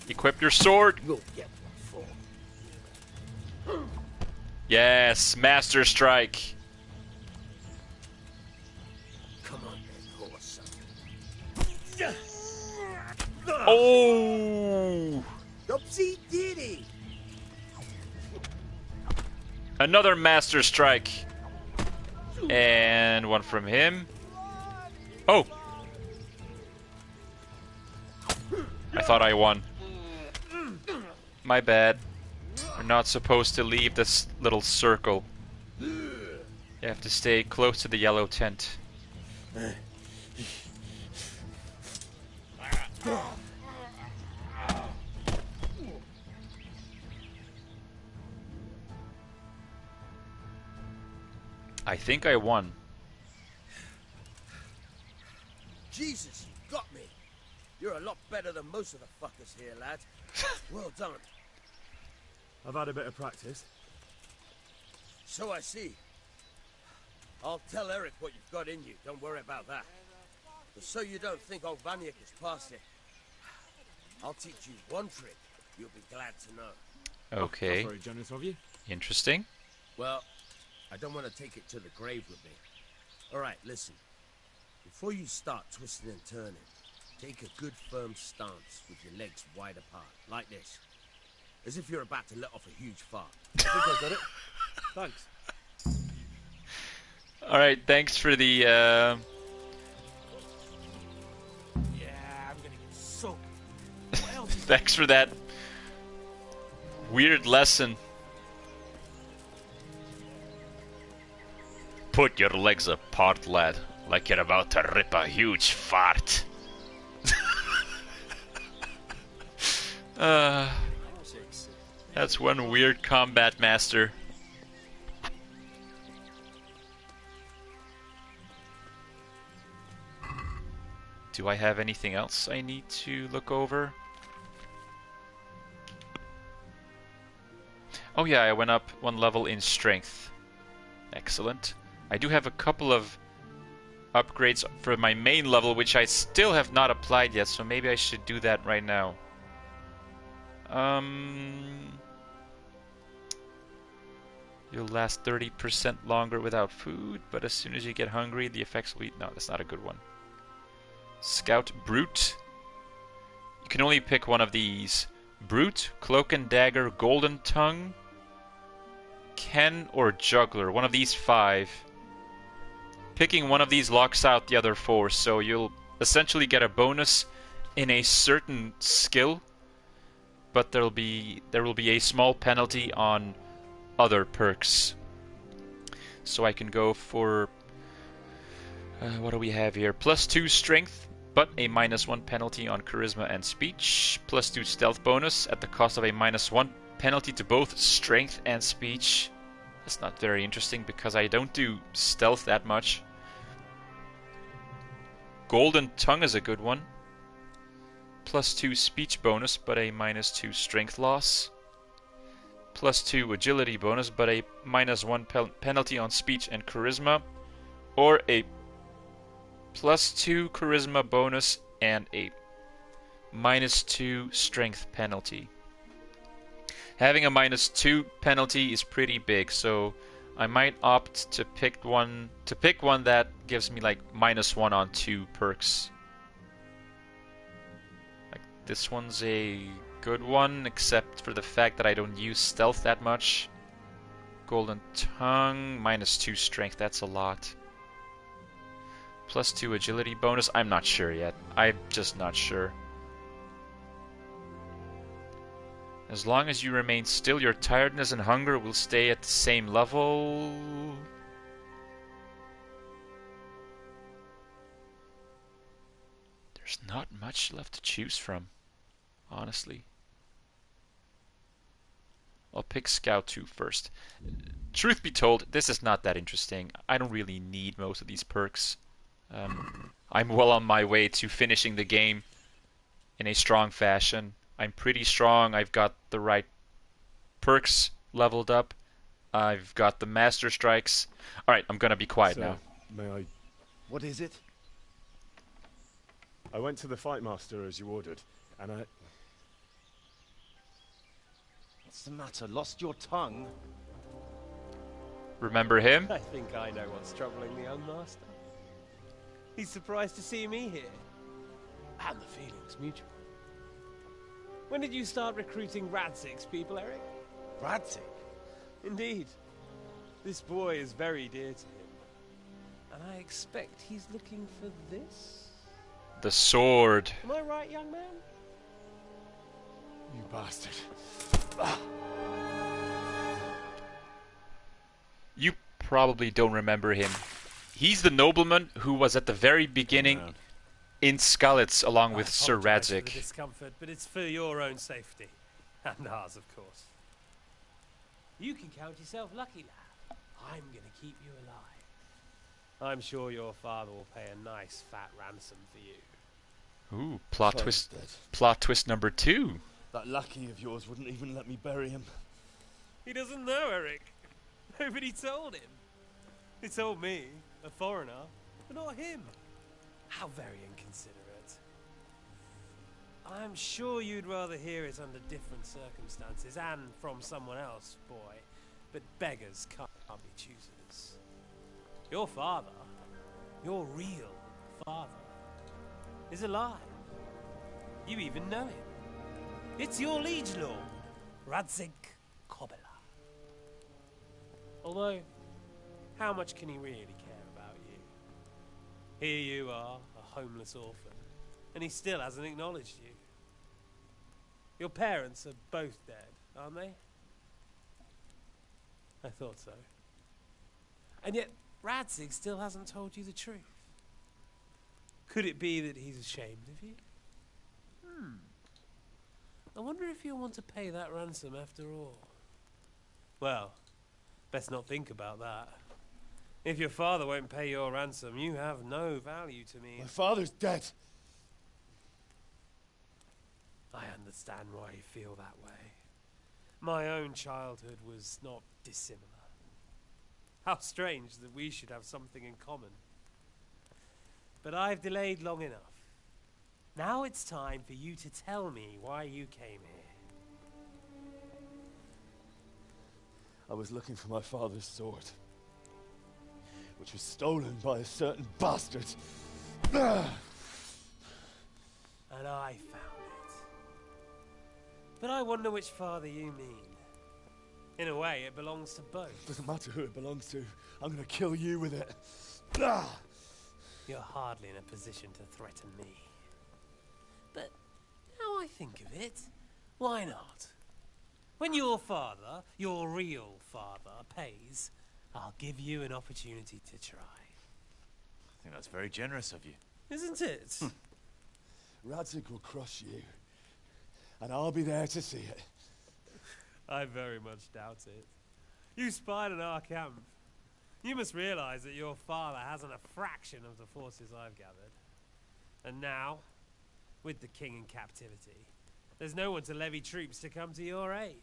Equip your sword. Yes, Master Strike. Come on, then, horse. Oh! Oopsie diddy. Another Master Strike. And one from him. Oh! I thought I won. My bad. We're not supposed to leave this little circle. You have to stay close to the yellow tent. I think I won. Jesus, you got me. You're a lot better than most of the fuckers here, lad. Well done. I've had a bit of practice. So I see. I'll tell Eric what you've got in you. Don't worry about that. But so you don't think old Vranik is past it, I'll teach you one trick you'll be glad to know. Okay. That's very generous of you. Interesting. Well, I don't want to take it to the grave with me. All right, listen. Before you start twisting and turning, take a good firm stance with your legs wide apart, like this. As if you're about to let off a huge fart. I think I got it. Thanks. Alright, thanks for the, Yeah, I'm gonna get soaked. What else is thanks for that weird lesson. Put your legs apart, lad, like you're about to rip a huge fart. That's one weird combat master. Do I have anything else I need to look over? Oh yeah, I went up one level in strength. Excellent. I do have a couple of upgrades for my main level, which I still have not applied yet, so maybe I should do that right now. You'll last 30% longer without food, but as soon as you get hungry, the effects will... No, that's not a good one. Scout Brute. You can only pick one of these. Brute, Cloak and Dagger, Golden Tongue, Ken, or Juggler. One of these 5. Picking one of these locks out the other 4, so you'll essentially get a bonus in a certain skill, but there will be a small penalty on other perks. So I can go for what do we have here? +2 strength, but a -1 penalty on charisma and speech. +2 stealth bonus at the cost of a -1 penalty to both strength and speech. That's not very interesting because I don't do stealth that much. Golden Tongue is a good one. +2 speech bonus, but a -2 strength loss. +2 agility bonus, but a -1 penalty on speech and charisma. Or a +2 charisma bonus and a -2 strength penalty. Having a -2 penalty is pretty big, so I might opt to pick one that gives me like -1 on 2 perks. Like this one's a good one, except for the fact that I don't use stealth that much. Golden Tongue, -2 strength, that's a lot. +2 agility bonus, I'm not sure yet. I'm just not sure. As long as you remain still, your tiredness and hunger will stay at the same level. There's not much left to choose from, honestly. I'll pick Scout 2 first. Truth be told, this is not that interesting. I don't really need most of these perks. I'm well on my way to finishing the game in a strong fashion. I'm pretty strong. I've got the right perks leveled up. I've got the Master Strikes. Alright, I'm gonna be quiet now. May I... What is it? I went to the Fight Master as you ordered, and I... What's the matter? Lost your tongue? Remember him? I think I know what's troubling the young master. He's surprised to see me here. And the feeling's mutual. When did you start recruiting Radzig's people, Eric? Radzig? Indeed. This boy is very dear to him. And I expect he's looking for this? The sword. Am I right, young man? You bastard. You probably don't remember him. He's the nobleman who was at the very beginning in Skalitz along with Sir Radzik. For the discomfort, but it's for your own safety. And ours, of course. You can count yourself lucky, lad. I'm going to keep you alive. I'm sure your father will pay a nice fat ransom for you. Ooh, plot twist. Plot twist number 2. That lucky of yours wouldn't even let me bury him. He doesn't know, Eric. Nobody told him. He told me, a foreigner, but not him. How very inconsiderate. I'm sure you'd rather hear it under different circumstances and from someone else, boy. But beggars can't be choosers. Your father, your real father, is alive. You even know him. It's your liege lord, Radzik Kobela. Although, how much can he really care about you? Here you are, a homeless orphan, and he still hasn't acknowledged you. Your parents are both dead, aren't they? I thought so. And yet, Radzik still hasn't told you the truth. Could it be that he's ashamed of you? I wonder if you'll want to pay that ransom after all. Well, best not think about that. If your father won't pay your ransom, you have no value to me. My father's dead. I understand why you feel that way. My own childhood was not dissimilar. How strange that we should have something in common. But I've delayed long enough. Now it's time for you to tell me why you came here. I was looking for my father's sword, which was stolen by a certain bastard. And I found it. But I wonder which father you mean. In a way, it belongs to both. Doesn't matter who it belongs to. I'm gonna kill you with it. You're hardly in a position to threaten me. But now I think of it, why not? When your father, your real father, pays, I'll give you an opportunity to try. I think that's very generous of you. Isn't it? Radzik will crush you, and I'll be there to see it. I very much doubt it. You spied on our camp. You must realize that your father hasn't a fraction of the forces I've gathered. And now, with the king in captivity, there's no one to levy troops to come to your aid.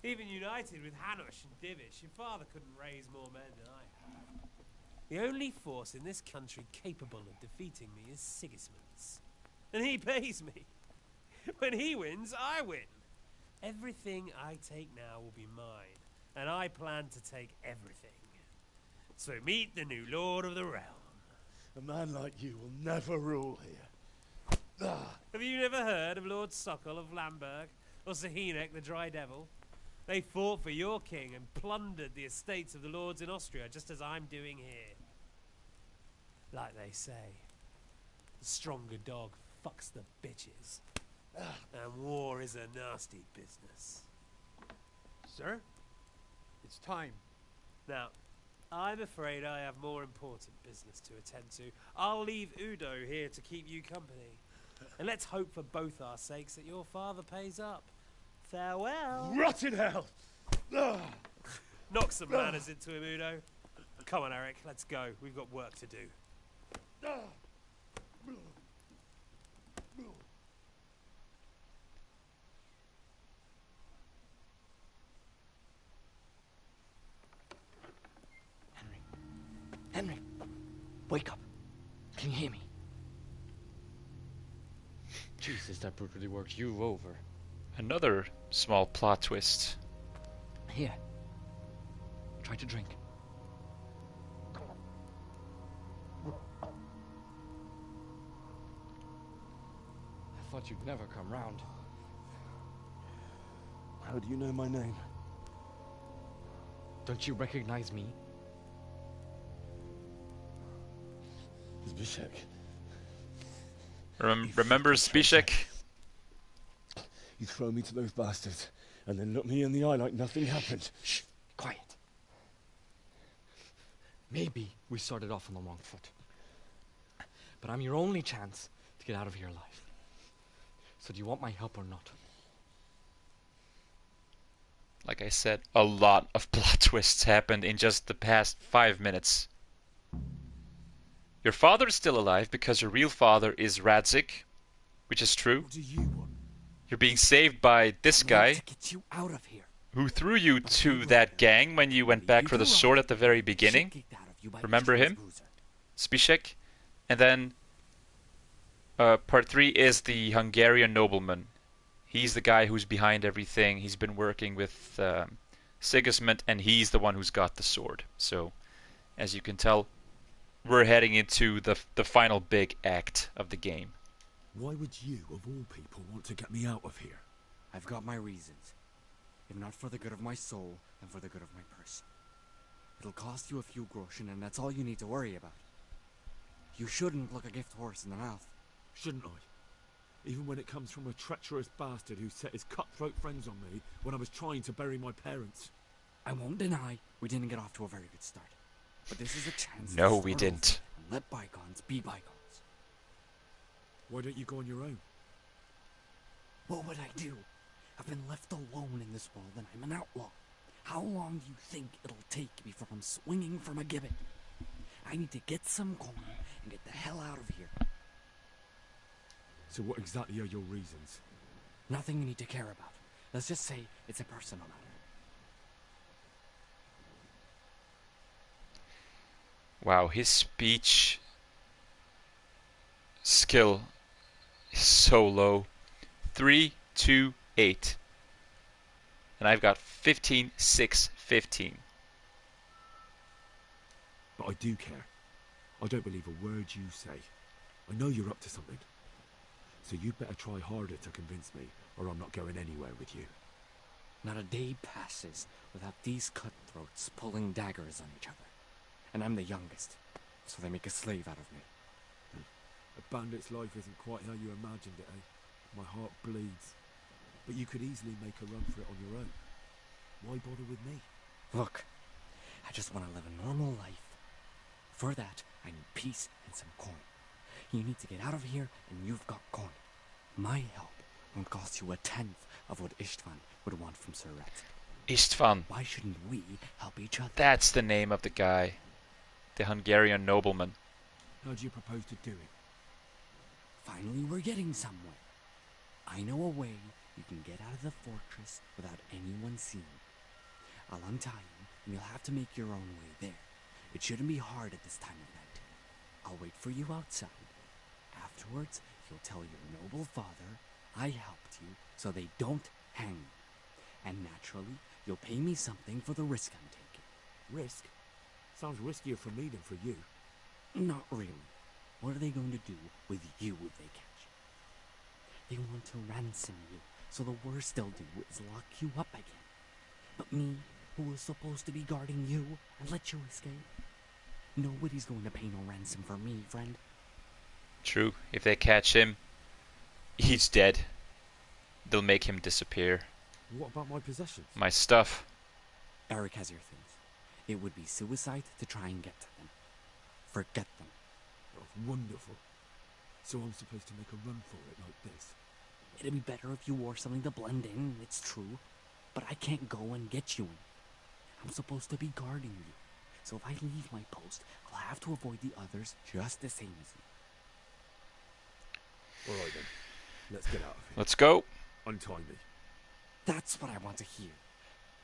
Even united with Hanush and Divish, your father couldn't raise more men than I have. The only force in this country capable of defeating me is Sigismund's. And he pays me. When he wins, I win. Everything I take now will be mine, and I plan to take everything. So meet the new Lord of the Realm. A man like you will never rule here. Have you never heard of Lord Sokol of Lamberg, or Sahinek the Dry Devil? They fought for your king and plundered the estates of the lords in Austria, just as I'm doing here. Like they say, the stronger dog fucks the bitches. And war is a nasty business. Sir, it's time. Now, I'm afraid I have more important business to attend to. I'll leave Udo here to keep you company. And let's hope for both our sakes that your father pays up. Farewell. Rot in hell! Knock some manners into him, Udo. Come on, Eric, let's go. We've got work to do. Henry, wake up. Can you hear me? Jesus, that brutally worked you over. Another small plot twist. Here. Try to drink. I thought you'd never come round. How do you know my name? Don't you recognize me? Zbyszek. Remember Zbyszek? You throw me to those bastards, and then look me in the eye like nothing happened. Shh, quiet. Maybe we started off on the wrong foot. But I'm your only chance to get out of here alive. So do you want my help or not? Like I said, a lot of plot twists happened in just the past 5 minutes. Your father is still alive because your real father is Radzik, which is true. What do you want? You're being saved by this guy to get you out of here. who threw you to that gang when you went back for the sword at the very beginning. Remember him? Zbyszek. And then part 3 is the Hungarian nobleman. He's the guy who's behind everything. He's been working with Sigismund, and he's the one who's got the sword. So, as you can tell, we're heading into the final big act of the game. Why would you, of all people, want to get me out of here? I've got my reasons. If not for the good of my soul, then for the good of my purse. It'll cost you a few groschen, and that's all you need to worry about. You shouldn't look a gift horse in the mouth. Shouldn't I? Even when it comes from a treacherous bastard who set his cutthroat friends on me when I was trying to bury my parents. I won't deny we didn't get off to a very good start. But this is a chance No, to we start didn't. over and let bygones be bygones. Why don't you go on your own? What would I do? I've been left alone in this world and I'm an outlaw. How long do you think it'll take before I'm swinging from a gibbet? I need to get some coin and get the hell out of here. So what exactly are your reasons? Nothing you need to care about. Let's just say it's a personal matter. Wow, his speech skill is so low. 3, 2, 8. And I've got 15, 6, 15. But I do care. I don't believe a word you say. I know you're up to something. So you'd better try harder to convince me, or I'm not going anywhere with you. Not a day passes without these cutthroats pulling daggers on each other. And I'm the youngest, so they make a slave out of me. A bandit's life isn't quite how you imagined it, eh? My heart bleeds. But you could easily make a run for it on your own. Why bother with me? Look, I just want to live a normal life. For that, I need peace and some coin. You need to get out of here, and you've got coin. My help won't cost you a tenth of what Istvan would want from Sir Rat. Istvan. Why shouldn't we help each other? That's the name of the guy. The Hungarian nobleman. How do you propose to do it? Finally, we're getting somewhere. I know a way you can get out of the fortress without anyone seeing. I'll untie you, and you'll have to make your own way there. It shouldn't be hard at this time of night. I'll wait for you outside. Afterwards, you'll tell your noble father I helped you so they don't hang you. And naturally, you'll pay me something for the risk I'm taking. Risk? Sounds riskier for me than for you. Not really. What are they going to do with you if they catch you? They want to ransom you, so the worst they'll do is lock you up again. But me, who was supposed to be guarding you and let you escape? Nobody's going to pay no ransom for me, friend. True. If they catch him, he's dead. They'll make him disappear. What about my possessions? My stuff. Eric has your things. It would be suicide to try and get to them. Forget them. Oh, wonderful. So I'm supposed to make a run for it like this? It'd be better if you wore something to blend in, it's true. But I can't go and get you in. I'm supposed to be guarding you. So if I leave my post, I'll have to avoid the others just the same as you. Alright then. Let's get out of here. Let's go. Untie me. That's what I want to hear.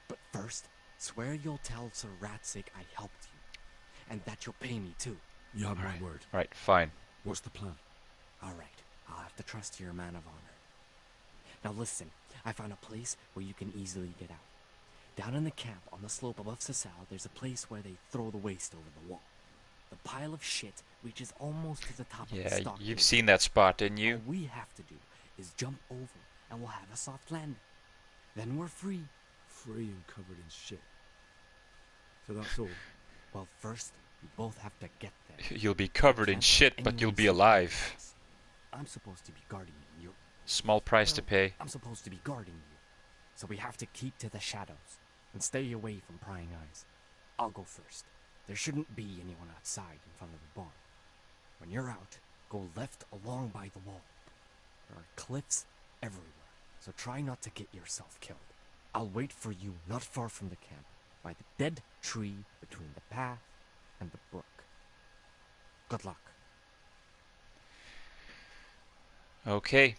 But first, swear you'll tell Sir Ratsig I helped you. And that you'll pay me too. You have my word. Right, fine. What's the plan? Alright, I'll have to trust you're a man of honor. Now listen, I found a place where you can easily get out. Down in the camp on the slope above Sasau, there's a place where they throw the waste over the wall. The pile of shit reaches almost to the top of the Yeah, stockade. you've seen that spot, didn't you? All we have to do is jump over and we'll have a soft landing. Then we're free. Free and covered in shit. So that's all? Well, first, we both have to get there. You'll be covered in shit, but you'll be alive. I'm supposed to be guarding you. Small price to pay. I'm supposed to be guarding you. So we have to keep to the shadows and stay away from prying eyes. I'll go first. There shouldn't be anyone outside in front of the barn. When you're out, go left along by the wall. There are cliffs everywhere, so try not to get yourself killed. I'll wait for you not far from the camp, by the dead tree between the path and the brook. Good luck. Okay.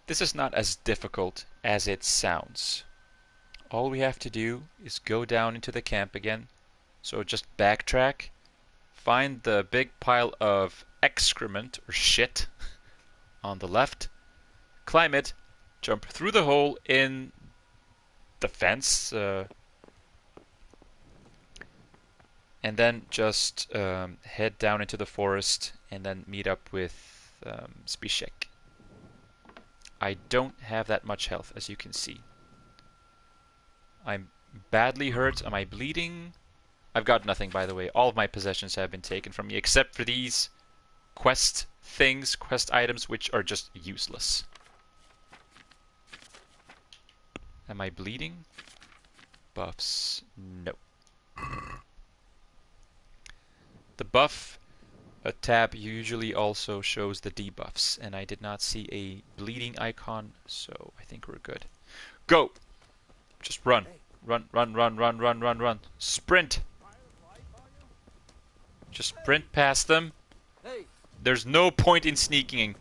This is not as difficult as it sounds. All we have to do is go down into the camp again. So just backtrack, find the big pile of excrement or shit on the left, climb it, jump through the hole in the fence, and then just head down into the forest and then meet up with Zbyszek. I don't have that much health, as you can see. I'm badly hurt. Am I bleeding? I've got nothing, by the way. All of my possessions have been taken from me, except for these quest things, quest items, which are just useless. Am I bleeding? Buffs. No. The buff a tab usually also shows the debuffs, and I did not see a bleeding icon, so I think we're good. Go! Just run. Run, run, run, run, run, run, run. Sprint! Just sprint past them. There's no point in sneaking.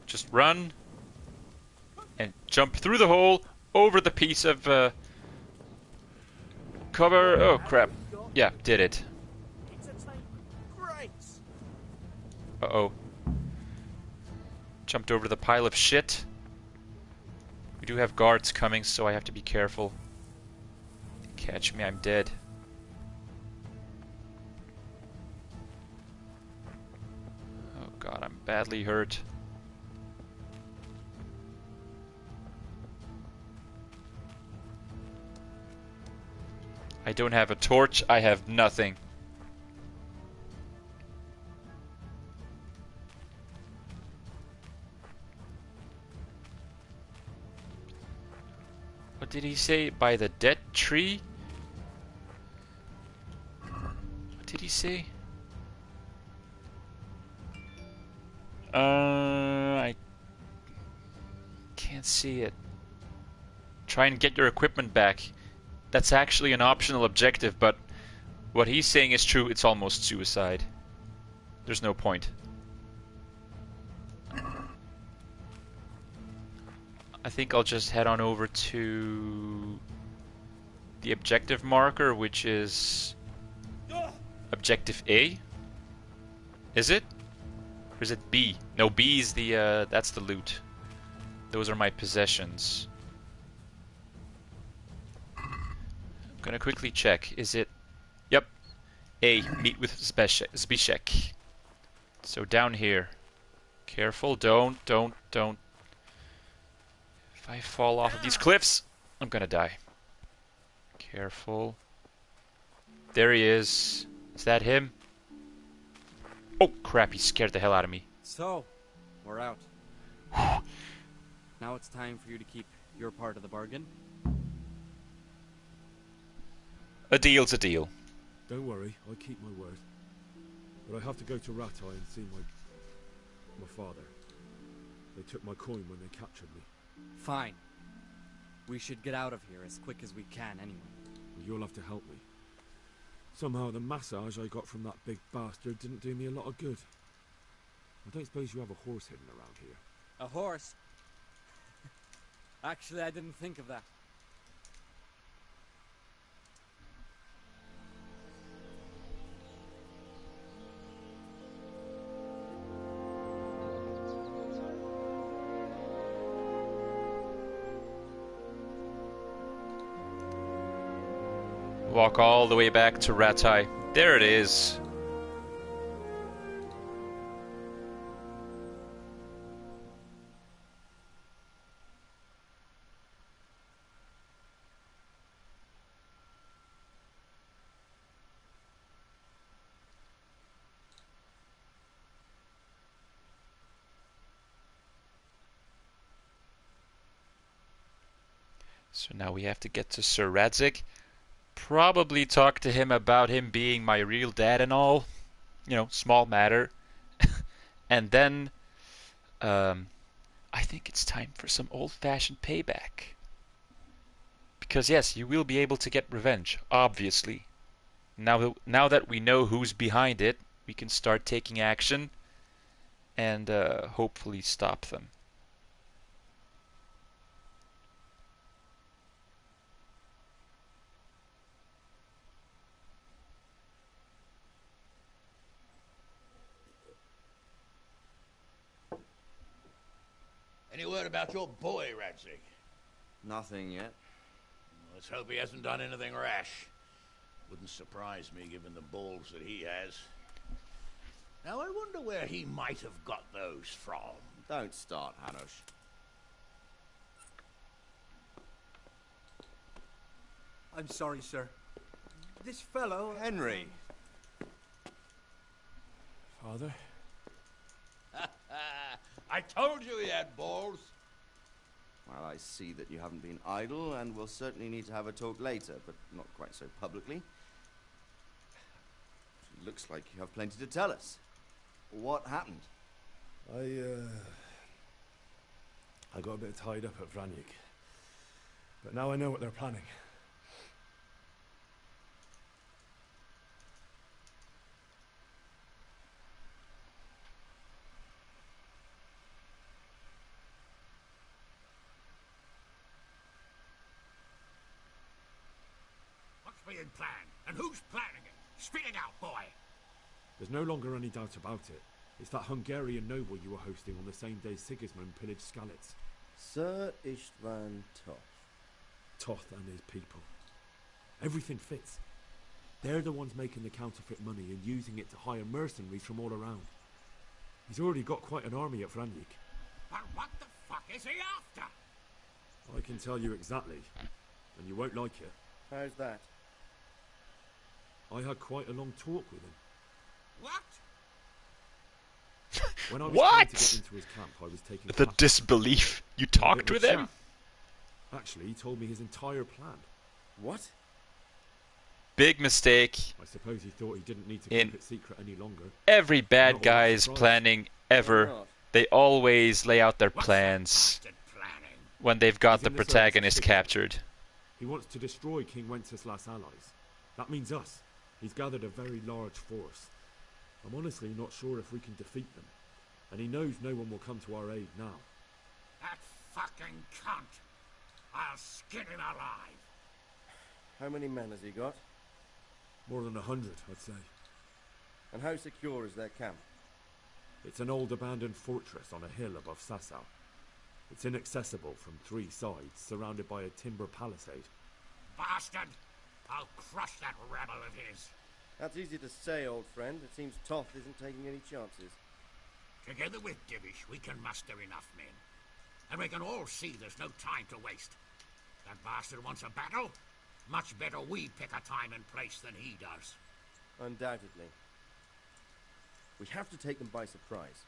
Just run and jump through the hole, over the piece of cover. Oh crap. Yeah, did it. Uh-oh. Jumped over the pile of shit. We do have guards coming, so I have to be careful. Catch me, I'm dead. Oh god, I'm badly hurt. I don't have a torch, I have nothing. What did he say? By the dead tree? What did he say? I can't see it. Try and get your equipment back. That's actually an optional objective, but what he's saying is true. It's almost suicide. There's no point. I think I'll just head on over to the objective marker, which is objective A. Is it? Or is it B? No, B is the, that's the loot. Those are my possessions. I'm gonna quickly check. Is it... Yep. A, meet with Zbyszek. So down here. Careful, don't. If I fall off of these cliffs, I'm gonna die. Careful. There he is. Is that him? Oh crap, he scared the hell out of me. So, we're out. Now it's time for you to keep your part of the bargain. A deal's a deal. Don't worry, I'll keep my word. But I have to go to Ratai and see my father. They took my coin when they captured me. Fine. We should get out of here as quick as we can anyway. Well, you'll have to help me. Somehow the massage I got from that big bastard didn't do me a lot of good. I don't suppose you have a horse hidden around here. A horse? Actually, I didn't think of that. Walk all the way back to Ratai. There it is. So now we have to get to Sir Radzik. Probably talk to him about him being my real dad and all. You know, small matter. And then I think it's time for some old-fashioned payback. Because yes, you will be able to get revenge, obviously. Now that we know who's behind it, we can start taking action and hopefully stop them. Any word about your boy, Radzik? Nothing yet. Let's hope he hasn't done anything rash. Wouldn't surprise me given the balls that he has. Now I wonder where he might have got those from. Don't start, Hanush. I'm sorry, sir. This fellow... Henry! Father? I told you he had balls. Well, I see that you haven't been idle, and we'll certainly need to have a talk later, but not quite so publicly. It looks like you have plenty to tell us. What happened? I got a bit tied up at Vranik. But now I know what they're planning. What's being planned? And who's planning it? Spit it out, boy! There's no longer any doubt about it. It's that Hungarian noble you were hosting on the same day Sigismund pillaged Skalitz. Sir Istvan Toth. Toth and his people. Everything fits. They're the ones making the counterfeit money and using it to hire mercenaries from all around. He's already got quite an army at Vranik. But what the fuck is he after? I can tell you exactly, and you won't like it. How's that? I had quite a long talk with him. What? When I was What? trying to get into his camp, I was taking The classes. disbelief. You talked with him? Actually, he told me his entire plan. What? Big mistake. I suppose he thought he didn't need to In keep it secret any longer. Every bad Not guy's surprised. planning ever, they always lay out their plans when they've got He's the in the service of protagonist Sigurd. captured. He wants to destroy King Wenceslas' allies. That means us. He's gathered a very large force. I'm honestly not sure if we can defeat them. And he knows no one will come to our aid now. That fucking cunt! I'll skin him alive! How many men has he got? More than 100, I'd say. And how secure is their camp? It's an old abandoned fortress on a hill above Sasau. It's inaccessible from 3 sides, surrounded by a timber palisade. Bastard! I'll crush that rebel of his! That's easy to say, old friend. It seems Toth isn't taking any chances. Together with Divish, we can muster enough men. And we can all see there's no time to waste. That bastard wants a battle? Much better we pick a time and place than he does. Undoubtedly. We have to take them by surprise.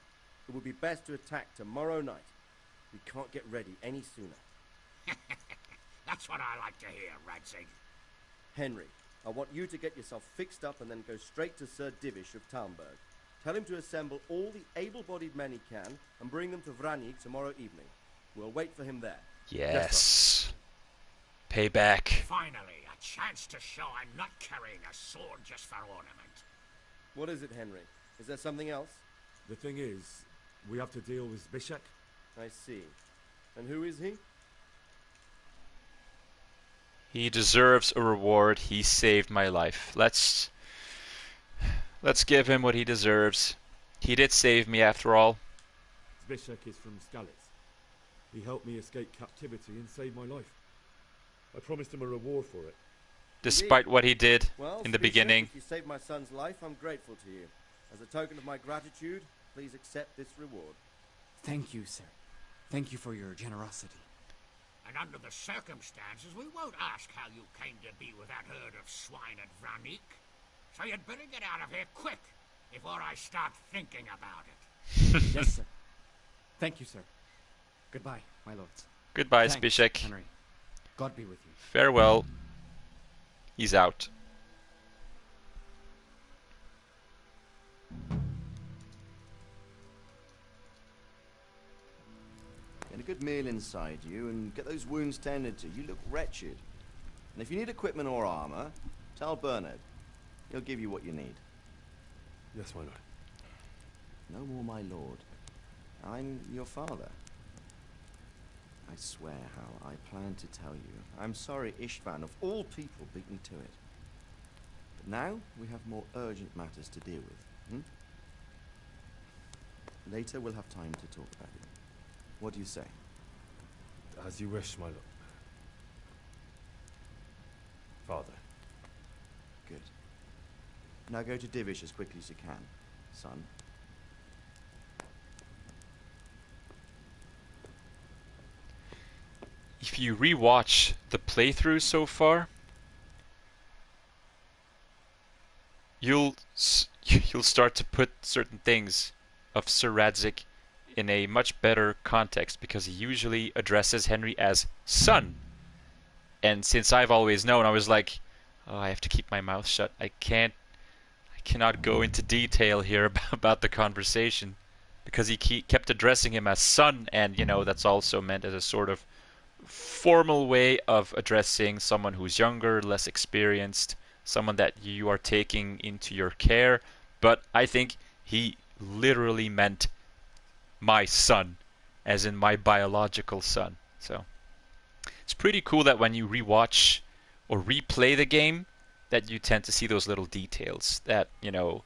It would be best to attack tomorrow night. We can't get ready any sooner. That's what I like to hear, Radzig. Henry, I want you to get yourself fixed up and then go straight to Sir Divish of Talmberg. Tell him to assemble all the able-bodied men he can and bring them to Vranik tomorrow evening. We'll wait for him there. Yes. Payback. Finally, a chance to show I'm not carrying a sword just for ornament. What is it, Henry? Is there something else? The thing is, we have to deal with Zbyszek. I see. And who is he? He deserves a reward. He saved my life. Let's give him what he deserves. He did save me after all. Zbyszek is from Skalitz. He helped me escape captivity and saved my life. I promised him a reward for it. Despite what he did Well, in the Zbyszek, beginning. if you saved my son's life, I'm grateful to you. As a token of my gratitude, please accept this reward. Thank you, sir. Thank you for your generosity. And under the circumstances, we won't ask how you came to be with that herd of swine at Vranik. So you'd better get out of here quick, before I start thinking about it. Yes, sir. Thank you, sir. Goodbye, my lords. Goodbye, Thanks, Zbyszek. Henry. God be with you. Farewell. He's out. Get a good meal inside you and get those wounds tended to. You look wretched. And if you need equipment or armor, tell Bernard. He'll give you what you need. Yes, my lord. No more, my lord. I'm your father. I swear, Hal, I plan to tell you. I'm sorry Istvan, of all people, beat me to it. But now we have more urgent matters to deal with. Later we'll have time to talk about it. What do you say? As you wish, my lord. Father. Good. Now go to Divish as quickly as you can, son. If you rewatch the playthrough so far, you'll start to put certain things of Sir Radzig in a much better context, because he usually addresses Henry as son. And since I've always known, I was like, oh, I have to keep my mouth shut. I can't cannot go into detail here about the conversation because he kept addressing him as son, and you know that's also meant as a sort of formal way of addressing someone who's younger, less experienced, someone that you are taking into your care. But I think he literally meant my son, as in my biological son. So it's pretty cool that when you rewatch or replay the game, that you tend to see those little details that, you know,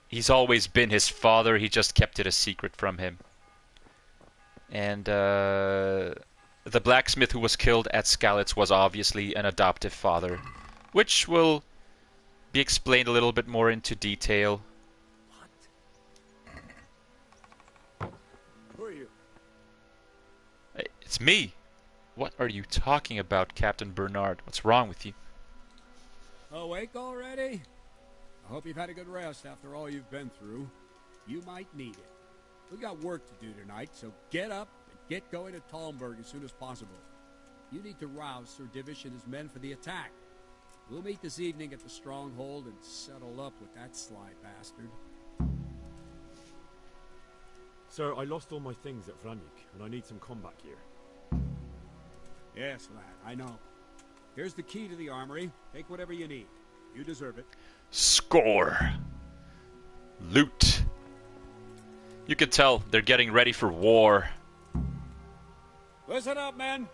he's always been his father, he just kept it a secret from him. And the blacksmith who was killed at Skalitz was obviously an adoptive father, which will be explained a little bit more into detail. Who are you? It's me. What are you talking about, Captain Bernard? What's wrong with you? Awake already? I hope you've had a good rest after all you've been through. You might need it. We got work to do tonight, so get up and get going to Talmberg as soon as possible. You need to rouse Sir Divish and his men for the attack. We'll meet this evening at the stronghold and settle up with that sly bastard. Sir, I lost all my things at Vranik, and I need some combat gear. Yes, lad, I know. Here's the key to the armory. Take whatever you need. You deserve it. Score! Loot! You can tell they're getting ready for war. Listen up, men.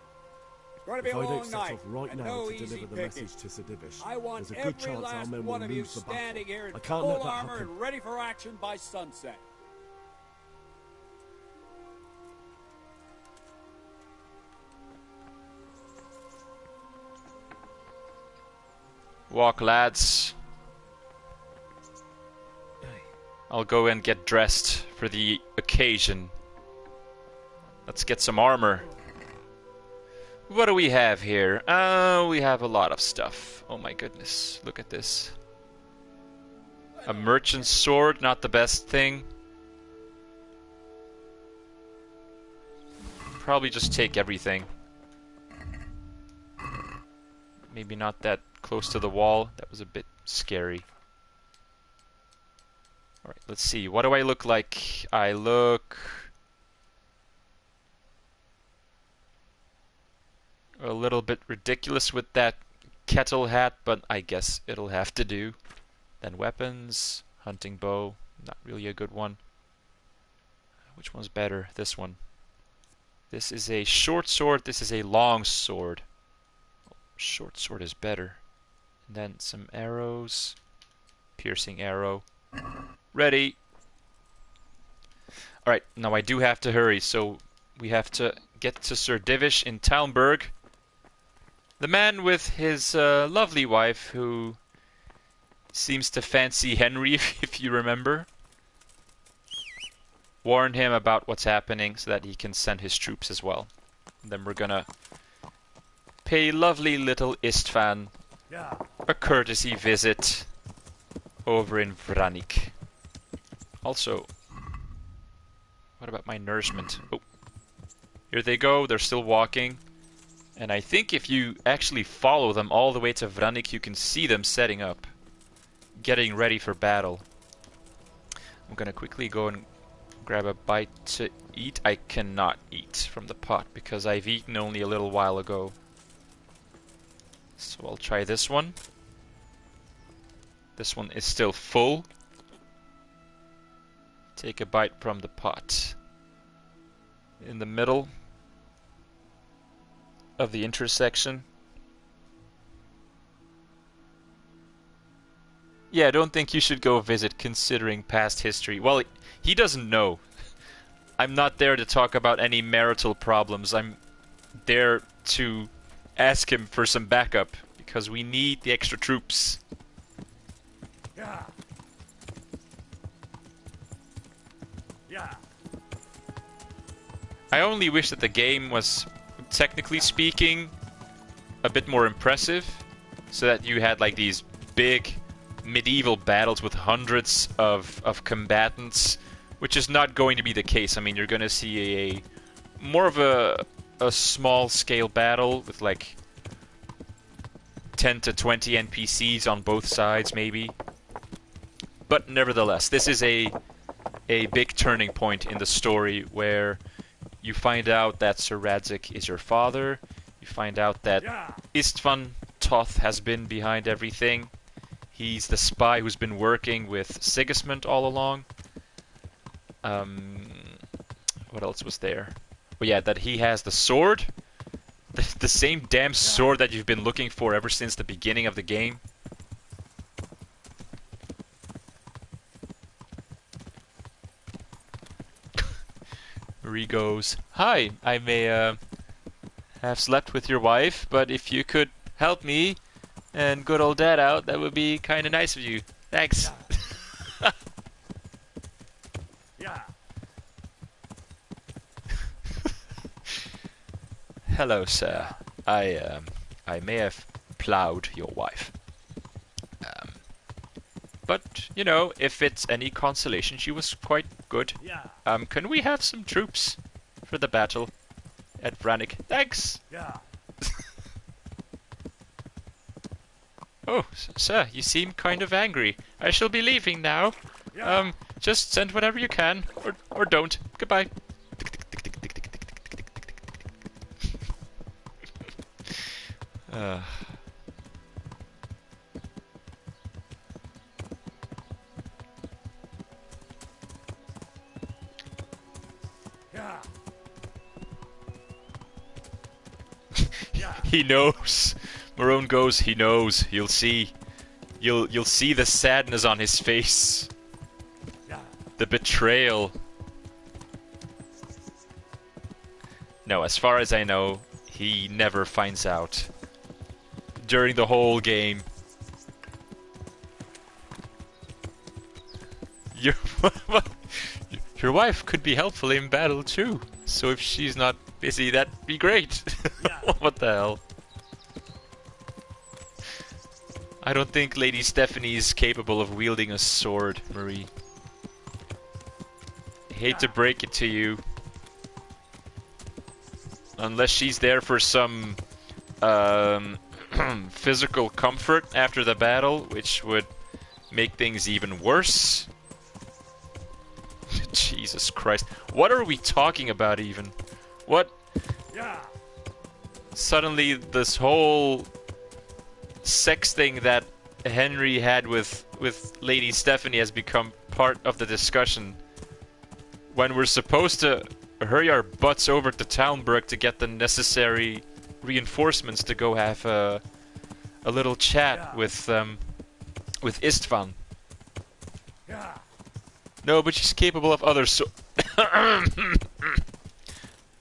It's going to be If a I don't long set night. off right and now no to easy deliver the picking. message to Sir Divish, I want there's a good every chance our last men one will of you lose the battle. standing here in I can't full let that armor happen. and ready for action by sunset. Walk, lads. I'll go and get dressed for the occasion. Let's get some armor. What do we have here? We have a lot of stuff. Oh my goodness, look at this. A merchant's sword, not the best thing. Probably just take everything. Maybe not that close to the wall. That was a bit scary. Alright, let's see. What do I look like? I look a little bit ridiculous with that kettle hat, but I guess it'll have to do. Then weapons, hunting bow, not really a good one. Which one's better? This one. This is a short sword, this is a long sword. Short sword is better. And then some arrows. Piercing arrow. Ready. Alright, now I do have to hurry, so we have to get to Sir Divish in Talmberg. The man with his lovely wife who seems to fancy Henry, if you remember. Warn him about what's happening so that he can send his troops as well. And then we're gonna pay lovely little Istvan a courtesy visit over in Vranik. Also, what about my nourishment? Oh, here they go, they're still walking. And I think if you actually follow them all the way to Vranik, you can see them setting up, getting ready for battle. I'm gonna quickly go and grab a bite to eat. I cannot eat from the pot because I've eaten only a little while ago. So I'll try this one. This one is still full. Take a bite from the pot. In the middle of the intersection. Yeah, I don't think you should go visit considering past history. Well, he doesn't know. I'm not there to talk about any marital problems. I'm there to ask him for some backup because we need the extra troops. Yeah. Yeah. I only wish that the game was, technically speaking, a bit more impressive, so that you had like these big medieval battles with hundreds of combatants, which is not going to be the case. I mean, you're going to see a more of a small scale battle with like 10 to 20 NPCs on both sides, maybe. But nevertheless, this is a big turning point in the story where you find out that Sir Radzig is your father. You find out that Istvan Toth has been behind everything. He's the spy who's been working with Sigismund all along. What else was there? Oh yeah, that he has the sword. The same damn sword that you've been looking for ever since the beginning of the game. Marie goes, "Hi, I may have slept with your wife, but if you could help me and good old dad out, that would be kind of nice of you. Thanks." Yeah. "Hello, sir. I may have plowed your wife. But, you know, if it's any consolation, she was quite good. Can we have some troops for the battle at Vranik? Thanks." Yeah. "Oh, sir, you seem kind of angry. I shall be leaving now. Just send whatever you can, or don't. Goodbye." He knows. Marone goes, he knows. You'll see. You'll see the sadness on his face. The betrayal. No, as far as I know, he never finds out. During the whole game. Your wife could be helpful in battle too. So if she's not busy, that'd be great. What the hell? I don't think Lady Stephanie is capable of wielding a sword, Marie. I hate to break it to you. Unless she's there for some physical comfort after the battle, which would make things even worse. Jesus Christ. What are we talking about even? What? Suddenly this whole sex thing that Henry had with Lady Stephanie has become part of the discussion. When we're supposed to hurry our butts over to Talmberg to get the necessary reinforcements to go have a little chat with Istvan. No, but she's capable of other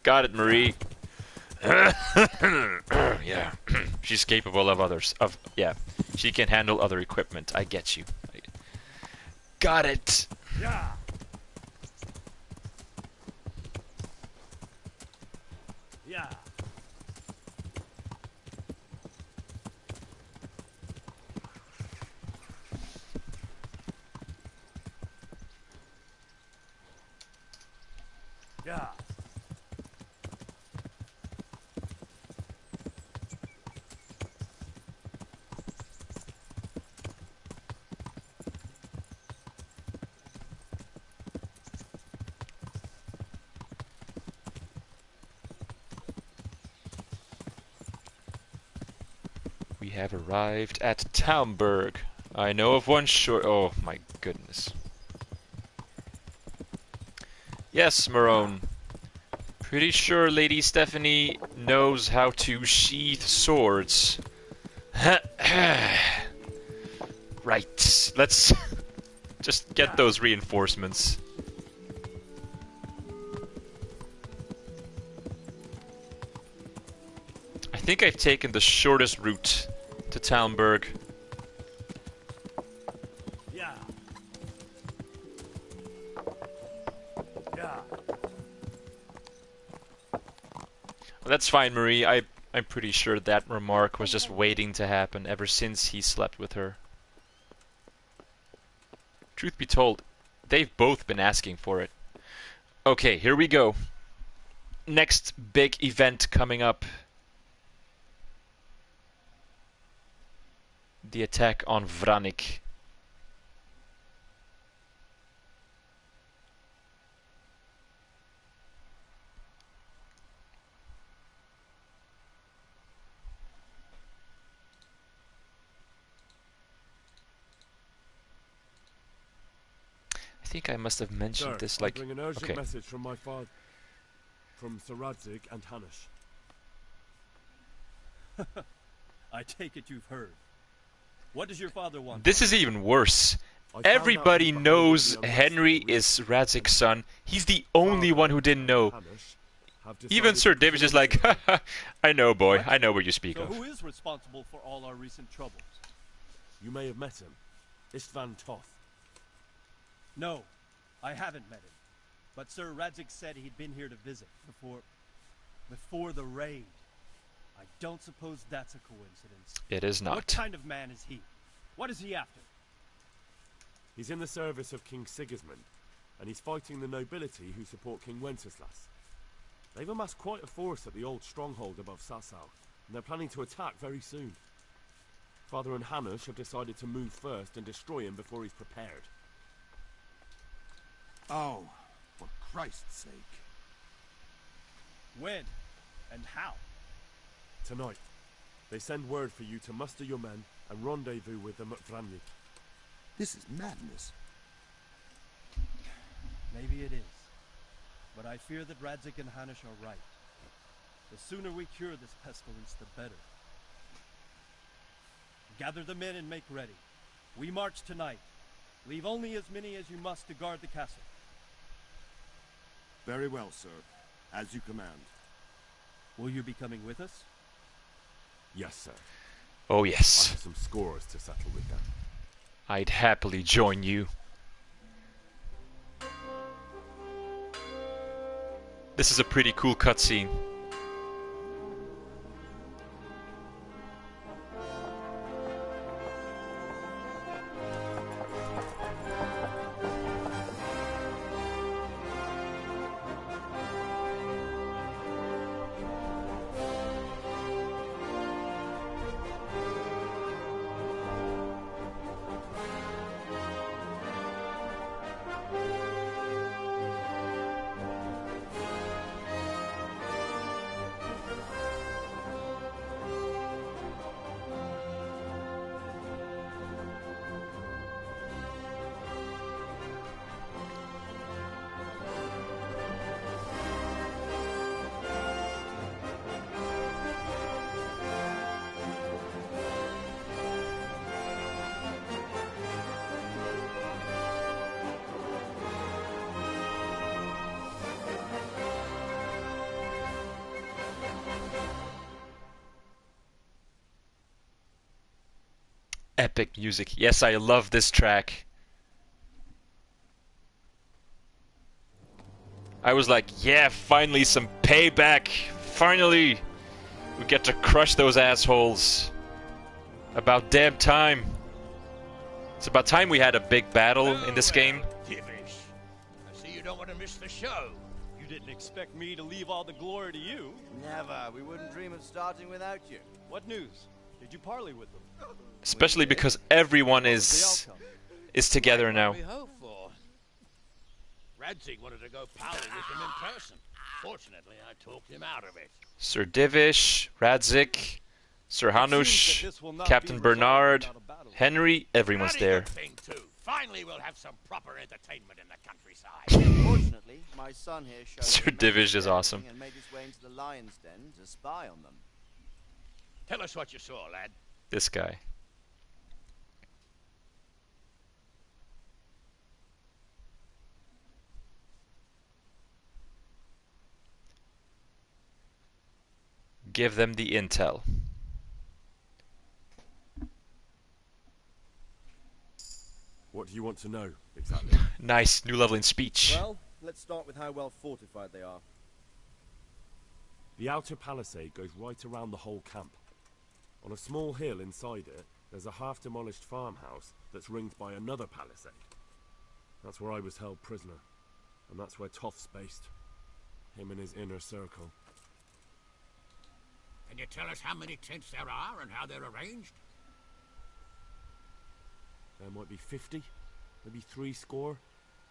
Got it, Marie. Yeah. She's capable of others. Yeah. She can handle other equipment. I get you. Got it. Yeah. Yeah. Yeah. We have arrived at Talmberg. I know of one short... Oh, my goodness. Yes, Marone. Pretty sure Lady Stephanie knows how to sheath swords. Right. Let's just get those reinforcements. I think I've taken the shortest route to Talmberg. Yeah. Yeah. Well, that's fine, Marie. I'm pretty sure that remark was just waiting to happen ever since he slept with her. Truth be told, they've both been asking for it. Okay, here we go. Next big event coming up. the attack on Vranik. I think I must have mentioned Sir, this I like bring an urgent okay. message from my father, from Sir Radzik and Hanish. I take it you've heard. What does your father want? This is even worse. I Everybody knows Henry is Radzik's son. He's the only one who didn't know. Even Sir David's just like, I know, boy. I know what you speak So of. who is responsible for all our recent troubles? You may have met him. Istvan Toth. No, I haven't met him. But Sir Radzik said he'd been here to visit before the raid. I don't suppose that's a coincidence. It is not. What kind of man is he? What is he after? He's in the service of King Sigismund, and he's fighting the nobility who support King Wenceslas. They've amassed quite a force at the old stronghold above Sasau, and they're planning to attack very soon. Father and Hanish have decided to move first and destroy him before he's prepared. Oh, for Christ's sake. When? And how? Tonight, they send word for you to muster your men and rendezvous with them at Vranik. This is madness. Maybe it is. But I fear that Radzik and Hanish are right. The sooner we cure this pestilence, the better. Gather the men and make ready. We march tonight. Leave only as many as you must to guard the castle. Very well, sir. As you command. Will you be coming with us? Yes, sir. Oh, yes. I have some scores to settle with them. I'd happily join you. This is a pretty cool cutscene. Epic music. Yes, I love this track. I was like, yeah, finally some payback. Finally, we get to crush those assholes. About damn time. It's about time we had a big battle in this game. Divish. I see you don't want to miss the show. You didn't expect me to leave all the glory to you. Never. We wouldn't dream of starting without you. What news? Did you parley with them? Especially because everyone is together now. We hope for. Radzik wanted to go pally with him in person. Fortunately, I talked him out of it. Sir Divish, Radzik, Sir Hanush, Captain Bernard, Henry, everyone's there. Thing too. Finally, we'll have some proper entertainment in the countryside. Fortunately, my son here showed Sir Divish is awesome. and made his way into the lion's den to spy on them. Tell us what you saw, lad. This guy. Give them the intel. What do you want to know, exactly? Nice, new level in speech. Well, let's start with how well fortified they are. The outer palisade goes right around the whole camp. On a small hill inside it, there's a half-demolished farmhouse that's ringed by another palisade. That's where I was held prisoner, and that's where Toth's based. Him and his inner circle. Can you tell us how many tents there are and how they're arranged? There might be 50, maybe 3 score.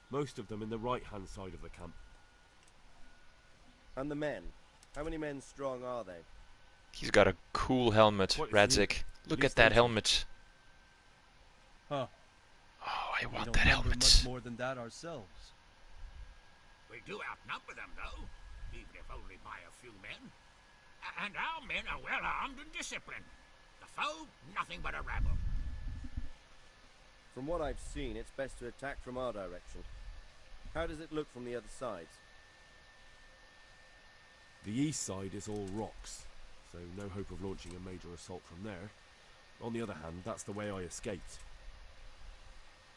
Most of them in the right-hand side of the camp. And the men? How many men strong are they? He's got a cool helmet, Radzik. Look at that helmet. Huh. Oh, I want we that don't number helmet. much more than that ourselves. We do outnumber them, though, even if only by a few men. And our men are well armed and disciplined. The foe, nothing but a rabble. From what I've seen, it's best to attack from our direction. How does it look from the other sides? The east side is all rocks, so no hope of launching a major assault from there. On the other hand, that's the way I escaped.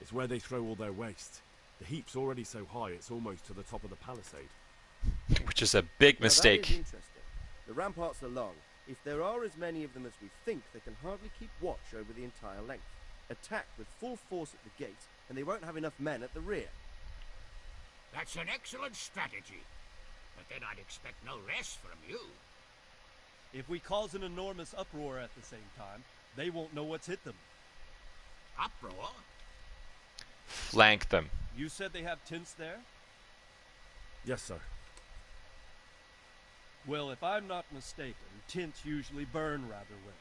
It's where they throw all their waste. The heap's already so high it's almost to the top of the palisade. Which is a big mistake. Now that is interesting. The ramparts are long. If there are as many of them as we think, they can hardly keep watch over the entire length. Attack with full force at the gate, and they won't have enough men at the rear. That's an excellent strategy. But then I'd expect no less from you. If we cause an enormous uproar at the same time, they won't know what's hit them. Uproar? Flank them. You said they have tents there? Yes, sir. Well, if I'm not mistaken, tents usually burn rather well.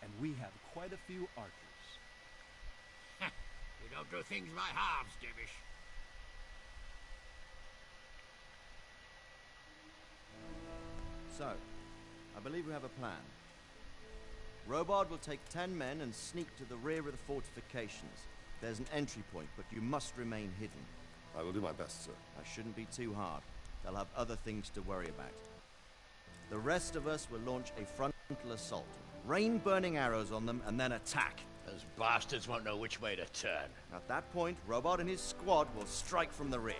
And we have quite a few archers. You don't do things by halves, Divish. So, I believe we have a plan. Robard will take 10 men and sneak to the rear of the fortifications. There's an entry point, but you must remain hidden. I will do my best, sir. That shouldn't be too hard. They'll have other things to worry about. The rest of us will launch a frontal assault. Rain burning arrows on them and then attack. Those bastards won't know which way to turn. At that point, Robard and his squad will strike from the rear.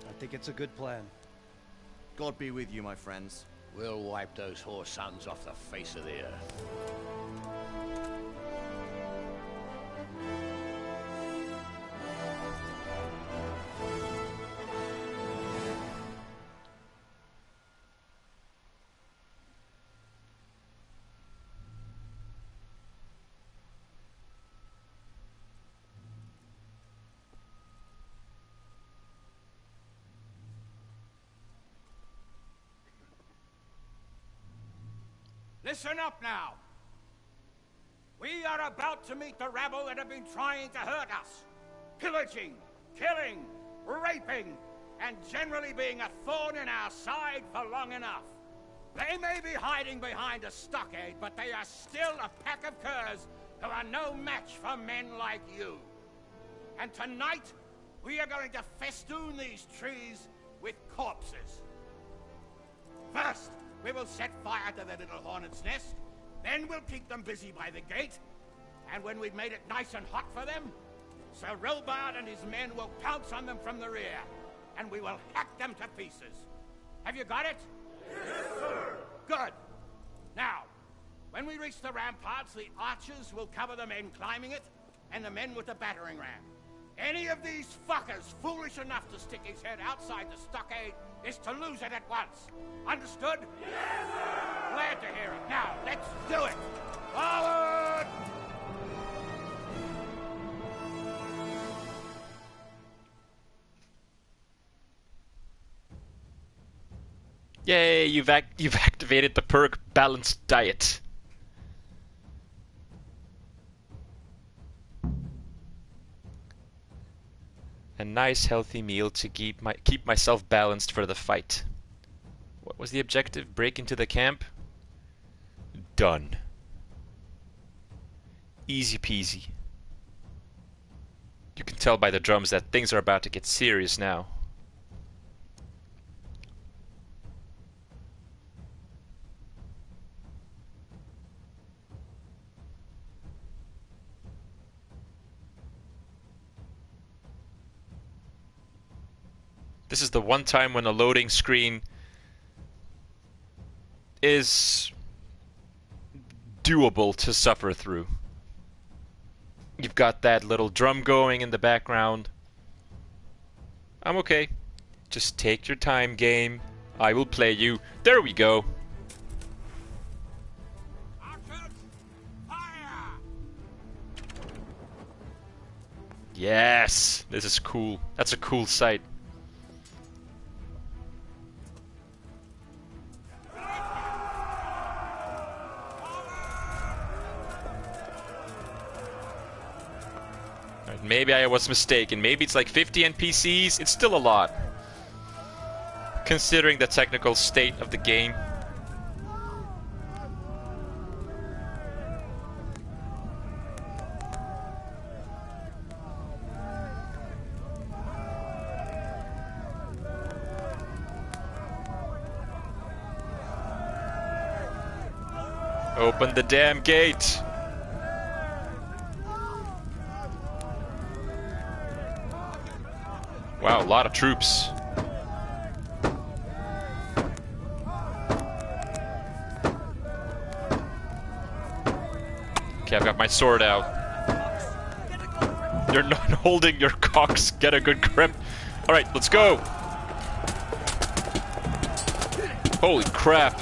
I think it's a good plan. God be with you, my friends. We'll wipe those whore sons off the face of the earth. Listen up now. We are about to meet the rabble that have been trying to hurt us. Pillaging, killing, raping, and generally being a thorn in our side for long enough. They may be hiding behind a stockade, but they are still a pack of curs who are no match for men like you. And tonight, we are going to festoon these trees with corpses. First, we will set fire to their little hornet's nest. Then we'll keep them busy by the gate. And when we've made it nice and hot for them, Sir Robard and his men will pounce on them from the rear. And we will hack them to pieces. Have you got it? Yes, sir! Good. Now, when we reach the ramparts, the archers will cover the men climbing it, and the men with the battering ram. Any of these fuckers foolish enough to stick his head outside the stockade is to lose it at once. Understood? Yes, sir! Glad to hear it. Now, let's do it! Forward! Yay, you've activated the perk Balanced Diet. A nice healthy meal to keep myself balanced for the fight. What was the objective? Break into the camp? Done. Easy peasy. You can tell by the drums that things are about to get serious now. This is the one time when a loading screen is doable to suffer through. You've got that little drum going in the background. I'm okay. Just take your time, game. I will play you. There we go. Yes! This is cool. That's a cool sight. Alright, maybe I was mistaken. Maybe it's like 50 NPCs. It's still a lot, considering the technical state of the game. Open the damn gate! Wow, a lot of troops. Okay, I've got my sword out. You're not holding your cocks. Get a good grip. Alright, let's go! Holy crap.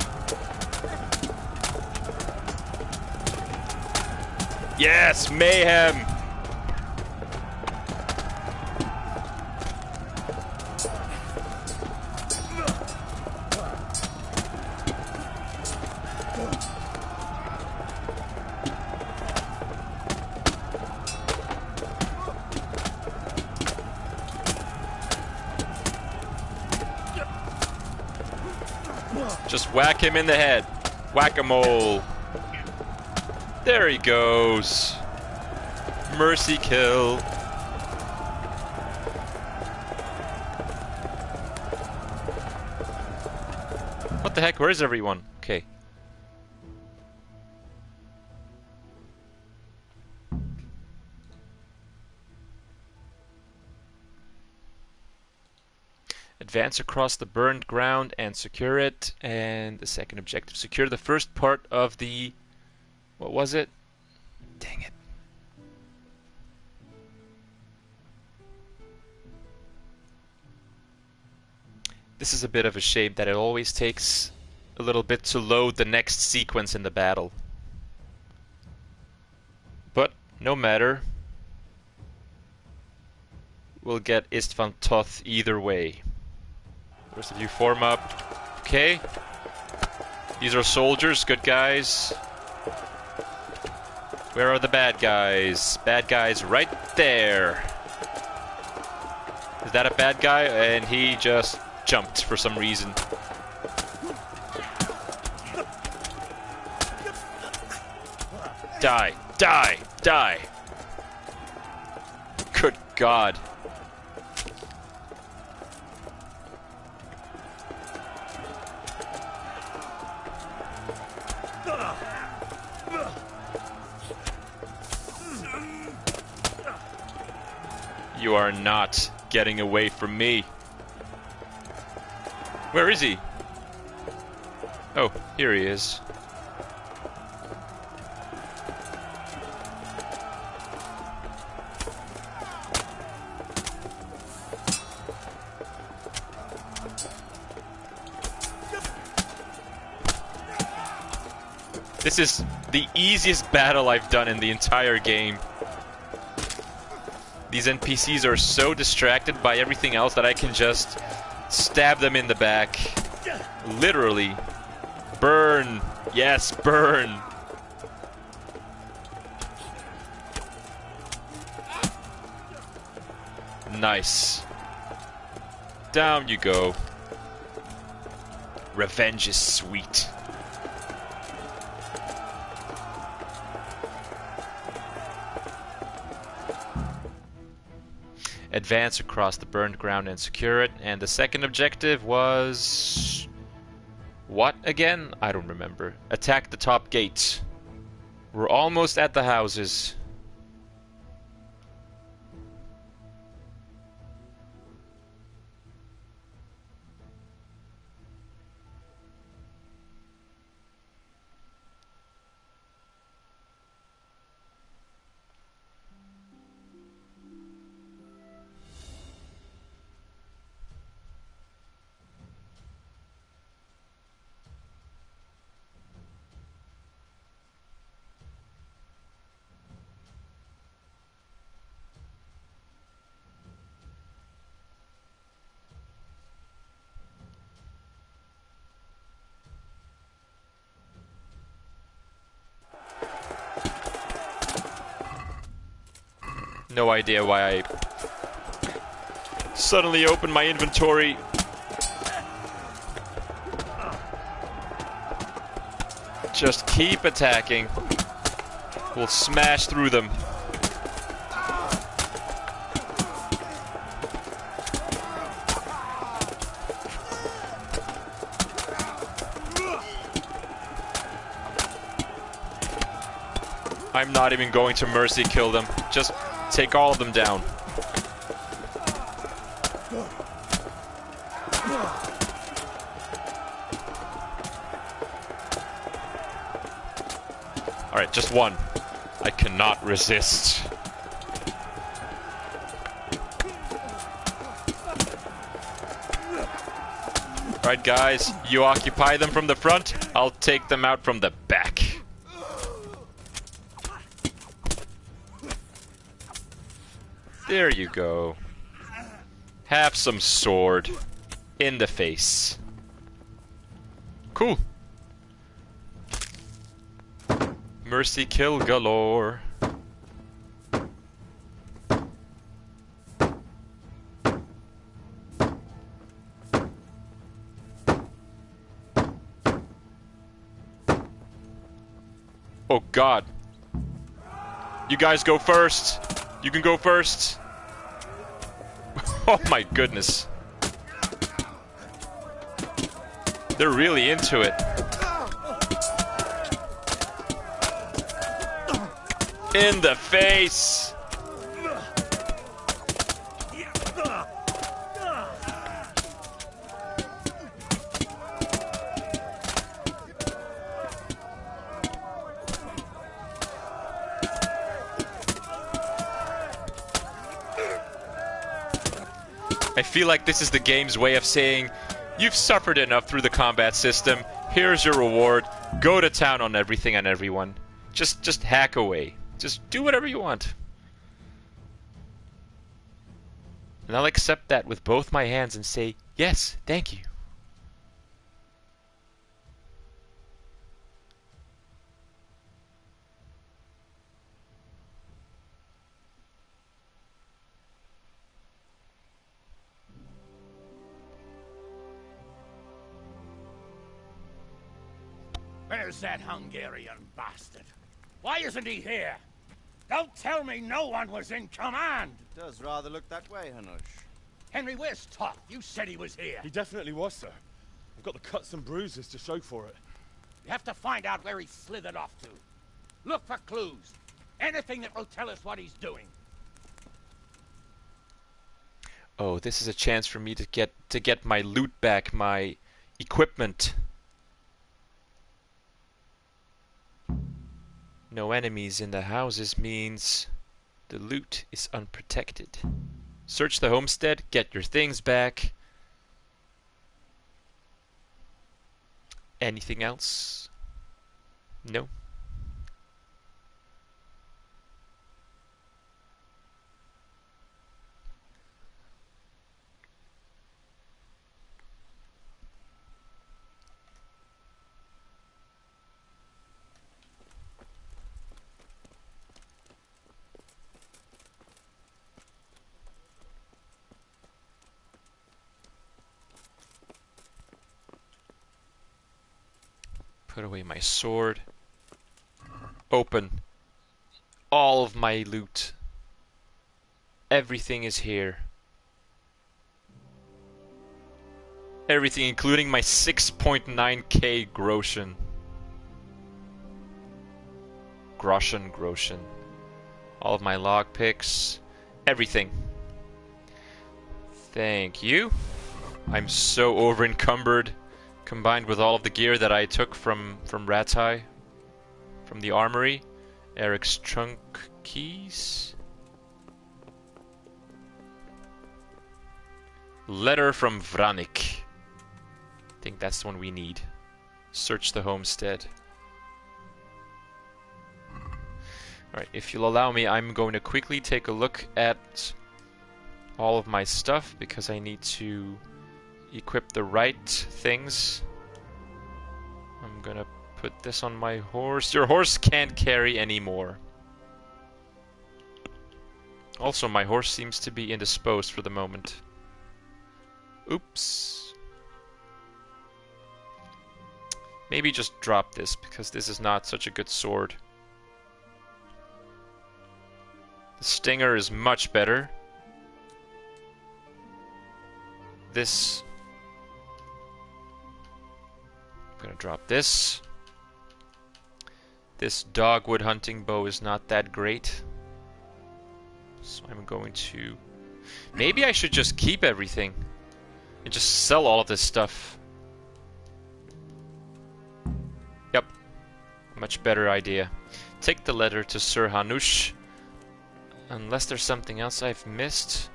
Yes, mayhem! Just whack him in the head. Whack-a-mole. There he goes. Mercy kill. What the heck? Where is everyone? Okay. Advance across the burned ground and secure it. And the second objective, secure the first part of the... What was it? Dang it. This is a bit of a shame that it always takes a little bit to load the next sequence in the battle. But no matter. We'll get Istvan Toth either way. The rest of you form up. Okay. These are soldiers, good guys. Where are the bad guys? Bad guys right there. Is that a bad guy? And he just jumped for some reason. Die, die, die. Good God. You are not getting away from me. Where is he? Oh, here he is. This is the easiest battle I've done in the entire game. These NPCs are so distracted by everything else that I can just stab them in the back. Literally. Burn. Yes, burn. Nice. Down you go. Revenge is sweet. Advance across the burned ground and secure it. And the second objective was... what again? I don't remember. Attack the top gates. We're almost at the houses. No idea why I suddenly opened my inventory. Just keep attacking. We'll smash through them. I'm not even going to mercy kill them. Just take all of them down. Alright, just one. I cannot resist. Alright guys, you occupy them from the front, I'll take them out from the back. There you go. Have some sword. In the face. Cool. Mercy kill galore. Oh god. You guys go first. You can go first. Oh my goodness. They're really into it. In the face. I feel like this is the game's way of saying, you've suffered enough through the combat system, here's your reward, go to town on everything and everyone. Just hack away. Just do whatever you want. And I'll accept that with both my hands and say, yes, thank you. Where's that Hungarian bastard? Why isn't he here? Don't tell me no one was in command! It does rather look that way, Hanush. Henry, where's Toth? You said he was here. He definitely was, sir. I've got the cuts and bruises to show for it. You have to find out where he slithered off to. Look for clues. Anything that will tell us what he's doing. Oh, this is a chance for me to get my loot back, my equipment. No enemies in the houses means the loot is unprotected. Search the homestead, get your things back. Anything else? No. Put away my sword. Open all of my loot. Everything is here. Everything, including my 6.9k groschen. Groschen. All of my lockpicks. Everything. Thank you. I'm so over encumbered. Combined with all of the gear that I took from Ratai, from the armory, Eric's trunk keys, letter from Vranik. I think that's the one we need. Search the homestead. Alright, if you'll allow me, I'm going to quickly take a look at all of my stuff because I need to equip the right things. I'm gonna put this on my horse. Your horse can't carry anymore. Also, my horse seems to be indisposed for the moment. Oops. Maybe just drop this, because this is not such a good sword. The Stinger is much better. This... I'm gonna drop this. This dogwood hunting bow is not that great. So I'm going to... Maybe I should just keep everything. And just sell all of this stuff. Yep. Much better idea. Take the letter to Sir Hanush. Unless there's something else I've missed.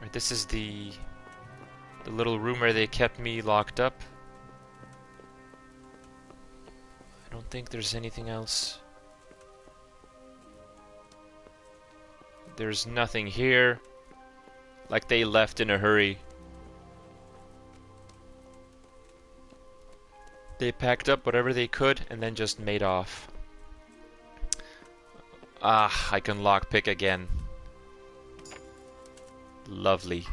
Or this is the little room where they kept me locked up. I don't think there's anything else. There's nothing here. Like they left in a hurry. They packed up whatever they could and then just made off. Ah, I can lockpick again. Lovely.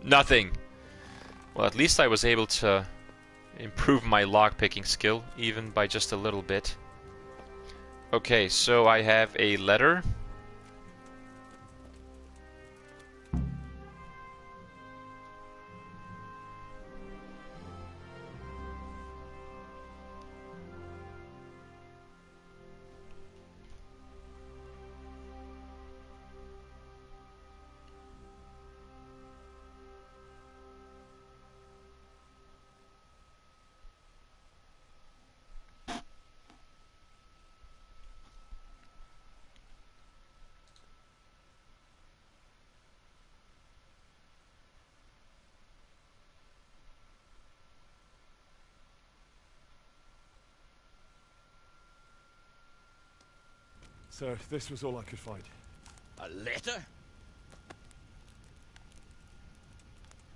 Nothing! Well, at least I was able to improve my lockpicking skill, even by just a little bit. Okay, so I have a letter. Sir, this was all I could find. A letter?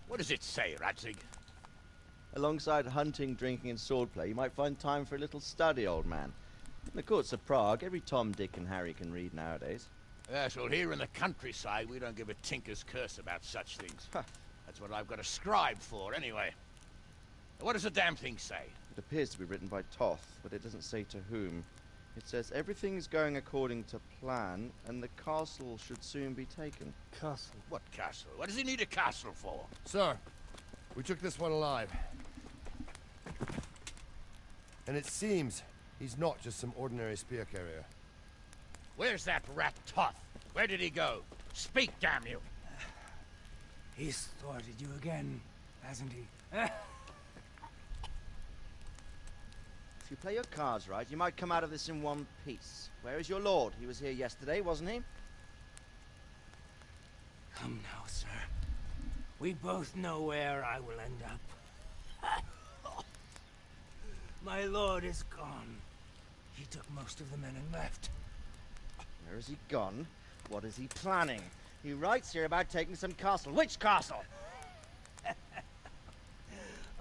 What does it say, Radzig? Alongside hunting, drinking, and swordplay, you might find time for a little study, old man. In the courts of Prague, every Tom, Dick, and Harry can read nowadays. Yes, well, here in the countryside, we don't give a tinker's curse about such things. That's what I've got a scribe for, anyway. What does the damn thing say? It appears to be written by Toth, but it doesn't say to whom. It says everything's going according to plan, and the castle should soon be taken. Castle? What castle? What does he need a castle for? Sir, we took this one alive. And it seems he's not just some ordinary spear carrier. Where's that rat Toth? Where did he go? Speak, damn you! He's thwarted you again, hasn't he? If you play your cards right, you might come out of this in one piece. Where is your lord? He was here yesterday, wasn't he? Come now, sir. We both know where I will end up. My lord is gone. He took most of the men and left. Where has he gone? What is he planning? He writes here about taking some castle. Which castle?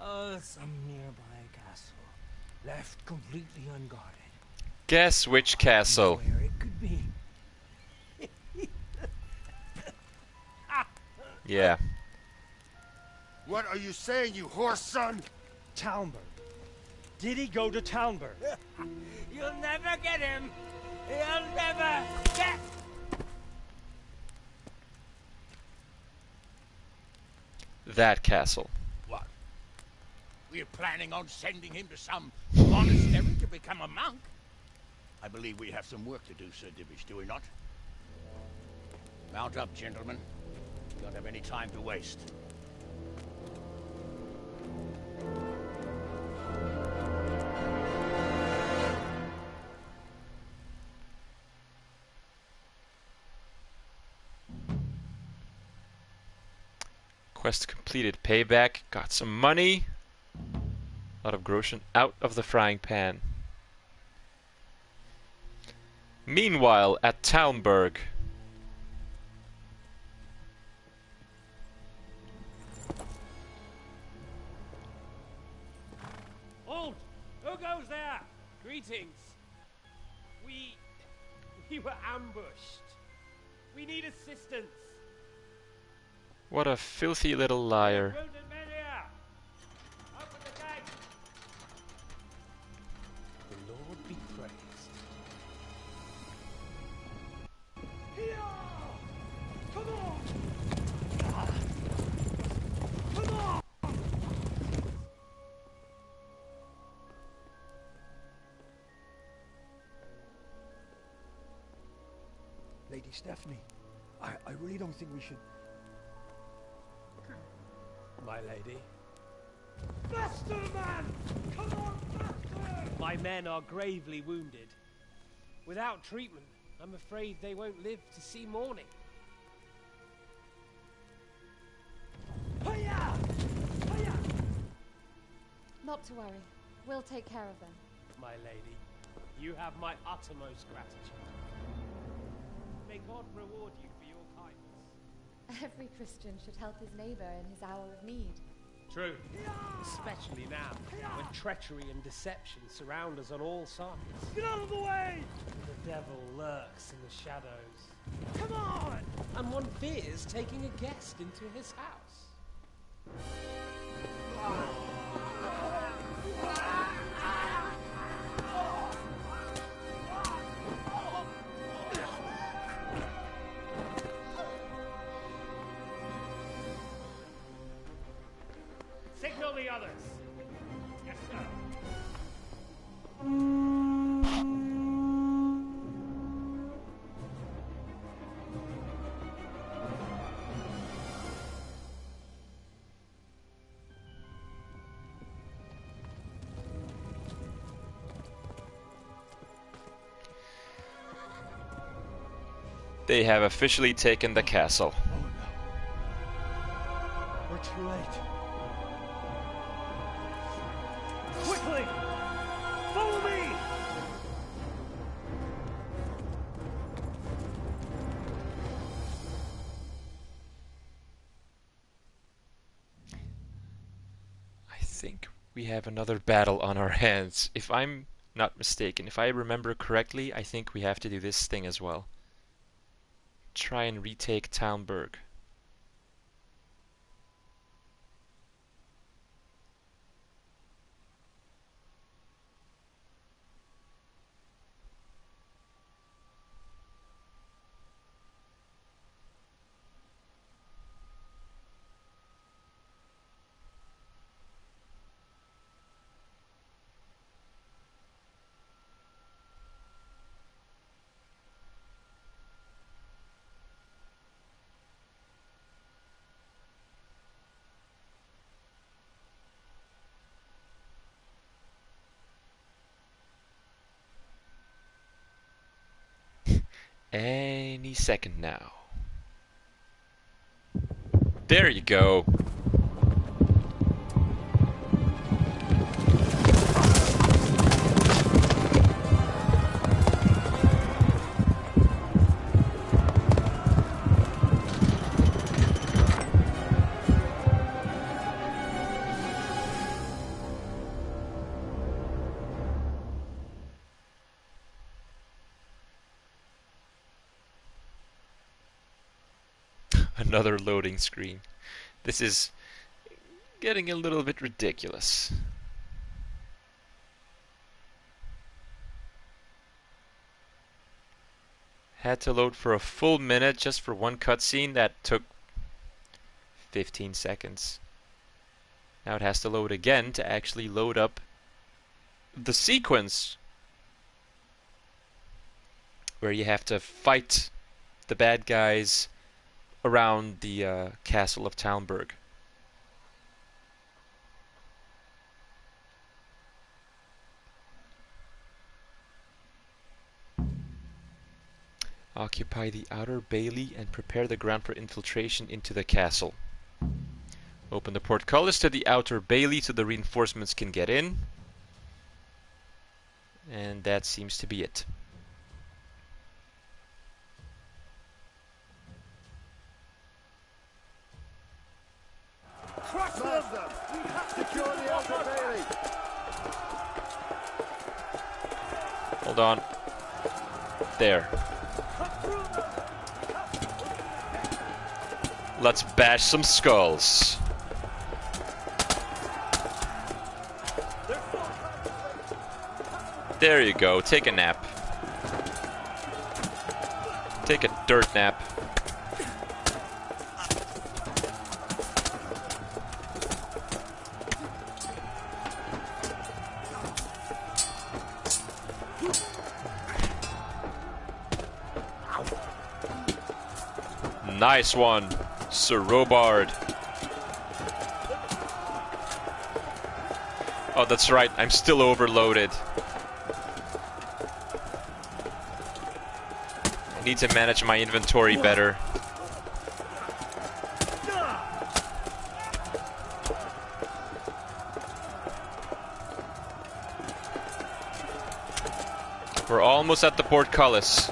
Oh, some nearby castle. Left completely unguarded. Guess which castle? Where it could be. Yeah. What are you saying, you horse son? Talmberg. Did he go to Talmberg? You'll never get him. You'll never get... That castle. What? We're planning on sending him to some monastery to become a monk? I believe we have some work to do, Sir Divish, do we not? Mount up, gentlemen. We don't have any time to waste. Quest completed. Payback. Got some money. A lot of groschen out of the frying pan. Meanwhile, at Talmberg. Halt! Who goes there? Greetings. We were ambushed. We need assistance. What a filthy little liar. Wounded men here. Open the gate. The Lord be praised. Here! Come on! Come on! Lady Stephanie, I really don't think we should... My lady. Faster, man! Come on, faster! My men are gravely wounded. Without treatment, I'm afraid they won't live to see morning. Hiya! Hiya! Not to worry. We'll take care of them. My lady, you have my uttermost gratitude. May God reward you for your kindness. Every Christian should help his neighbor in his hour of need. True. Especially now, when treachery and deception surround us on all sides. Get out of the way! The devil lurks in the shadows. Come on! And one fears taking a guest into his house. Signal the others. Yes, sir. They have officially taken the castle. We're too late. Quickly! Follow me! I think we have another battle on our hands. If I'm not mistaken, if I remember correctly, I think we have to do this thing as well. Try and retake Talmberg. Any second now. There you go. Another loading screen. This is getting a little bit ridiculous. Had to load for a full minute just for one cutscene that took 15 seconds. Now it has to load again to actually load up the sequence where you have to fight the bad guys around the castle of Talmberg. Occupy the outer bailey and prepare the ground for infiltration into the castle. Open the portcullis to the outer bailey so the reinforcements can get in. And that seems to be it. Crush them! We have to secure the outer bailey! Hold on. There. Let's bash some skulls. There you go, take a nap. Take a dirt nap. Nice one, Sir Robard. Oh, that's right, I'm still overloaded. I need to manage my inventory better. We're almost at the portcullis.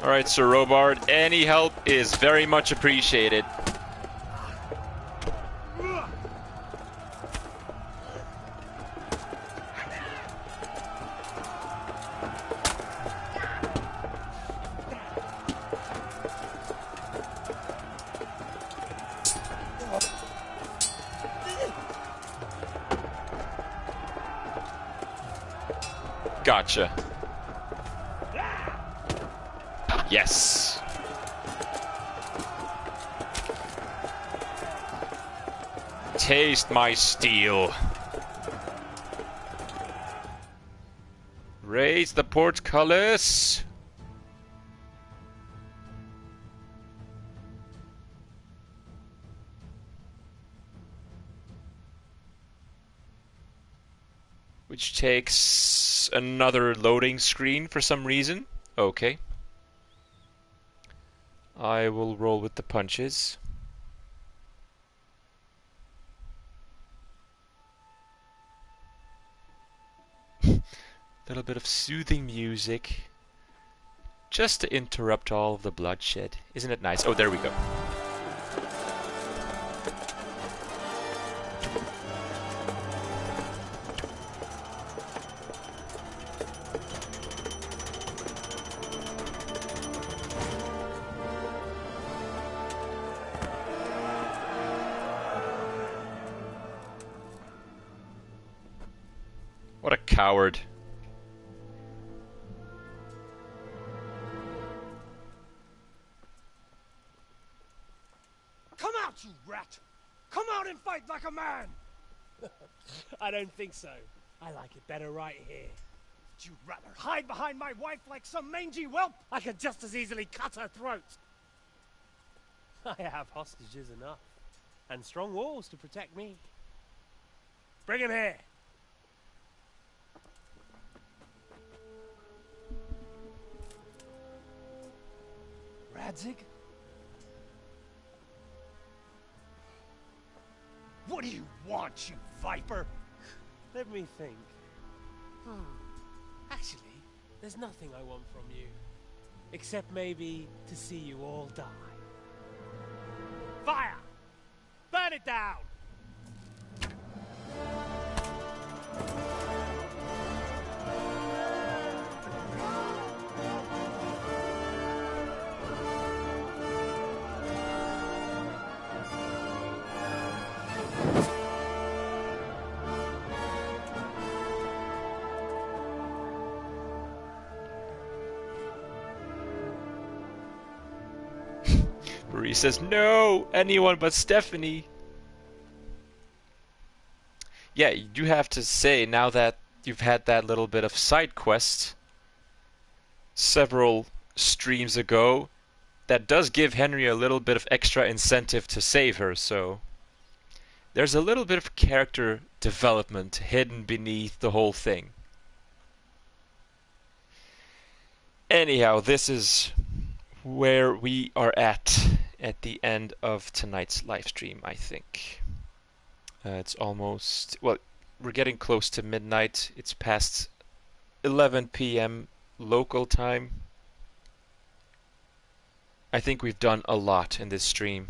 Alright, Sir Robard, any help is very much appreciated. Gotcha. Yes. Taste my steel. Raise the portcullis. Which takes another loading screen for some reason. Okay. I will roll with the punches. Little bit of soothing music. Just to interrupt all of the bloodshed. Isn't it nice? Oh, there we go. What a coward. Come out, you rat! Come out and fight like a man! I don't think so. I like it better right here. Would you rather hide behind my wife like some mangy whelp? I could just as easily cut her throat. I have hostages enough. And strong walls to protect me. Bring him here! Radzig? What do you want, you viper? Let me think. Actually, there's nothing I want from you. Except maybe to see you all die. Fire! Burn it down! He says, no, anyone but Stephanie. Yeah, you do have to say, now that you've had that little bit of side quest several streams ago, that does give Henry a little bit of extra incentive to save her, so there's a little bit of character development hidden beneath the whole thing. Anyhow, this is where we are at the end of tonight's live stream, I think. It's almost, well, we're getting close to midnight. It's past 11 p.m. local time. I think we've done a lot in this stream.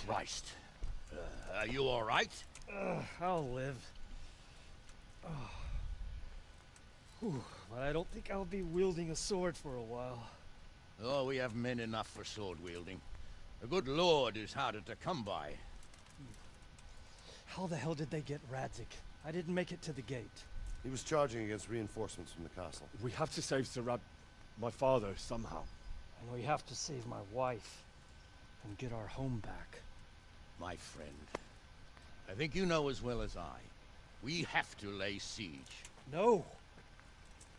Christ. Are you all right? I'll live. Whew, but I don't think I'll be wielding a sword for a while. Oh, we have men enough for sword wielding. A good lord is harder to come by. How the hell did they get Radzik? I didn't make it to the gate. He was charging against reinforcements from the castle. We have to save Sir my father, somehow. And we have to save my wife and get our home back. My friend, I think you know as well as I. We have to lay siege. No.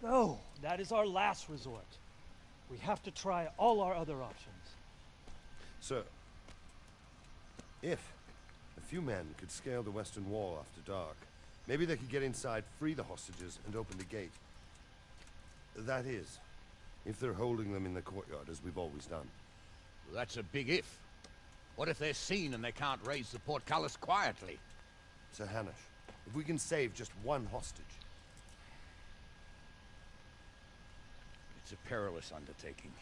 No, that is our last resort. We have to try all our other options. Sir, if a few men could scale the western wall after dark, maybe they could get inside, free the hostages, and open the gate. That is, if they're holding them in the courtyard as we've always done. Well, that's a big if. What if they're seen and they can't raise the portcullis quietly? Sir Hanush, if we can save just one hostage. It's a perilous undertaking.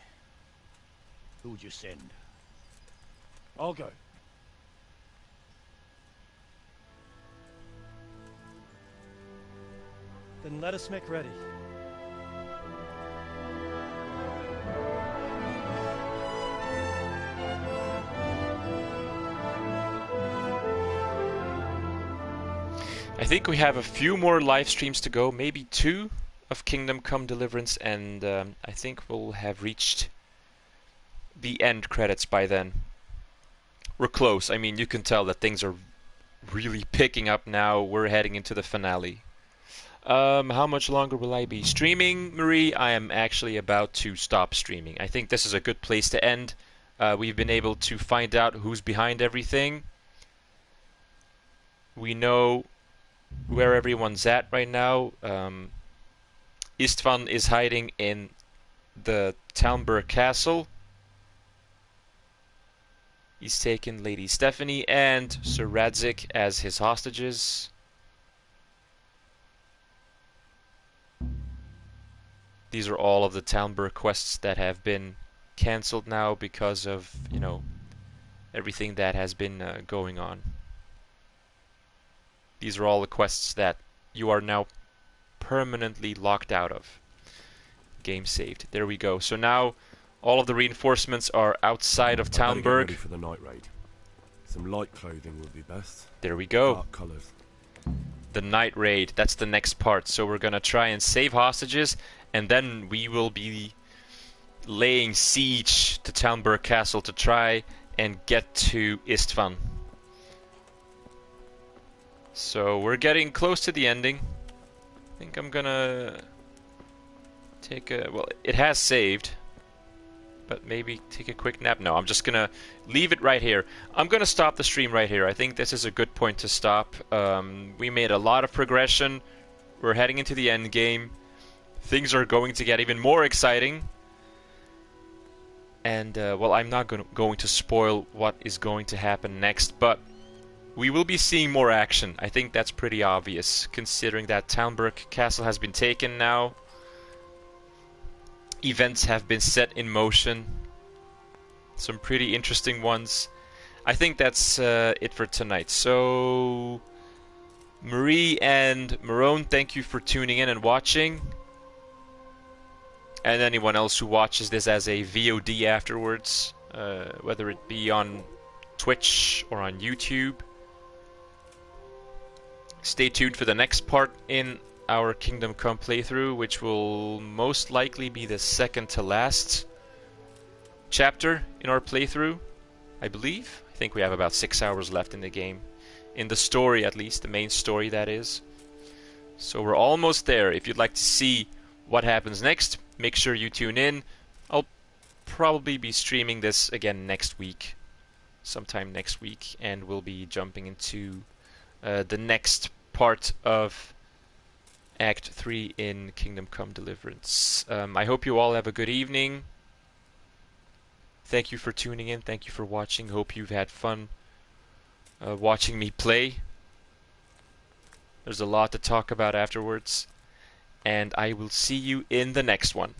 Who would you send? I'll go. Then let us make ready. I think we have a few more live streams to go, maybe 2 of Kingdom Come Deliverance, and I think we'll have reached the end credits by then. We're close. I mean, you can tell that things are really picking up now. We're heading into the finale. How much longer will I be streaming, Marie? I am actually about to stop streaming. I think this is a good place to end. We've been able to find out who's behind everything. We know where everyone's at right now. Istvan is hiding in the Talmberg Castle. He's taken Lady Stephanie and Sir Radzik as his hostages. These are all of the Talmberg quests that have been cancelled now because of, you know, everything that has been going on. These are all the quests that you are now permanently locked out of. Game saved. There we go. So now all of the reinforcements are outside of Talmberg. Get ready for the night raid. Some light clothing would be best. There we go. Dark colours. The night raid. That's the next part. So we're gonna try and save hostages, and then we will be laying siege to Talmberg Castle to try and get to Istvan. So we're getting close to the ending. I think I'm gonna take a... well, it has saved. But maybe take a quick nap. No, I'm just gonna leave it right here. I'm gonna stop the stream right here. I think this is a good point to stop. We made a lot of progression. We're heading into the end game. Things are going to get even more exciting. And, well, I'm not going to spoil what is going to happen next, but we will be seeing more action. I think that's pretty obvious, considering that Talmberg Castle has been taken now. Events have been set in motion. Some pretty interesting ones. I think that's it for tonight. So, Marie and Marone, thank you for tuning in and watching. And anyone else who watches this as a VOD afterwards, whether it be on Twitch or on YouTube. Stay tuned for the next part in our Kingdom Come playthrough, which will most likely be the second to last chapter in our playthrough, I believe. I think we have about 6 hours left in the game. In the story, at least, the main story, that is. So we're almost there. If you'd like to see what happens next, make sure you tune in. I'll probably be streaming this again next week, sometime next week, and we'll be jumping into the next part of Act 3 in Kingdom Come Deliverance. I hope you all have a good evening. Thank you for tuning in. Thank you for watching. Hope you've had fun watching me play. There's a lot to talk about afterwards. And I will see you in the next one.